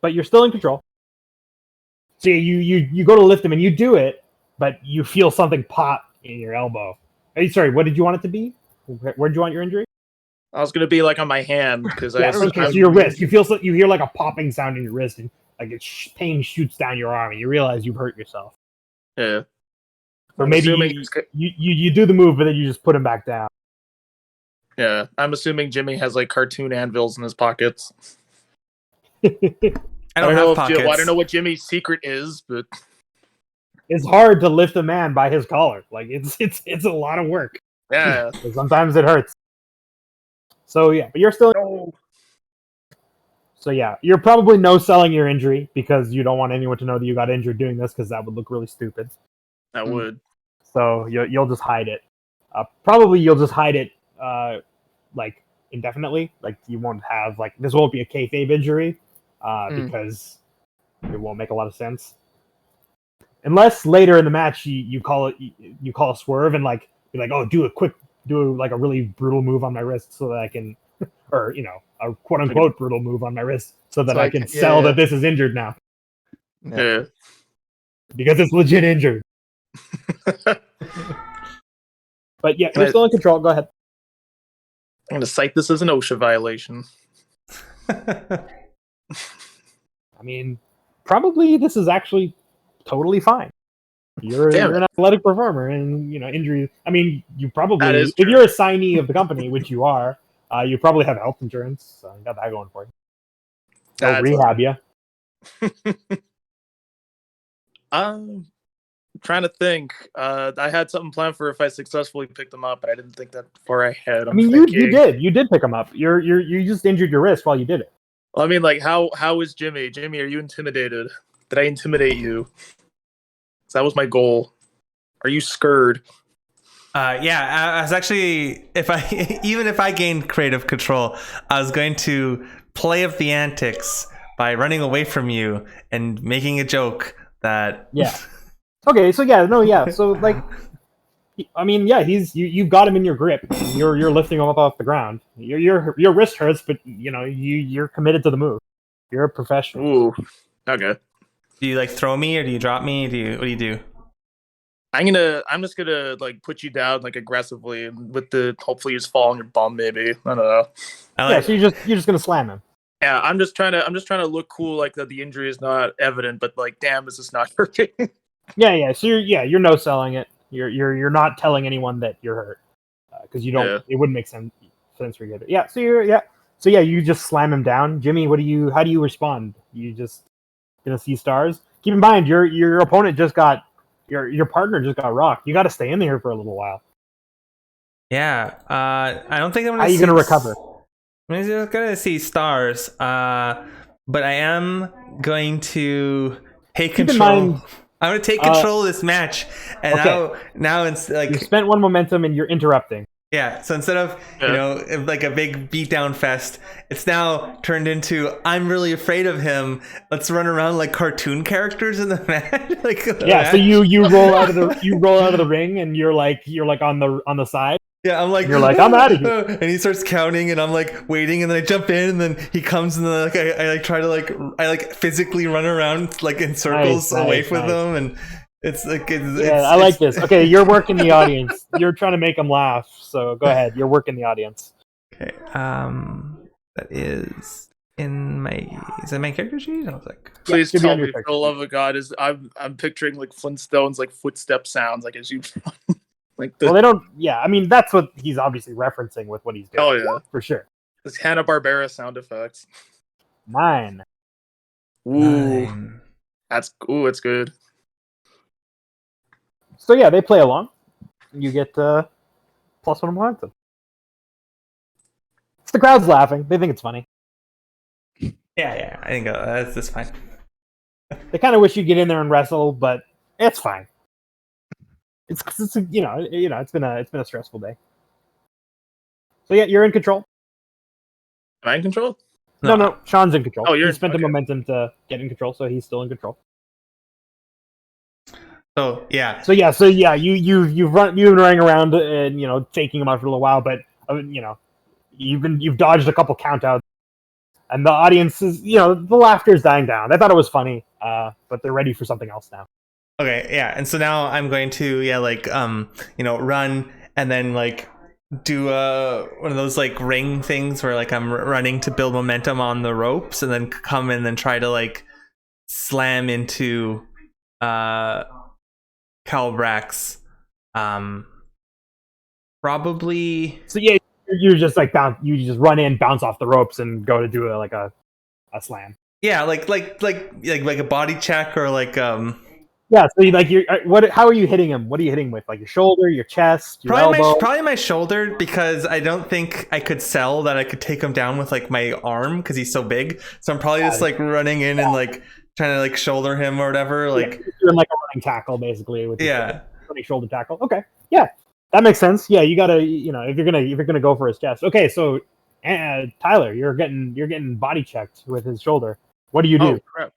but you're still in control. So you go to lift him and you do it, but you feel something pop in your elbow. Hey, sorry, what did you want it to be? Where did you want your injury? I was gonna be like on my hand because Okay, so your wrist. You hear like a popping sound in your wrist, and like pain shoots down your arm, and you realize you've hurt yourself. Yeah. Or I'm maybe assuming you do the move, but then you just put him back down. Yeah, I'm assuming Jimmy has like cartoon anvils in his pockets. I don't have know pockets. I don't know what Jimmy's secret is, but It's hard to lift a man by his collar. Like it's a lot of work. yeah. Sometimes it hurts. So yeah, but you're still. No. So yeah, you're probably no-selling your injury because you don't want anyone to know that you got injured doing this, because that would look really stupid. I would. So you'll just hide it. Probably you'll just hide it like indefinitely. Like you won't have like this won't be a kayfabe injury because it won't make a lot of sense. Unless later in the match you call a swerve and like you're like, oh, do like a really brutal move on my wrist so that I can, or a quote unquote brutal move on my wrist so that I can sell that this is injured now. Yeah. Because it's legit injured. But yeah, you're still in control. Go ahead. I'm gonna cite this as an OSHA violation. I mean, probably this is actually totally fine. You're an athletic performer, and injuries. I mean, you probably, if you're a signee of the company, which you are, you probably have health insurance. So you got that going for you. They'll rehab you. I'm trying to think. I had something planned for if I successfully picked them up, but I didn't think that far ahead. I mean, you did pick them up. You just injured your wrist while you did it. Well, I mean, like, how is Jimmy? Jimmy, are you intimidated? Did I intimidate you? That was my goal. Are you scared? Yeah, I was actually, even if I gained creative control, I was going to play up the antics by running away from you and making a joke that. Yeah. Okay. So yeah. So like, I mean, yeah, you've got him in your grip. You're lifting him up off the ground. Your wrist hurts, but you're committed to the move. You're a professional. Ooh. Okay. Do you like throw me or do you drop me? What do you do? I'm just gonna like put you down like aggressively with the hopefully you just fall on your bum maybe. I don't know. So you're just gonna slam him. Yeah, I'm just trying to look cool, like that the injury is not evident, but like damn, is this not hurting? Yeah. So you're no selling it. You're not telling anyone that you're hurt because you don't. Yeah. It wouldn't make sense for you to. Yeah. So you just slam him down, Jimmy. How do you respond? You just gonna see stars? Keep in mind your opponent just got your partner just got rocked. You got to stay in there for a little while. Yeah. I don't think I'm gonna. How are you gonna recover? I'm just gonna see stars. But I am going to take control. I'm going to take control of this match, and now it's like you spent one momentum and you're interrupting. Yeah, so instead of, like a big beatdown fest, it's now turned into, I'm really afraid of him. Let's run around like cartoon characters in the match. So you roll out of the ring and you're like on the side. Yeah, I'm like, you're like, I'm out of here. And he starts counting and I'm like waiting, and then I jump in and then he comes and then I try to physically run around like in circles away from him, and it's like I like this. Okay, you're working the audience. You're trying to make them laugh. So go ahead. You're working the audience. Okay. That is in my character sheet? I was like, please tell me, for the love of God, I'm picturing like Flintstones, like footstep sounds, like as you like the. Well, they don't. Yeah, I mean that's what he's obviously referencing with what he's doing. Oh yeah, for sure. It's Hanna-Barbera sound effects. 9. Ooh, 9. It's good. So yeah, they play along. You get +1 momentum. The crowd's laughing. They think it's funny. Yeah. I think that's fine. They kind of wish you'd get in there and wrestle, but it's fine. It's it's been a stressful day. So yeah, you're in control. Am I in control? No, Sean's in control. Oh, he spent the momentum to get in control, so he's still in control. So yeah. You've been running around and taking him out for a little while, but you've dodged a couple countouts, and the audience is the laughter is dying down. They thought it was funny, but they're ready for something else now. Okay, yeah, and so now I'm going to run and then like do one of those like ring things where like I'm running to build momentum on the ropes, and then come and then try to like slam into Calbrax. Probably. So yeah, you just like bounce. You just run in, bounce off the ropes, and go to do a slam. Yeah, like a body check or like Yeah, so how are you hitting him? What are you hitting with? Like your shoulder, your chest, your elbow? Probably my shoulder, because I don't think I could sell that I could take him down with like my arm because he's so big. So I'm probably just like running in and like trying to like shoulder him or whatever. Like you're in like a running tackle basically with running shoulder tackle. Okay, yeah, that makes sense. Yeah, you gotta if you're gonna go for his chest. Okay, so Tyler, you're getting body checked with his shoulder. What do you do? Oh crap!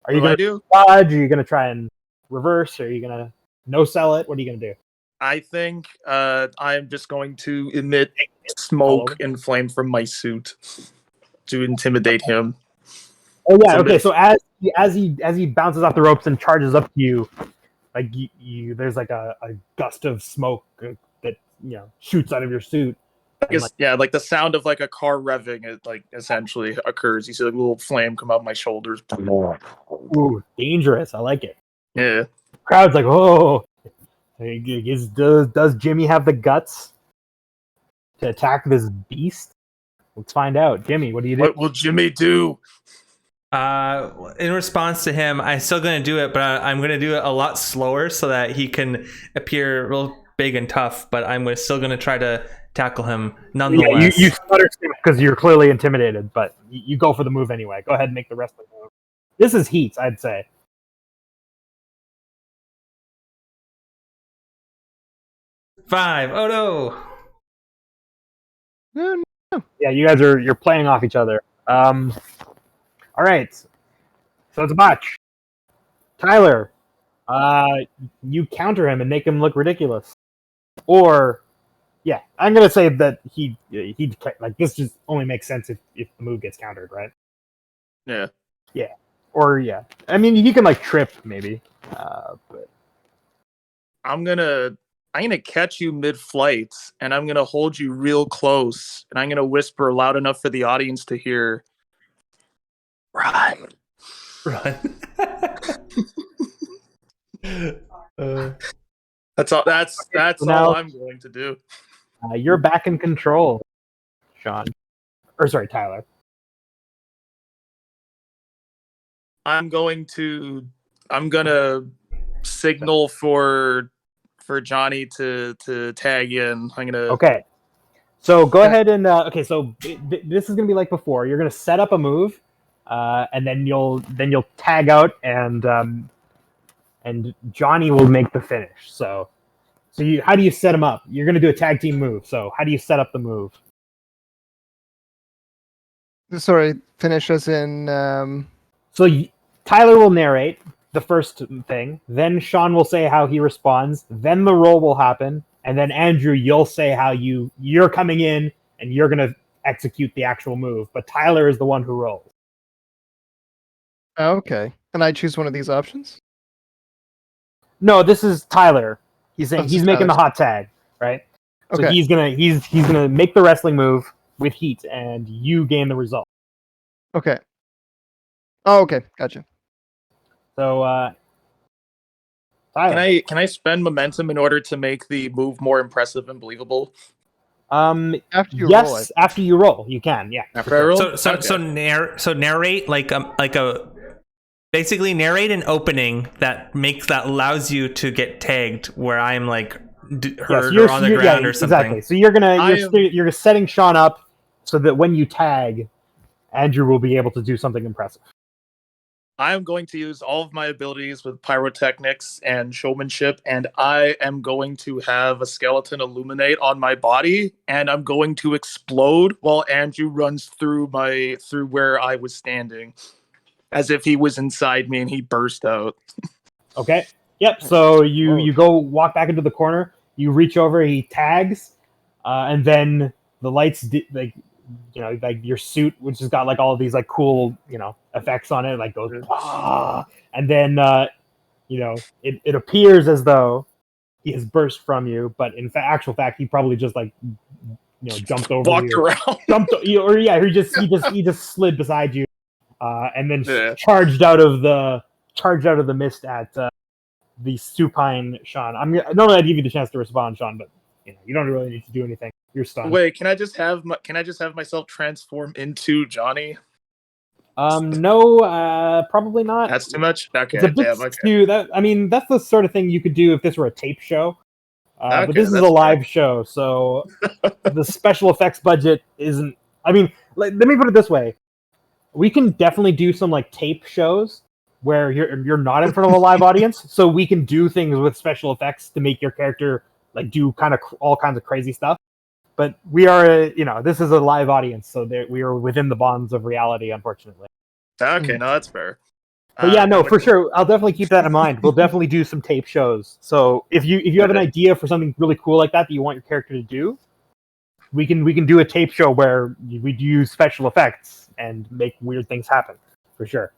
Are you gonna dodge? Are you gonna try and reverse? Or are you gonna no sell it? What are you gonna do? I think I'm just going to emit smoke and flame from my suit to intimidate him. Oh yeah, okay. So as he bounces off the ropes and charges up to you, like you there's like a gust of smoke that shoots out of your suit. Like the sound of like a car revving, it like essentially occurs. You see like a little flame come out my shoulders. Ooh, dangerous! I like it. Yeah. Crowd's like, oh, does Jimmy have the guts to attack this beast? Let's find out. Jimmy, what do you do? What will Jimmy do? In response to him, I'm still going to do it, but I'm going to do it a lot slower so that he can appear real big and tough, but I'm still going to try to tackle him nonetheless. Yeah, you stutter because you're clearly intimidated, but you go for the move anyway. Go ahead and make the rest of the move. This is heat, I'd say. Five. Oh No. Yeah, you guys you're playing off each other. All right. So it's a botch. Tyler, you counter him and make him look ridiculous. Or, yeah, I'm gonna say that he like this just only makes sense if the move gets countered, right? Yeah. Yeah. Or yeah, I mean you can like trip maybe, but I'm gonna catch you mid-flight, and I'm gonna hold you real close, and I'm gonna whisper loud enough for the audience to hear. Run. That's all. That's all I'm going to do. You're back in control, Sean. Or sorry, Tyler. I'm gonna signal for Johnny to tag in. I'm gonna. Okay. So go ahead and so this is gonna be like before. You're gonna set up a move, and then you'll tag out, and Johnny will make the finish. So So how do you set them up? You're going to do a tag team move. So how do you set up the move? Sorry, finish us in. So Tyler will narrate the first thing. Then Sean will say how he responds. Then the roll will happen. And then Andrew, you'll say how you're coming in and you're going to execute the actual move. But Tyler is the one who rolls. Okay. And I choose one of these options? No, this is Tyler. He's saying this he's is making the Tyler's. hot tag, right? So Okay. he's gonna make the wrestling move with heat, and you gain the result. Okay. Oh, okay. Gotcha. So, Tyler, Can I spend momentum in order to make the move more impressive and believable? After you roll, yes, after you roll, you can, yeah. After I roll? So narrate like a basically narrate an opening that allows you to get tagged where I'm like hurt or on the ground or something. Exactly. So you're setting Sean up so that when you tag, Andrew will be able to do something impressive. I am going to use all of my abilities with pyrotechnics and showmanship, and I am going to have a skeleton illuminate on my body, and I'm going to explode while Andrew runs through where I was standing, as if he was inside me and he burst out. Okay. Yep. So you go walk back into the corner. You reach over. He tags, and then the lights like your suit, which has got like all of these like cool effects on it, like goes and then it appears as though he has burst from you, but in actual fact he probably just like jumped over Walked you, around. he just slid beside you, and then charged out of the mist at the supine Sean. Normally I'd give you the chance to respond, Sean, but you don't really need to do anything. You're stunned. Wait, can I just have myself transform into Johnny? No, probably not. That's too much. Okay, It's a bit too. That's the sort of thing you could do if this were a tape show. But this is a live show, so the special effects budget isn't. Let me put it this way: we can definitely do some like tape shows where you're not in front of a live audience, so we can do things with special effects to make your character like do kind of all kinds of crazy stuff. But we are, this is a live audience, so we are within the bonds of reality, unfortunately. Okay, no, that's fair. But for sure, I'll definitely keep that in mind. We'll definitely do some tape shows. So if you have an idea for something really cool like that you want your character to do, we can do a tape show where we use special effects and make weird things happen, for sure.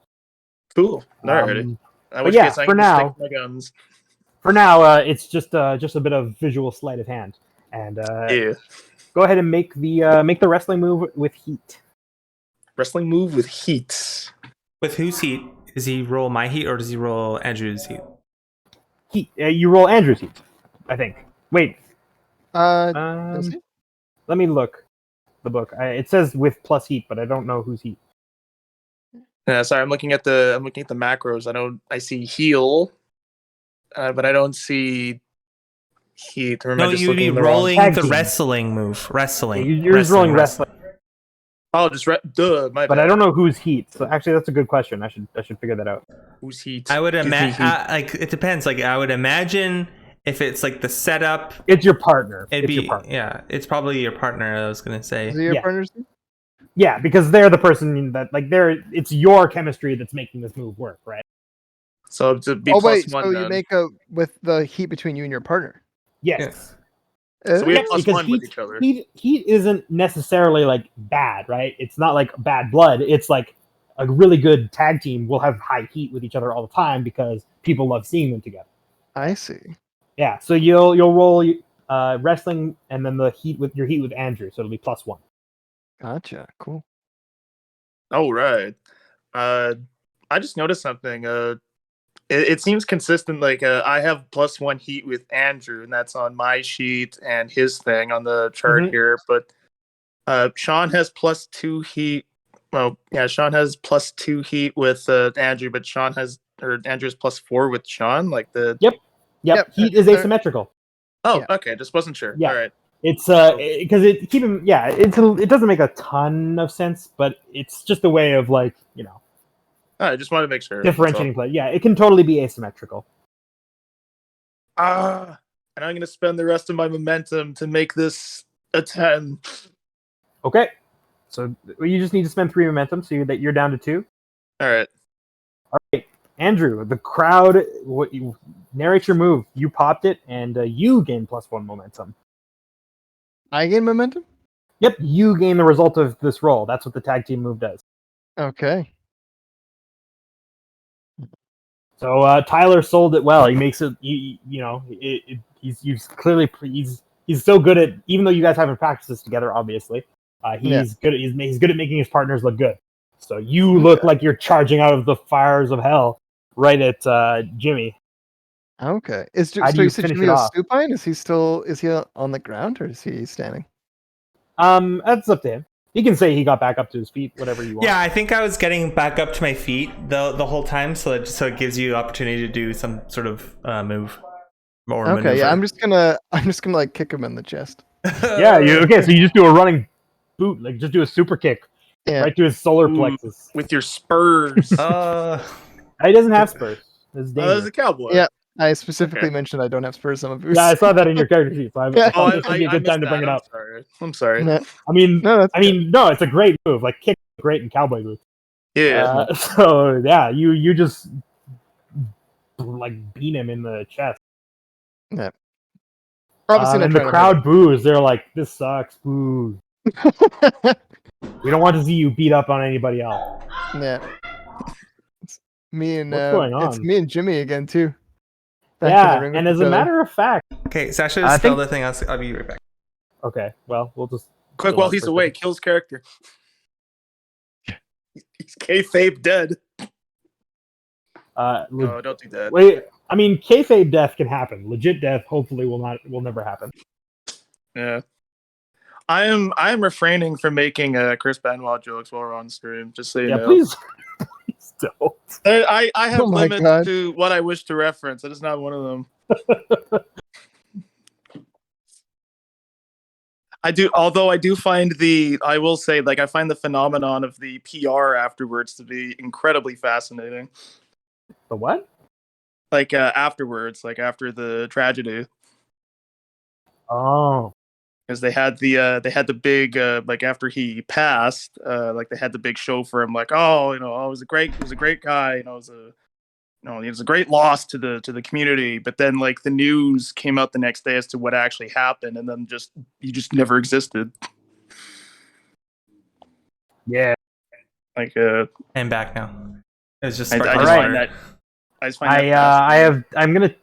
Cool. Alrighty. But yeah, for now, my guns. It's just a bit of visual sleight of hand, and go ahead and make the wrestling move with heat. Wrestling move with heat. With whose heat? Does he roll my heat or does he roll Andrew's heat? Heat. You roll Andrew's heat, I think. Wait. Does he? Let me look the book. It says with plus heat, but I don't know whose heat. Yeah, sorry. I'm looking at the macros. I see heal, but I don't see heat. Or am I just you'd be looking rolling the team. Wrestling move. Wrestling. You're just rolling wrestling. Oh, just my But bad. I don't know whose heat. So actually, that's a good question. I should figure that out. Whose heat? I would imagine. Like it depends. Like I would imagine if it's like the setup, it's your partner. Your partner. It's probably your partner. I was gonna say. Is it your partner's team? Yeah, because they're the person that it's your chemistry that's making this move work, right? So to be so you make with the heat between you and your partner. Yes. So we have +1 heat, with each other. Heat isn't necessarily like bad, right? It's not like bad blood. It's like a really good tag team will have high heat with each other all the time because people love seeing them together. I see. Yeah, so you'll roll wrestling and then the heat with Andrew, so it'll be +1. Gotcha. Cool. Oh right. I just noticed something. It seems consistent. Like I have +1 heat with Andrew, and that's on my sheet and his thing on the chart here. But Sean has +2 heat. Well, yeah, Sean has +2 heat with Andrew, but Andrew's +4 with Sean. Like the Yep. Heat is asymmetrical. Oh, okay. Just wasn't sure. Yeah. All right. It's because it doesn't make a ton of sense, but it's just a way of I just wanted to make sure. Differentiating play. Yeah, it can totally be asymmetrical. and I'm going to spend the rest of my momentum to make this a 10. Okay. So you just need to spend 3 momentum, so you're down to 2. All right. All right, Andrew. The crowd. Narrate your move. You popped it, and you gain +1 momentum. I gain momentum? Yep, you gain the result of this roll. That's what the tag team move does. Okay. So Tyler sold it well. He makes it. He's clearly he's so good at, even though you guys haven't practiced this together, obviously. He's good. He's good at making his partners look good. So you look like you're charging out of the fires of hell right at Jimmy. Okay. How do you you said finish Jimmy it was off? supine? Is he on the ground or is he standing? That's up to him. He can say he got back up to his feet, whatever you want. Yeah, I think I was getting back up to my feet the whole time, so it gives you opportunity to do some sort of move or Okay, maneuver. yeah, I'm just gonna like kick him in the chest. Yeah. Okay. So you just do a running boot, like just do a super kick Yeah. right to his solar Ooh. plexus. With your spurs. He doesn't have spurs. It's There's dangerous. a cowboy. Yeah. I specifically Okay. mentioned I don't have spurs on my boots. Yeah, I saw that in your character sheet. So I Yeah. thought this would be a good missed time to bring that. it up. I'm sorry. No, I mean, no, that's no, it's a great move. Like kick, is great in cowboy boots. Yeah. So yeah, you just like beat him in the chest. obviously not And the trying to crowd boos. They're like, "This sucks." Boo. hurt We don't want to see you beat up on anybody else. him. Yeah. It's me and What's going It's on? me and Jimmy again too. Back in the Yeah, ring and with as each a other. matter of fact, Okay, so I should I spell think- the thing. I'll be right back. okay, well, we'll just Quick, chill while out he's for a away, second. kills character. He's kayfabe dead. No, don't do that. Wait, I mean, kayfabe death can happen. Legit death, hopefully, will never happen. Yeah. I am refraining from making Chris Benoit jokes while we're on stream, just so you Yeah, know. please, please don't. I have Oh my limits God. to what I wish to reference. That is not one of them. Although I do find I will say, like, I find the phenomenon of the PR afterwards to be incredibly fascinating. The what? Like, afterwards, like after the tragedy. Oh, Because they had the big like after he passed, like they had the big show for him, like, oh, it was a great guy, it was a great loss to the community. But then like the news came out the next day as to what actually happened, and then he just never existed. yeah. Like I'm back now. It was just I sparkling just Alright. find water. that I just find that I'm gonna.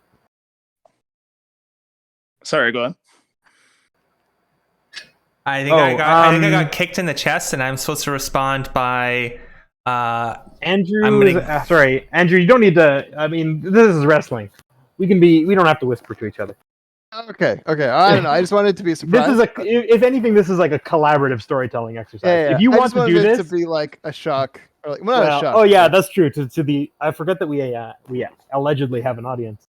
sorry, go on. I think I um, got kicked in the chest, and I'm supposed to respond by. Andrew, I'm gonna- sorry, Andrew. You don't need to. I mean, this is wrestling. We don't have to whisper to each other. Okay. I don't know. I just wanted it to be a surprise. This is if anything, this is like a collaborative storytelling exercise. Yeah. If you I want just to wanted do it this, to be like a shock. Or like, well, not a shock. oh yeah, but- that's true. To the, I forget that we allegedly have an audience.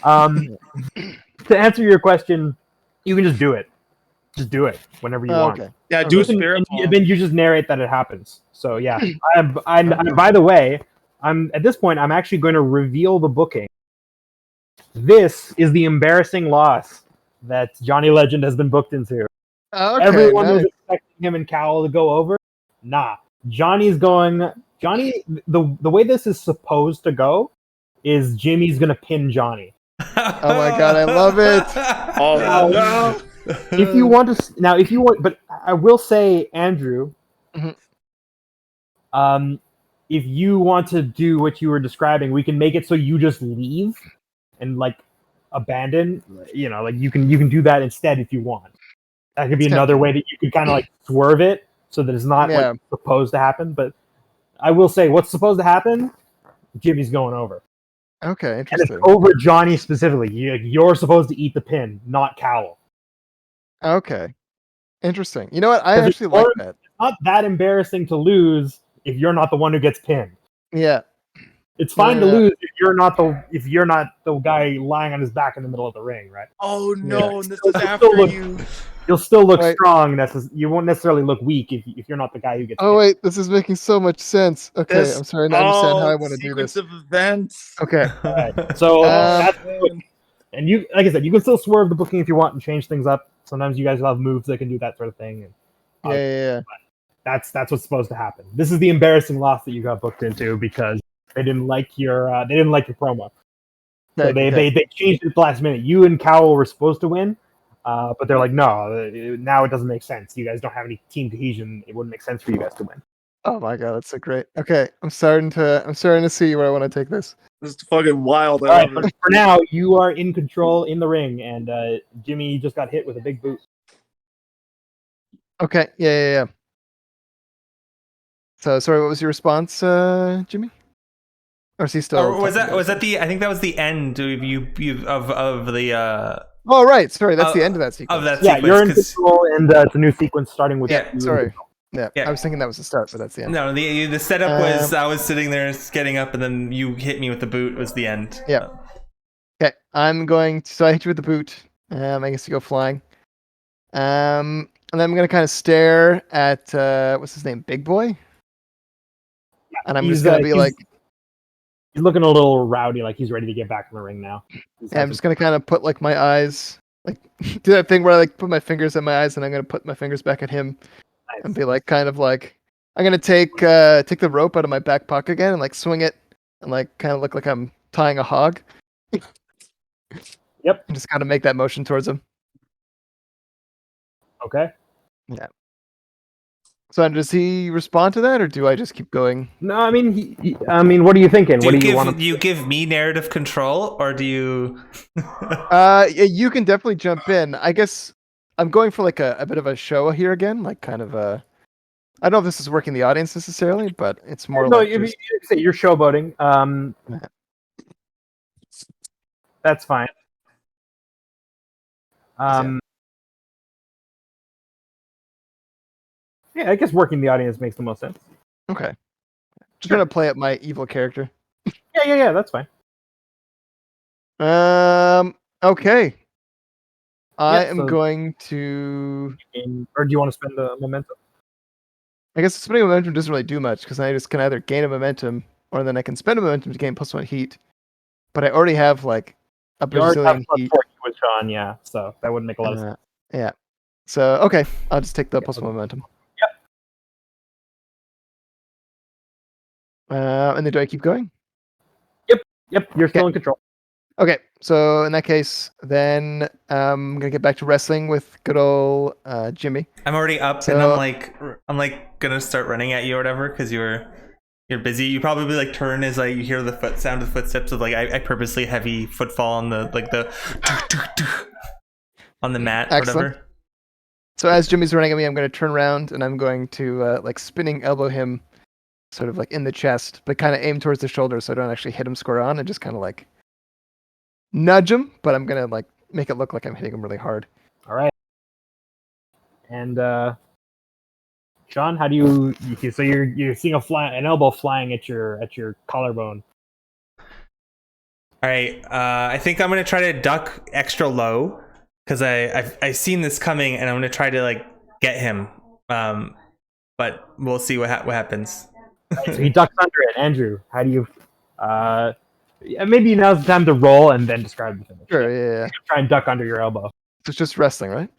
To answer your question, you can just do it. Just do it whenever you want. Okay. Yeah, do a You can- spirit and bomb. then you just narrate that it happens. So yeah, by the way, at this point, I'm actually going to reveal the booking. This is the embarrassing loss that Johnny Legend has been booked into. Okay. Everyone nice. was expecting him and Cowell to go over. Nah, Johnny, the way this is supposed to go is Jimmy's gonna pin Johnny. Oh my God, I love it. Oh no. If you want to but I will say, Andrew, Mhm. if you want to do what you were describing, we can make it so you just leave and like abandon. Like you can do that instead if you want. That could be It's another tempting. way that you could kind of like swerve it so that it's not Yeah. like supposed to happen. But I will say, what's supposed to happen? Jimmy's going over, Okay, and it's interesting. over Johnny specifically. You're supposed to eat the pin, not Cowell. Okay. Interesting. You know what? I 'Cause actually it's like more- that. Not that embarrassing to lose if you're not the one who gets pinned. Yeah. It's fine to Yeah. lose if you're not the guy lying on his back in the middle of the ring, right? Oh no, and this Still- is still after look- you. You'll still look Right. strong. You won't necessarily look weak if you're not the guy who gets. Oh wait, this is making so much sense. Okay, This- I'm starting to understand how I the want to do sequence this. of events. Okay. pinned. So Um, that's And you, like I said, you can still swerve the booking if you want and change things up. Sometimes you guys will have moves that can do that sort of thing. And Yeah. that's what's supposed to happen. This is the embarrassing loss that you got booked into because they didn't like your promo. So they changed it at the last minute. You and Cowell were supposed to win, but they're like, no, now it doesn't make sense. You guys don't have any team cohesion. It wouldn't make sense for you guys to win. Oh my god, that's so great. Okay, I'm starting to see where I want to take this. This is fucking wild. All right, but for now, you are in control in the ring, and Jimmy just got hit with a big boot. Okay, yeah. So, sorry, what was your response, Jimmy? Or is he still? Or was that the? I think that was the end of of the. Oh right, sorry, that's the end of that sequence. Of that Yeah, sequence, you're in control, and it's a new sequence starting with. Yeah, you. sorry. Yeah, Yeah. I was thinking that was the start, but that's the end. No, the setup was I was sitting there getting up, and then you hit me with the boot. Was the end. Yeah. Okay, I'm going to. So I hit you with the boot. I guess you go flying. And then I'm gonna kind of stare at what's his name, Big Boy. And I'm just gonna be like, he's looking a little rowdy, like he's ready to get back in the ring now. I'm just gonna kind of put like my eyes, like do that thing where I like put my fingers in my eyes, and I'm gonna put my fingers back at him, and be like, kind of like, I'm gonna take the rope out of my back pocket again and like swing it, and like kind of look like I'm tying a hog. Yep. And just kind of make that motion towards him. Okay. Yeah. So does he respond to that, or do I just keep going? No, I mean, what are you thinking? What do you want? Do you give me narrative control, or do you? Yeah, you can definitely jump in. I guess I'm going for like a bit of a show here again, like kind of a. I don't know if this is working the audience necessarily, but it's more No, like you just... say you're showboating. That's fine. Yeah, I guess working the audience makes the most sense. Okay. Just gonna play up my evil character. Yeah, that's fine. Okay. I Yeah, am so- going to. Or do you want to spend the momentum? I guess spending momentum doesn't really do much because I just can either gain a momentum or then I can spend a momentum to gain +1 heat. But I already have like a You already have bazillion +4 heat. with Sean, yeah, so that wouldn't make a lot of sense. Yeah. So okay, I'll just take the +1 momentum. And then do I keep going? Yep, you're still in control. Okay, so in that case, then I'm gonna get back to wrestling with good old Jimmy. I'm already up, and I'm like gonna start running at you or whatever because you're busy. You probably like turn as like you hear the sound of footsteps of like I purposely heavy footfall on the on the mat or Excellent. whatever. So as Jimmy's running at me, I'm going to turn around and I'm going to like spinning elbow him, sort of like in the chest, but kind of aim towards the shoulder so I don't actually hit him square on and just kind of like nudge him. But I'm going to like make it look like I'm hitting him really hard. All right. And Sean, how do you? So you're seeing an elbow flying at your collarbone. All right, I think I'm gonna try to duck extra low because I've seen this coming, and I'm gonna try to like get him. But we'll see what happens. Right, so he ducks under it. Andrew, how do you? Maybe now's the time to roll and then describe the finish. Sure, yeah. Try and duck under your elbow. So it's just wrestling, right?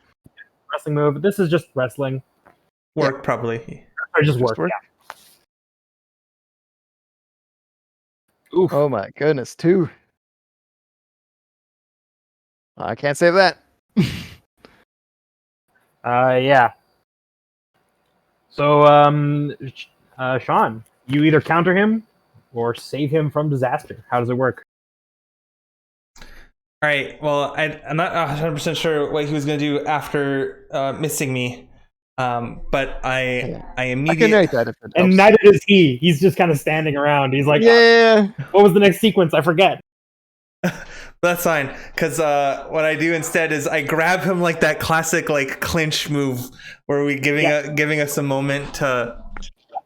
Wrestling move. This is just wrestling. Work probably. Or just work. work? Yeah. Oof. Oh my goodness, 2. I can't save that. Yeah. So, Sean, you either counter him or save him from disaster. How does it work? All right. Well, I'm not 100% sure what he was gonna do after missing me. But I I can immediately. narrate that if it And helps. neither does he. He's just kind of standing around. He's like, Yeah. what was the next sequence? I forget. That's fine, because what I do instead is I grab him like that classic like clinch move where we giving us a moment to.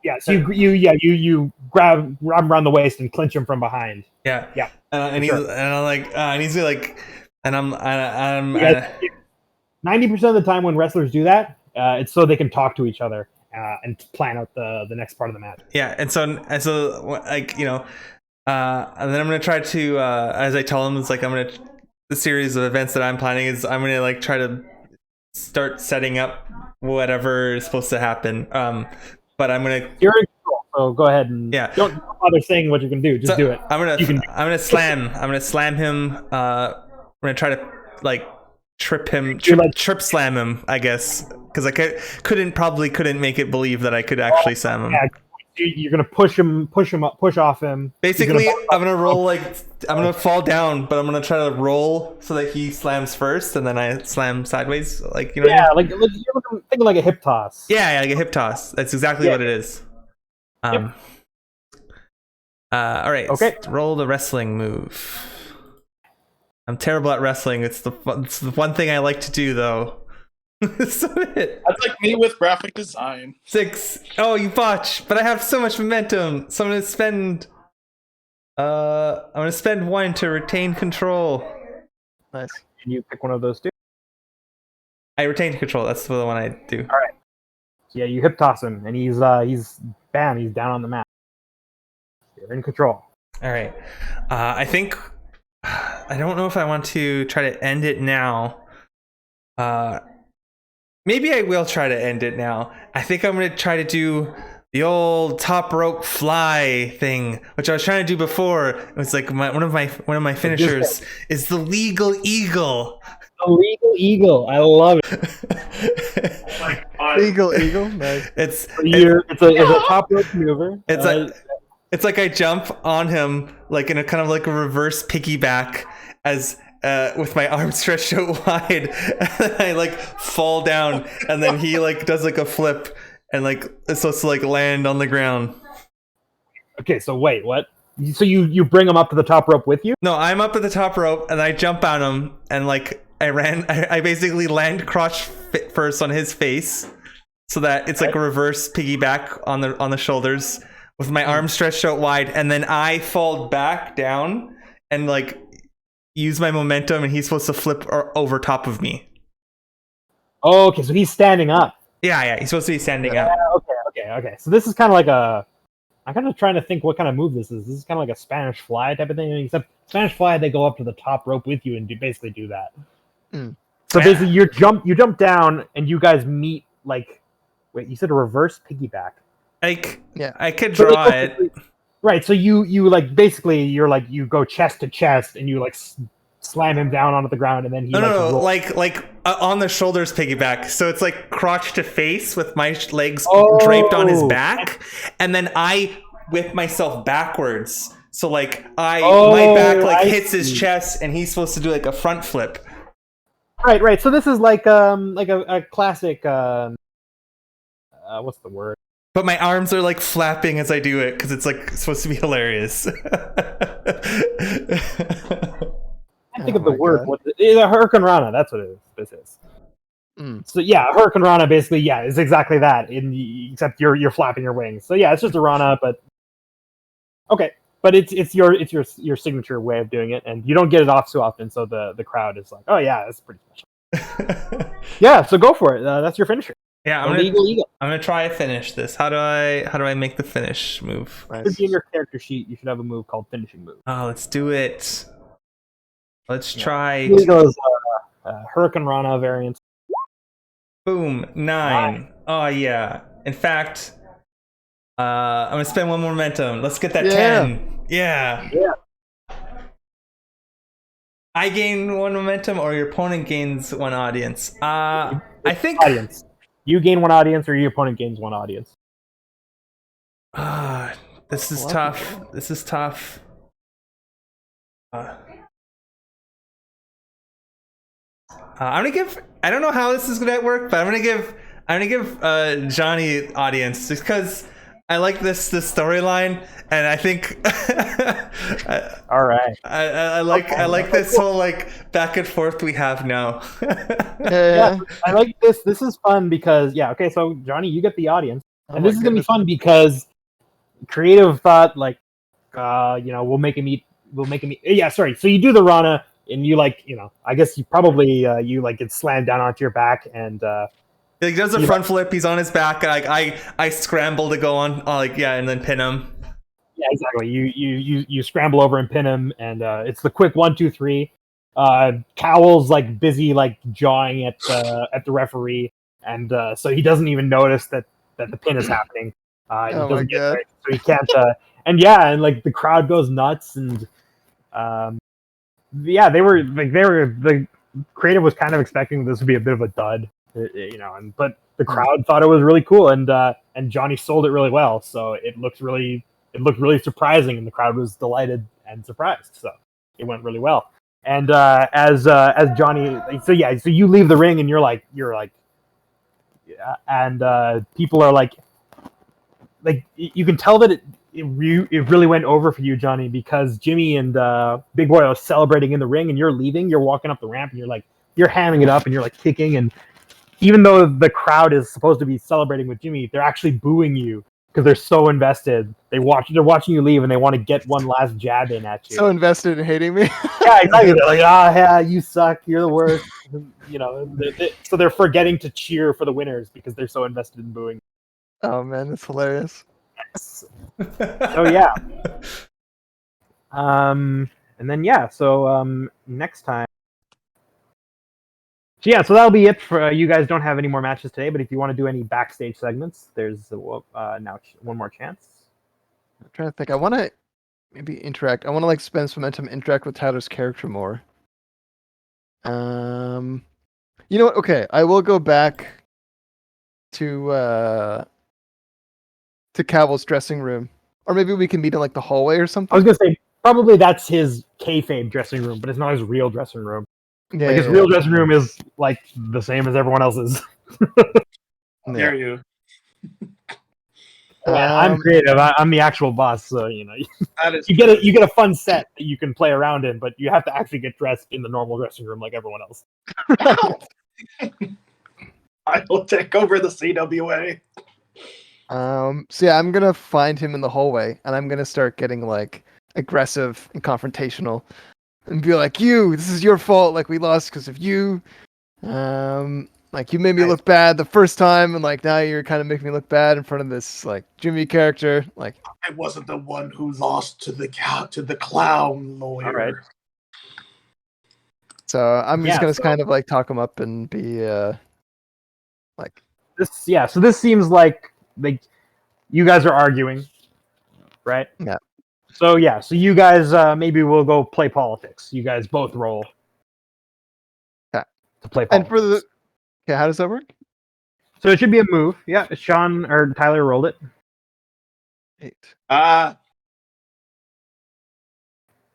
Yeah. So you grab him around the waist and clinch him from behind. Yeah. Yeah. And he's Sure. and I'm like and he's like and I'm 90% of the time when wrestlers do that, it's so they can talk to each other and plan out the next part of the match. yeah, and so like and then I'm gonna try to as I tell him, it's like I'm gonna the series of events that I'm planning is I'm gonna like try to start setting up whatever is supposed to happen. But I'm gonna. You're in control, so go ahead and Yeah. don't bother saying what you can do. Just do it. I'm You can- gonna slam him. I'm gonna try to like trip slam him, I guess, because I couldn't make it believe that I could actually slam him. Yeah, you're gonna push off him. Basically, I'm gonna fall down, but I'm gonna try to roll so that he slams first, and then I slam sideways. Like, you know. Yeah, what I mean? like you're thinking like a hip toss. Yeah, like a hip toss. That's exactly what it is. All right. Okay. Let's roll the wrestling move. I'm terrible at wrestling. It's the one thing I like to do, though. So it. That's like me with graphic design. 6. Oh, you botch! But I have so much momentum, so I'm gonna spend. I'm gonna spend 1 to retain control. Nice. Can you pick one of those two? I retain control. That's the one I do. All right. Yeah, you hip toss him, and he's down on the mat. You're in control. All right. I think I don't know if I want to try to end it now. Maybe I will try to end it now. I think I'm going to try to do the old top rope fly thing, which I was trying to do before. It was like one of my finishers is the legal eagle. A legal eagle. I love it. Eagle. Nice. It's a top rope maneuver. It's like I jump on him like in a kind of like a reverse piggyback as with my arms stretched out wide, and I like fall down, and then he like does like a flip and like is supposed to like land on the ground. Okay, so wait, what? So you bring him up to the top rope with you? No, I'm up at the top rope and I jump on him and like I basically land crotch first on his face, so that it's like a reverse piggyback on the shoulders with my arms stretched out wide, and then I fall back down and like use my momentum, and he's supposed to flip over top of me. Oh, okay, so he's standing up. Yeah, he's supposed to be standing up. Okay. So this is kind of like I'm kind of trying to think what kind of move this is. This is kind of like a Spanish fly type of thing, except Spanish fly, they go up to the top rope with you and basically do that. So basically, you jump down, and you guys meet like, wait, you said a reverse piggyback. I could draw it. Right, so you like basically you're like you go chest to chest, and you like slam him down onto the ground, and then he like on the shoulders piggyback. So it's like crotch to face with my legs draped on his back, and then I whip myself backwards. So like my back like hits his chest, and he's supposed to do like a front flip. Right. So this is like a classic. What's the word? But my arms are like flapping as I do it because it's like supposed to be hilarious. I think of the word. It's a Hurricane Rana. That's what this is. So yeah, Hurricane Rana basically is exactly that. Except you're flapping your wings. So yeah, it's just a Rana, but okay. But it's your signature way of doing it, and you don't get it off so often. So the crowd is like, oh yeah, that's pretty special. Yeah, so go for it. That's your finisher. Yeah, I'm gonna try to finish this. How do I make the finish move? It should be in your character sheet. You should have a move called finishing move. Oh, let's do it. Let's try. Eagle is Hurricane Rana variant. Boom, 9. Oh yeah. In fact, I'm gonna spend 1 more momentum. Let's get that 10. Yeah. I gain 1 momentum, or your opponent gains 1 audience. I think audience. You gain 1 audience, or your opponent gains 1 audience. This is tough. This is tough. I'm gonna give. I don't know how this is gonna work, but I'm gonna give Johnny audience just because I like this storyline, and I think. All right. I like this whole like back and forth we have now. Yeah, I like this. This is fun because okay. So Johnny, you get the audience, and this is gonna be fun because creative thought like, we'll make him eat. Yeah, sorry. So you do the Rana, and you I guess you probably you like get slammed down onto your back, and he does a front flip. He's on his back. I scramble to go on and then pin him. Yeah, exactly. You scramble over and pin him, and it's the quick 1, 2, 3. Cowell's like busy like jawing at the referee, and so he doesn't even notice that the pin is happening. He Oh my doesn't get God. there, so he can't. And like the crowd goes nuts, and the creative was kind of expecting this would be a bit of a dud, but the crowd thought it was really cool, and Johnny sold it really well, so it looked really surprising, and the crowd was delighted and surprised, so it went really well. And as Johnny, so you leave the ring, and you're like, and people are like you can tell that it really went over for you, Johnny, because Jimmy and Big Boy are celebrating in the ring, and you're leaving, you're walking up the ramp, and you're hamming it up, and you're like kicking, and even though the crowd is supposed to be celebrating with Jimmy, they're actually booing you because they're so invested. They're watching you leave, and they want to get one last jab in at you. So invested in hating me. Yeah, exactly. They're like, yeah, you suck. You're the worst. So they're forgetting to cheer for the winners because they're so invested in booing. Oh man, that's hilarious. So yeah. And then next time. So yeah, so that'll be it for you guys. Don't have any more matches today, but if you want to do any backstage segments, there's now one more chance. I'm trying to think. I want to maybe interact. I want to like spend some momentum, interact with Tyler's character more. You know what? Okay, I will go back to Cowell's dressing room, or maybe we can meet in like the hallway or something. I was gonna say probably that's his kayfabe dressing room, but it's not his real dressing room. Yeah, his real dressing room is like the same as everyone else's. Dare you? I'm creative. I'm the actual boss, so That is you get a fun set that you can play around in, but you have to actually get dressed in the normal dressing room like everyone else. I will take over the CWA. So yeah, I'm gonna find him in the hallway, and I'm gonna start getting like aggressive and confrontational, and be like, this is your fault. Like we lost because of you. Like you made me look bad the first time, and like now you're kind of making me look bad in front of this like Jimmy character. Like I wasn't the one who lost to the clown lawyer. All right. So I'm just gonna kind of like talk him up and be like this. Yeah. So this seems like you guys are arguing, right? Yeah. So you guys maybe we'll go play politics. You guys both roll. Yeah. To play politics. And for the how does that work? So it should be a move. Yeah, Sean or Tyler rolled it. 8.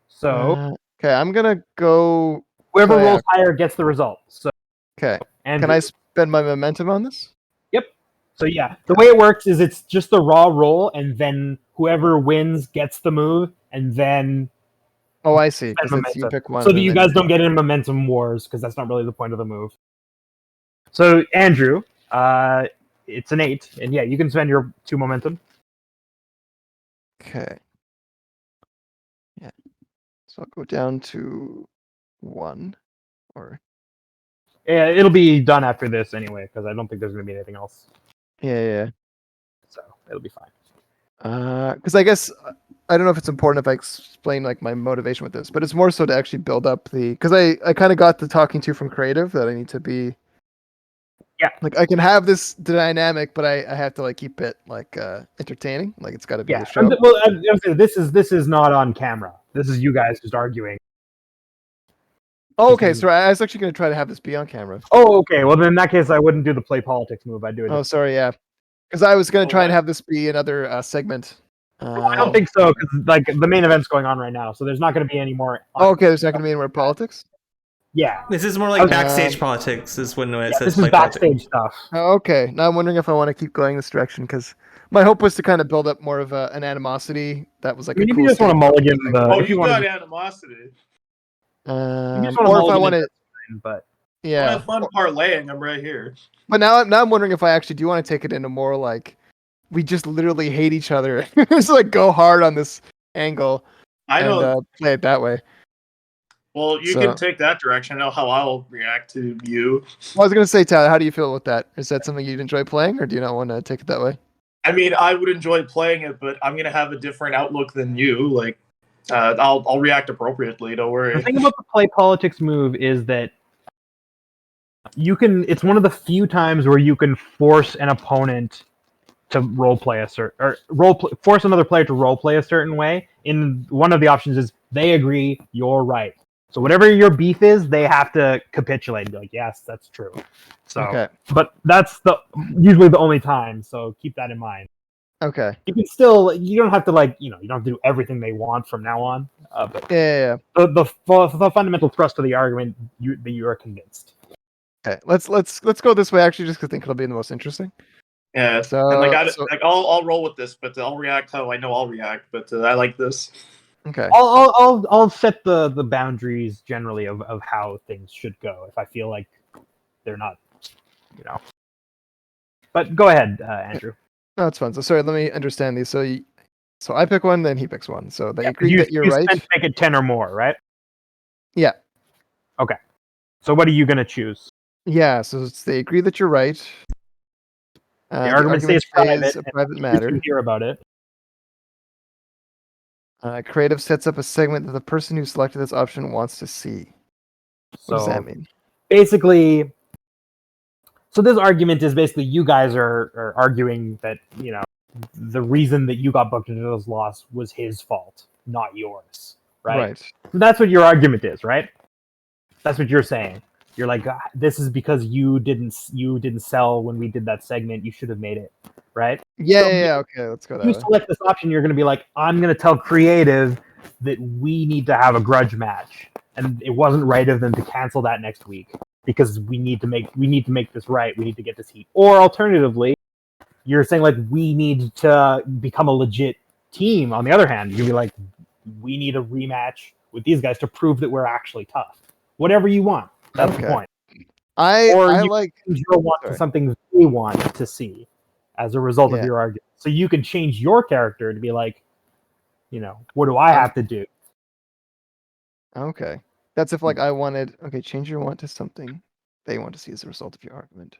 So okay, I'm gonna go. Whoever rolls higher gets the result. So okay, and can I spend my momentum on this? Yep. So the way it works is it's just the raw roll, and then whoever wins gets the move, and then. Oh, I see. You pick one. So that you guys don't get in momentum wars, because that's not really the point of the move. So Andrew, it's an 8, and you can spend your 2 momentum. Okay. Yeah. So I'll go down to 1, or. Yeah, it'll be done after this anyway, because I don't think there's going to be anything else. Yeah. So it'll be fine. Because I guess I don't know if it's important if I explain like my motivation with this, but it's more so to actually build up because I kind of got the talking to from creative that I need to be. Yeah. Like I can have this dynamic, but I have to like keep it like entertaining. Like it's got to be a show. Well, this is not on camera. This is you guys just arguing. Oh, okay. So I was actually going to try to have this be on camera. Oh, okay. Well, then in that case, I wouldn't do the play politics move. I'd do it. Oh, sorry. Yeah. Because I was going to try and have this be another segment. I don't think so, because like the main event's going on right now, so there's not going to be any more. Okay, there's not going to be any more politics. Yeah, this is more like backstage politics. Is when it says this is backstage stuff. Oh, okay, now I'm wondering if I want to keep going this direction because my hope was to kind of build up more of an animosity that was like. If you just want to mulligan the, you got animosity. Or if I want to, but yeah, fun parlaying. I'm right here. But now I'm wondering if I actually do want to take it into more like we just literally hate each other. Just like go hard on this angle. I know. Play it that way. Well, you can take that direction. I know how I'll react to you. Well, I was going to say, Tyler, how do you feel with that? Is that something you'd enjoy playing, or do you not want to take it that way? I mean, I would enjoy playing it, but I'm going to have a different outlook than you. Like, I'll react appropriately. Don't The worry. thing about the play politics move is that it's one of the few times where you can force an opponent to roleplay force another player to roleplay a certain way. In one of the options is they agree, you're right. So whatever your beef is, they have to capitulate and be like, yes, that's true. So, Okay. but that's usually the only time. So keep that in mind. Okay. You can you don't have to you don't have to do everything they want from now on. But Yeah. the fundamental thrust of the argument, that you are convinced. Okay. Let's go this way actually, just because I think it'll be the most interesting. Yeah. So, and I'll roll with this, but I'll react how I know I'll react. But I like this. okay. I'll set the boundaries generally of how things should go if I feel like they're not, But go ahead, Andrew. No, it's fun. So sorry, let me understand these. So I pick one, then he picks one. So they agree that you're right. You make it 10 or more, right? Yeah. Okay. So what are you gonna choose? Yeah. So they agree that you're right. The argument stays private. A private You matter. can hear about it. Creative sets up a segment that the person who selected this option wants to see. What does that mean? Basically, so this argument is basically you guys are arguing that the reason that you got booked into this loss was his fault, not yours, right? So that's what your argument is, right? That's what you're saying. You're like, this is because you didn't sell when we did that segment. You should have made it, right? Yeah. Okay, let's go that way. You select this option, you're going to be like, I'm going to tell creative that we need to have a grudge match, and it wasn't right of them to cancel that next week because we need to make this right. We need to get this heat. Or alternatively, you're saying like we need to become a legit team. On the other hand, you'd be like, we need a rematch with these guys to prove that we're actually tough. Whatever you want. That's the point. I like your want to something they want to see as a result of your argument. So you can change your character to be like, what do I have to do? Okay. That's if I wanted change your want to something they want to see as a result of your argument.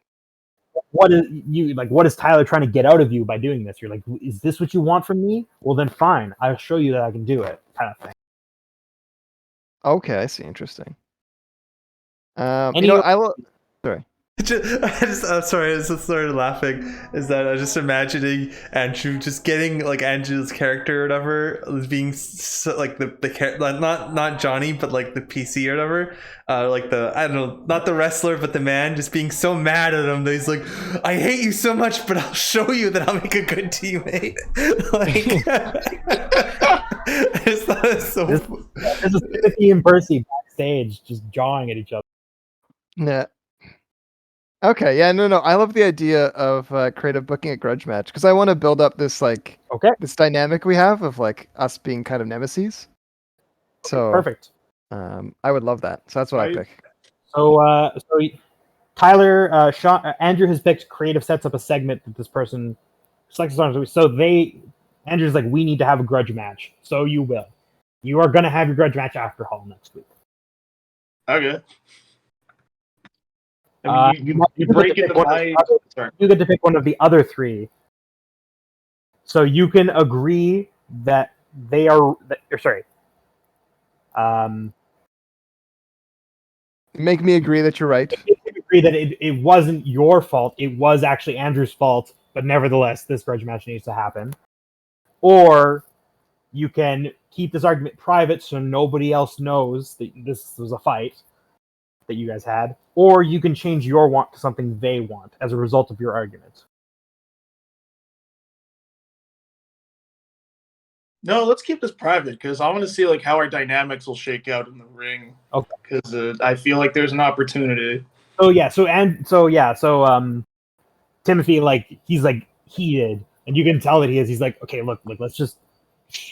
What is Tyler trying to get out of you by doing this? You're like, is this what you want from me? Well then fine. I'll show you that I can do it, kind of thing. Okay, I see. Interesting. Sorry. I'm sorry, I just started laughing. Is that I was just imagining Andrew just getting Andrew's character or whatever being the character, not Johnny, but the PC or whatever, I don't know, not the wrestler, but the man, just being so mad at him that he's like, I hate you so much, but I'll show you that I'll make a good teammate. I just thought it was so. This is Timothy and Percy backstage, just jawing at each other. Yeah. Okay, yeah, no, I love the idea of creative booking a grudge match because I want to build up this this dynamic we have of us being kind of nemesis. So perfect. I would love that. So that's what I pick. So Tyler, Andrew has picked creative sets up a segment that this person selects. So Andrew's like, we need to have a grudge match. So you will. You are going to have your grudge match after Hall next week. Okay. You get to pick one of the other three. So you can agree that they are. Make me agree that you're right. You can agree that it wasn't your fault. It was actually Andrew's fault, but nevertheless, this grudge match needs to happen. Or you can keep this argument private so nobody else knows that this was a fight that you guys had, or you can change your want to something they want as a result of your argument. No, let's keep this private because I want to see how our dynamics will shake out in the ring. Okay. Because I feel like there's an opportunity. Timothy, he's heated, and you can tell that he is. He's like, okay, look, let's just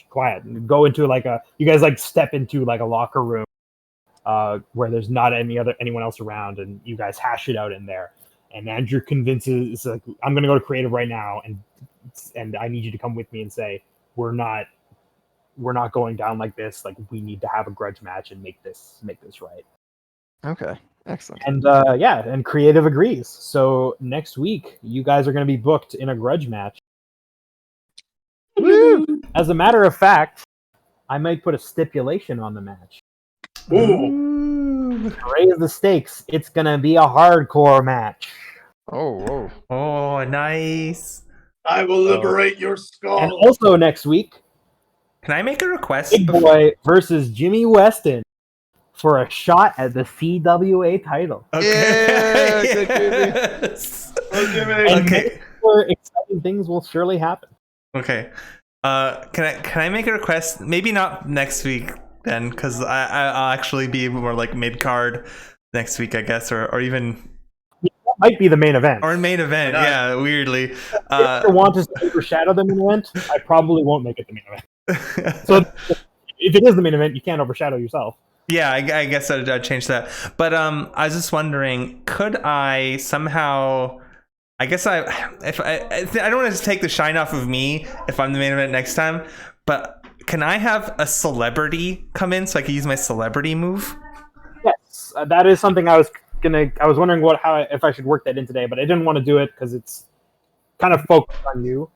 quiet and go into you guys step into a locker room. Where there's not anyone else around, and you guys hash it out in there. And Andrew convinces, I'm going to go to creative right now, and I need you to come with me and say we're not going down like this. We need to have a grudge match and make this right. Okay, excellent. And and creative agrees. So next week you guys are going to be booked in a grudge match. Woo! As a matter of fact, I might put a stipulation on the match. Ooh. Raise the stakes. It's gonna be a hardcore match. Oh, Oh, nice. I will liberate your skull. And also next week, Can I make a request? Big Boy versus Jimmy Weston for a shot at the CWA title. Yeah, good, Jimmy. Yes. Oh, Jimmy. And Okay. more exciting things will surely happen. Okay. Can I make a request? Maybe not next week then, because I'll actually be more like mid card next week, I guess, or even That might be the main event. or main event. Why not? Yeah, weirdly. If I want to overshadow the main event, I probably won't make it the main event. So if it is the main event, you can't overshadow yourself. Yeah, I guess I'd change that. But I was just wondering, could I somehow? I guess I don't want to take the shine off of me if I'm the main event next time. But can I have a celebrity come in so I can use my celebrity move? Yes, that is something I was wondering if I should work that in today, but I didn't want to do it because it's kind of focused on you.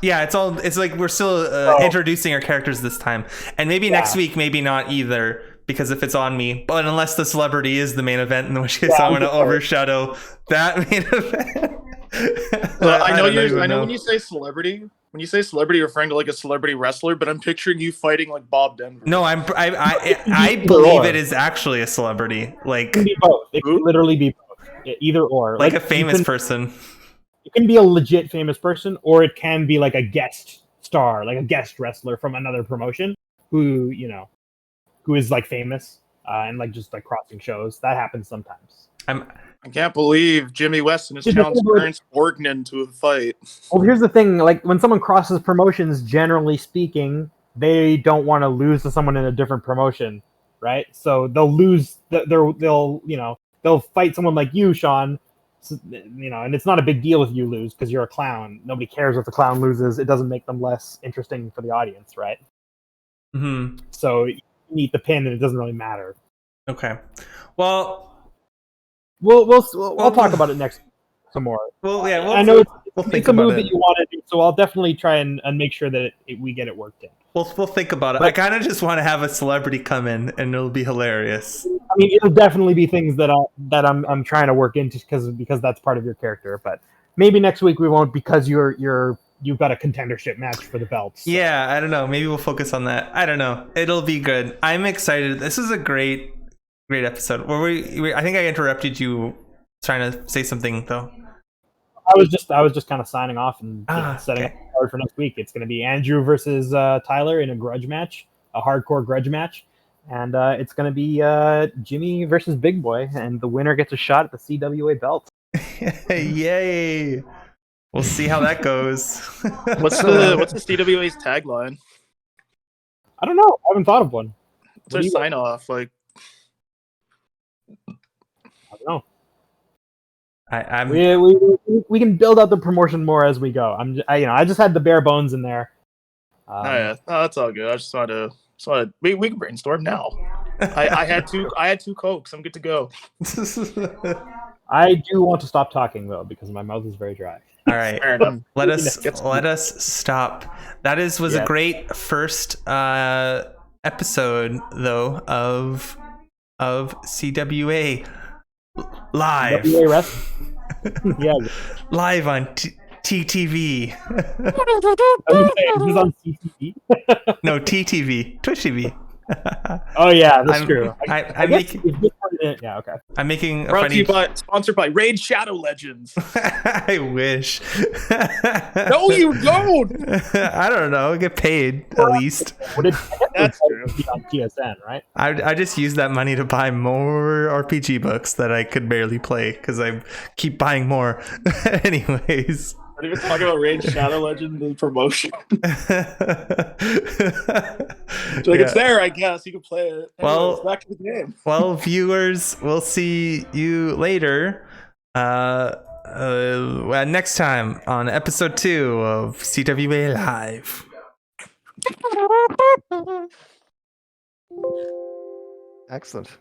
Yeah, it's like we're still introducing our characters this time, and maybe next week, maybe not either. Because if it's on me, but unless the celebrity is the main event, in which case I want to overshadow that main event. I know when you say celebrity, you're referring to like a celebrity wrestler, but I'm picturing you fighting like Bob Denver. No, I believe it is actually a celebrity, like It can be both. It can literally be both. Either or. like a famous person. It can be a legit famous person, or it can be like a guest star, like a guest wrestler from another promotion who is like famous and like just like crossing shows. That happens sometimes. I can't believe Jimmy Weston has challenged Ernst Borgnine to a fight. Well, here's the thing: like when someone crosses promotions, generally speaking, they don't want to lose to someone in a different promotion, right? So they'll lose. They'll fight someone like you, Sean. And it's not a big deal if you lose because you're a clown. Nobody cares if the clown loses. It doesn't make them less interesting for the audience, right? Mm-hmm. So you eat the pin, and it doesn't really matter. Okay. Well, We'll talk about it next some more. well, yeah. I know we'll it's think a about move it. that you want to do, so I'll definitely try and make sure that we get it worked in. We'll think about it. I kind of just want to have a celebrity come in, and it'll be hilarious. I mean, it'll definitely be things that I'm trying to work into because that's part of your character. But maybe next week we won't because you've got a contendership match for the belts. So. Yeah, I don't know. Maybe we'll focus on that. I don't know. It'll be good. I'm excited. This is a great episode. I think I interrupted you trying to say something though. I was just kind of signing off and setting up the card for next week. It's going to be Andrew versus Tyler in a grudge match, a hardcore grudge match, and it's going to be Jimmy versus Big Boy, and the winner gets a shot at the CWA belt. Yay! We'll see how that goes. What's the CWA's tagline? I don't know. I haven't thought of one. What's their sign off? Like, I don't know. I'm We can build out the promotion more as we go. I just had the bare bones in there. that's all good. I just wanted to. We can brainstorm now. I had two Cokes. I'm good to go. I do want to stop talking though because my mouth is very dry. all right. Fair enough. Let us stop. That was a great first episode though of CWA live. CWA Wrestling. Yeah. Live on TTV. Is this on CTV? No, TTV. Twitch TV. Oh yeah, that's true. I'm making. Yeah, okay. I'm making a Brought to funny. you sponsored by Raid Shadow Legends. I wish. No, you don't. I don't know. Get paid at least. That's true. Be on TSN, right? I just use that money to buy more RPG books that I could barely play because I keep buying more. Anyways. Not even talking about Raid Shadow Legends and promotion. It's there, I guess. You can play it. Anyways, back to the game. Well, viewers, we'll see you later. Next time on episode 2 of CWA Live. excellent.